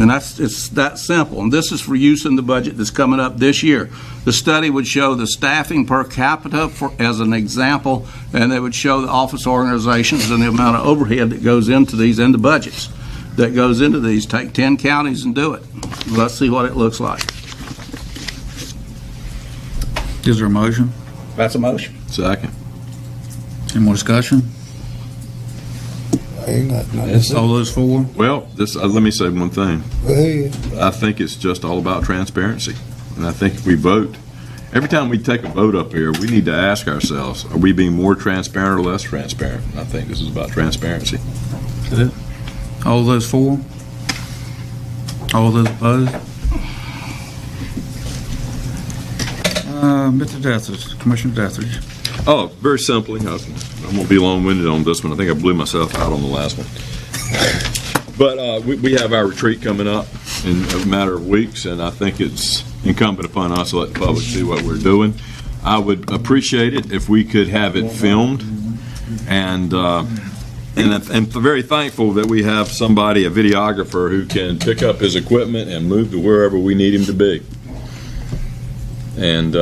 And it's that simple. And this is for use in the budget that's coming up this year. The study would show the staffing per capita as an example, and they would show the office organizations and the amount of overhead that goes into these, and the budgets that goes into these. Take 10 counties and do it. Let's see what it looks like. Is there a motion? That's a motion. Second. Any more discussion? All those four? Well, let me say one thing. Go ahead. I think it's just all about transparency. And I think if we vote, every time we take a vote up here, we need to ask ourselves, are we being more transparent or less transparent? And I think this is about transparency. All those four? All those opposed? Mr. Deathridge, Commissioner Deathridge. Oh, very simply, I won't be long-winded on this one. I think I blew myself out on the last one. But we have our retreat coming up in a matter of weeks, and I think it's incumbent upon us to let the public see what we're doing. I would appreciate it if we could have it filmed, and I'm very thankful that we have somebody, a videographer, who can pick up his equipment and move to wherever we need him to be. And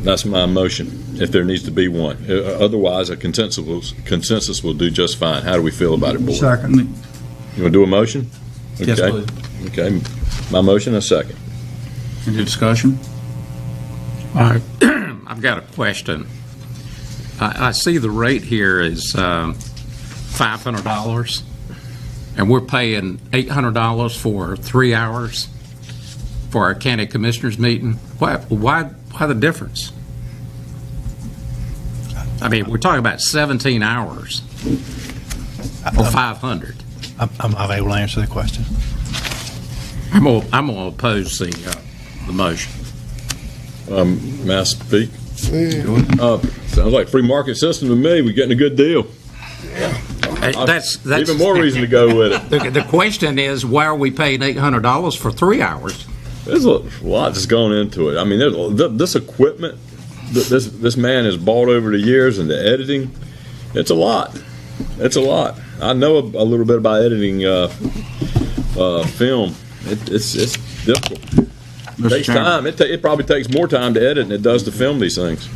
that's my motion, if there needs to be one. Otherwise, a consensus will do just fine. How do we feel about it, Board? Second. You want to do a motion? Okay. Yes, please. Okay. My motion, a second. Any discussion? All right. I've got a question. I see the rate here is $500, and we're paying $800 for 3 hours for our county commissioners meeting. Why the difference? I mean, we're talking about 17 hours or 500. I'm not able to answer the question. I'm going to oppose the motion. May I speak? Sounds like free market system to me. We're getting a good deal. That's even more reason to go with it. The question is, why are we paying $800 for 3 hours? There's a lot that's gone into it. I mean, this equipment that this man has bought over the years, and the editing, it's a lot. It's a lot. I know a little bit about editing film. It's difficult. It takes time. It probably takes more time to edit than it does to film these things.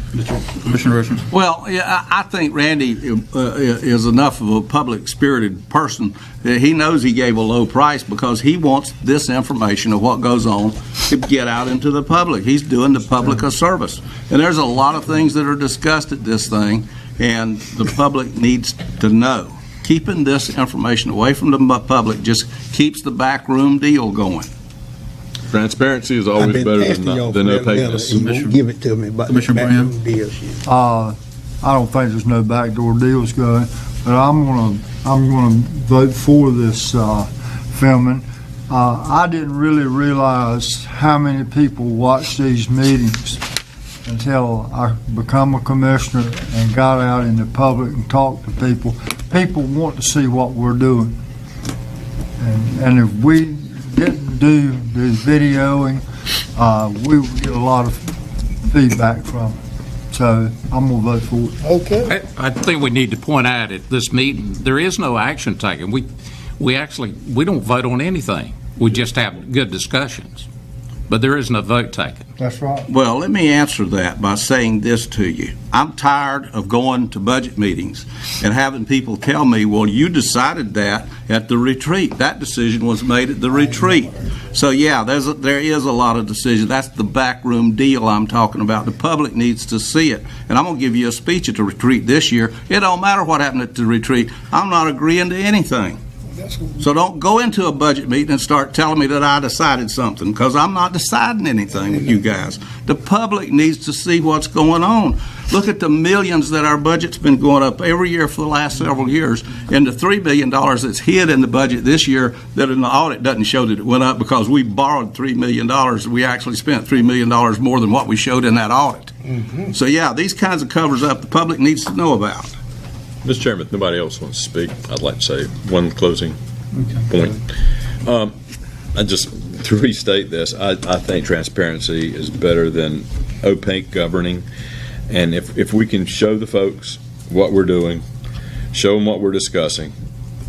Commissioner Richards. Well, yeah, I think Randy is enough of a public-spirited person that he knows he gave a low price because he wants this information of what goes on to get out into the public. He's doing the public a service. And there's a lot of things that are discussed at this thing, and the public needs to know. Keeping this information away from the public just keeps the backroom deal going. Transparency is always better than opaqueness. You won't give it to me, but Commissioner Brown? I don't think there's no backdoor deals going, but I'm gonna vote for this filming. I didn't really realize how many people watch these meetings until I become a commissioner and got out in the public and talked to people. People want to see what we're doing, and if we didn't do the videoing, we would get a lot of feedback from it. So I'm going to vote for it. Okay. I think we need to point out at this meeting, there is no action taken. We don't vote on anything. We just have good discussions. But there is no vote taken. That's right. Well, let me answer that by saying this to you. I'm tired of going to budget meetings and having people tell me, well, you decided that at the retreat. That decision was made at the retreat. So, yeah, there is a lot of decision. That's the backroom deal I'm talking about. The public needs to see it. And I'm going to give you a speech at the retreat this year. It don't matter what happened at the retreat. I'm not agreeing to anything. So don't go into a budget meeting and start telling me that I decided something, because I'm not deciding anything with you guys. The public needs to see what's going on. Look at the millions that our budget's been going up every year for the last several years, and the $3 million that's hid in the budget this year that in the audit doesn't show that it went up because we borrowed $3 million. We actually spent $3 million more than what we showed in that audit. So, yeah, these kinds of covers up the public needs to know about. Mr. Chairman, if nobody else wants to speak, I'd like to say one closing point. I just, to restate this, I think transparency is better than opaque governing. And if we can show the folks what we're doing, show them what we're discussing,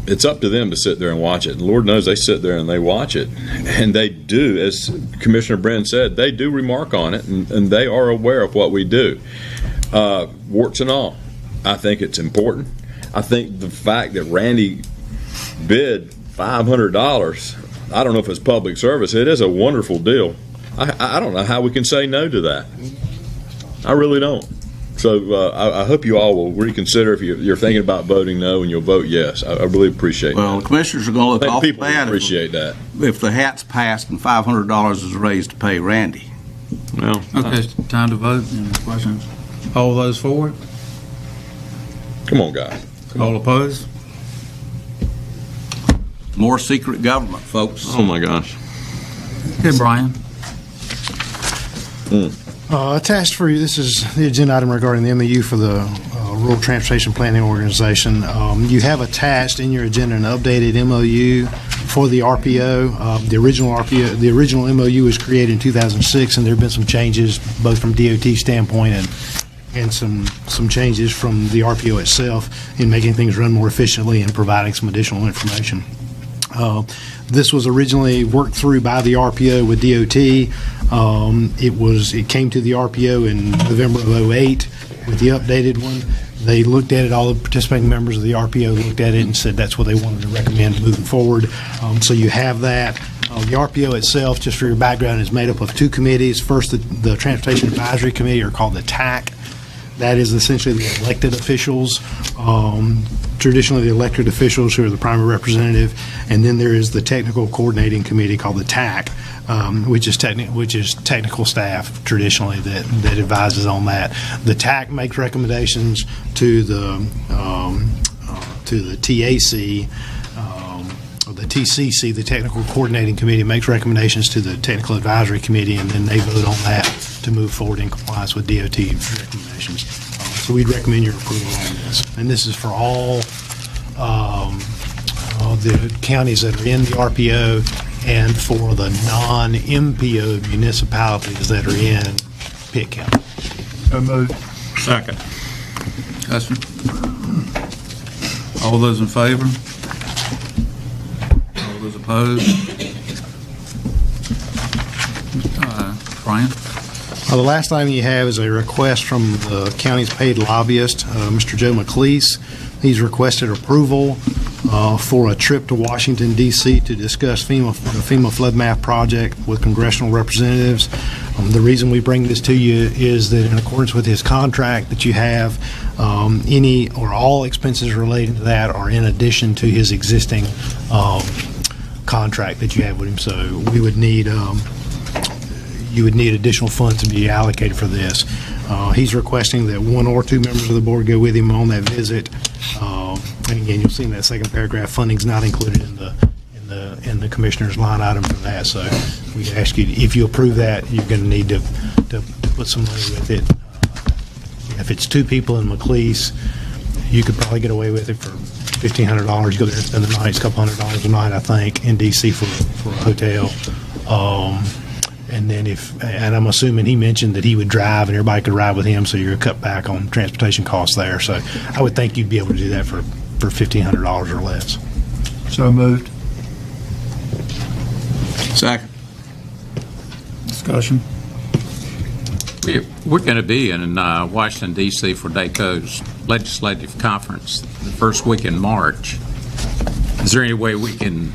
it's up to them to sit there and watch it. And Lord knows they sit there and they watch it. And they do, as Commissioner Brennan said, they do remark on it, and they are aware of what we do. Warts and all, I think it's important. I think the fact that Randy bid $500, I don't know if it's public service, it is a wonderful deal. I don't know how we can say no to that. I really don't. So I hope you all will reconsider if you're thinking about voting no, and you'll vote yes. I really appreciate that. Well, the commissioners are going to look awful people bad appreciate that. If the hat's passed and $500 is raised to pay Randy. Well, Okay, time to vote. Any questions? All those for it? Come on, guys. All opposed? More secret government, folks. Oh, my gosh. Okay, Brian. Attached for you, this is the agenda item regarding the MOU for the Rural Transportation Planning Organization. You have attached in your agenda an updated MOU for the RPO. The original MOU was created in 2006, and there have been some changes both from DOT standpoint and some changes from the RPO itself in making things run more efficiently and providing some additional information. This was originally worked through by the RPO with DOT. It came to the RPO in November of 2008 with the updated one. They looked at it, all the participating members of the RPO looked at it and said that's what they wanted to recommend moving forward. So you have that. The RPO itself, just for your background, is made up of two committees. First, the Transportation Advisory Committee, or called the TAC. That is essentially the elected officials, traditionally the elected officials who are the primary representative, and then there is the Technical Coordinating Committee called the TAC, which is technical staff traditionally that advises on that. The TAC makes recommendations to the TAC. The TCC, the Technical Coordinating Committee, makes recommendations to the Technical Advisory Committee, and then they vote on that to move forward in compliance with DOT recommendations. So we'd recommend your approval on this. And this is for all the counties that are in the RPO and for the non-MPO municipalities that are in Pitt County. So moved. Second. Discussion. All those in favor? All those opposed? Brian? The last item you have is a request from the county's paid lobbyist, Mr. Joe McLeese. He's requested approval for a trip to Washington, D.C. to discuss the FEMA flood map project with congressional representatives. The reason we bring this to you is that in accordance with his contract that you have, any or all expenses relating to that are in addition to his existing contract that you have with him. So we would need you would need additional funds to be allocated for this. He's requesting that one or two members of the board go with him on that visit. And again, you'll see in that second paragraph, funding's not included in the commissioner's line item for that. So we ask you, if you approve that, you're going to need to put some money with it. If it's two people in McLeese, you could probably get away with it for $1,500. You go there and spend the night, it's a couple $100 a night, I think, in D.C. for a hotel. And then and I'm assuming he mentioned that he would drive and everybody could ride with him, so you're going to cut back on transportation costs there. So I would think you'd be able to do that for $1,500 or less. So moved. Second. Discussion. We're going to be in Washington, D.C. for DACO's legislative conference the first week in March. Is there any way we can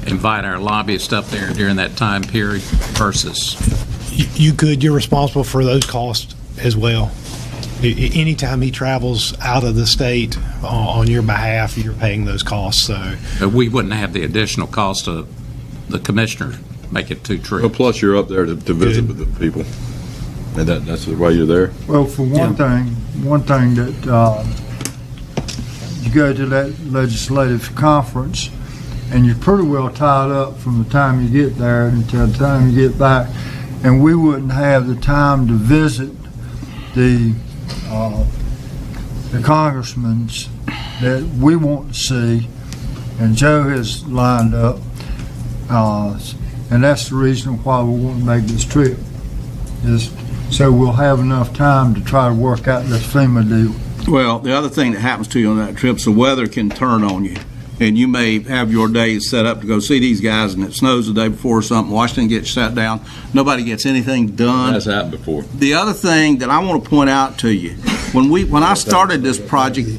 invite our lobbyists up there during that time period versus? You could. You're responsible for those costs as well. Anytime he travels out of the state on your behalf, you're paying those costs. So We wouldn't have the additional cost of the commissioner make it 2 trips. Well, plus you're up there to visit with the people. And that's why you're there? Well, for one thing that you go to that legislative conference and you're pretty well tied up from the time you get there until the time you get back, and we wouldn't have the time to visit the congressmen that we want to see, and Joe has lined up, and that's the reason why we want to make this trip, is so we'll have enough time to try to work out this FEMA deal. Well, the other thing that happens to you on that trip is the weather can turn on you. And you may have your days set up to go see these guys, and it snows the day before or something. Washington gets shut down. Nobody gets anything done. That's happened before. The other thing that I want to point out to you, when I started this project,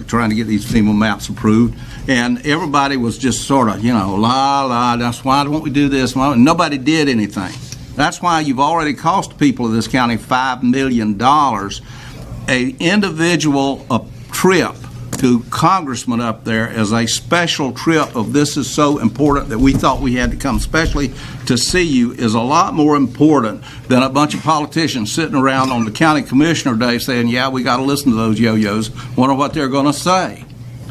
trying to get these FEMA maps approved, and everybody was just sort of, la, that's why don't we do this? Nobody did anything. That's why you've already cost people of this county $5 million. An individual trip to congressman up there as a special trip of this is so important that we thought we had to come specially to see you is a lot more important than a bunch of politicians sitting around on the county commissioner day saying, yeah, we got to listen to those yo-yos, wonder what they're going to say.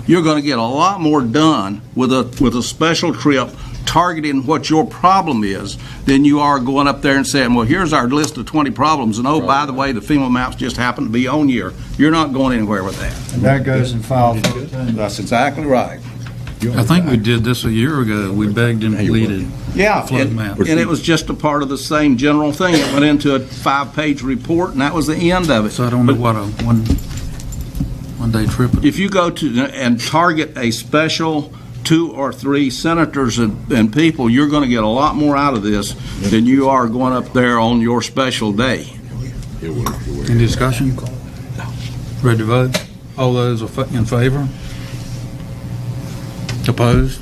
You're going to get a lot more done with a special trip targeting what your problem is than you are going up there and saying, well, here's our list of 20 problems, and oh, by the way, the FEMA maps just happen to be on here. You're not going anywhere with that. And that goes in file 13. That's exactly right. I think we did this a year ago. We begged and pleaded. Yeah, flood and map. it was just a part of the same general thing. It went into a 5-page report, and that was the end of it. So I don't know what a one-day trip. If you go to and target a special 2 or 3 senators and people, you're going to get a lot more out of this than you are going up there on your special day. Any discussion? Ready to vote? All those in favor? Opposed?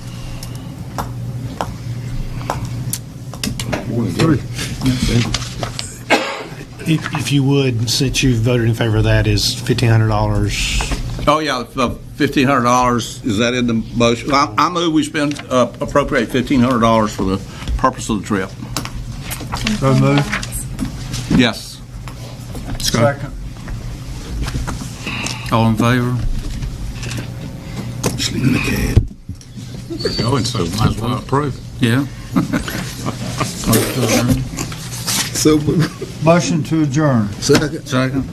if you would, since you voted in favor of that, is $1,500. Oh, yeah, $1,500, is that in the motion? I move we appropriate $1,500 for the purpose of the trip. So moved. Yes. Second. All in favor? Sleeping the cat. We're going, so might as well approve. Yeah. So Motion to adjourn. second. Second.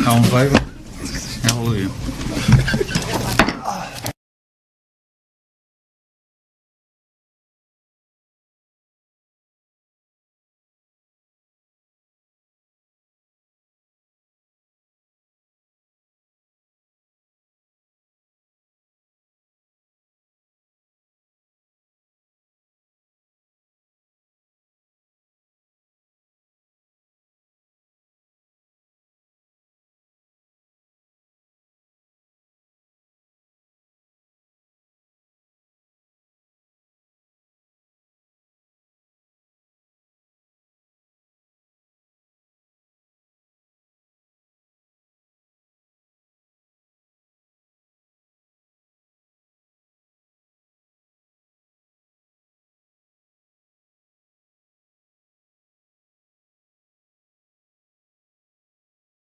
All in favor?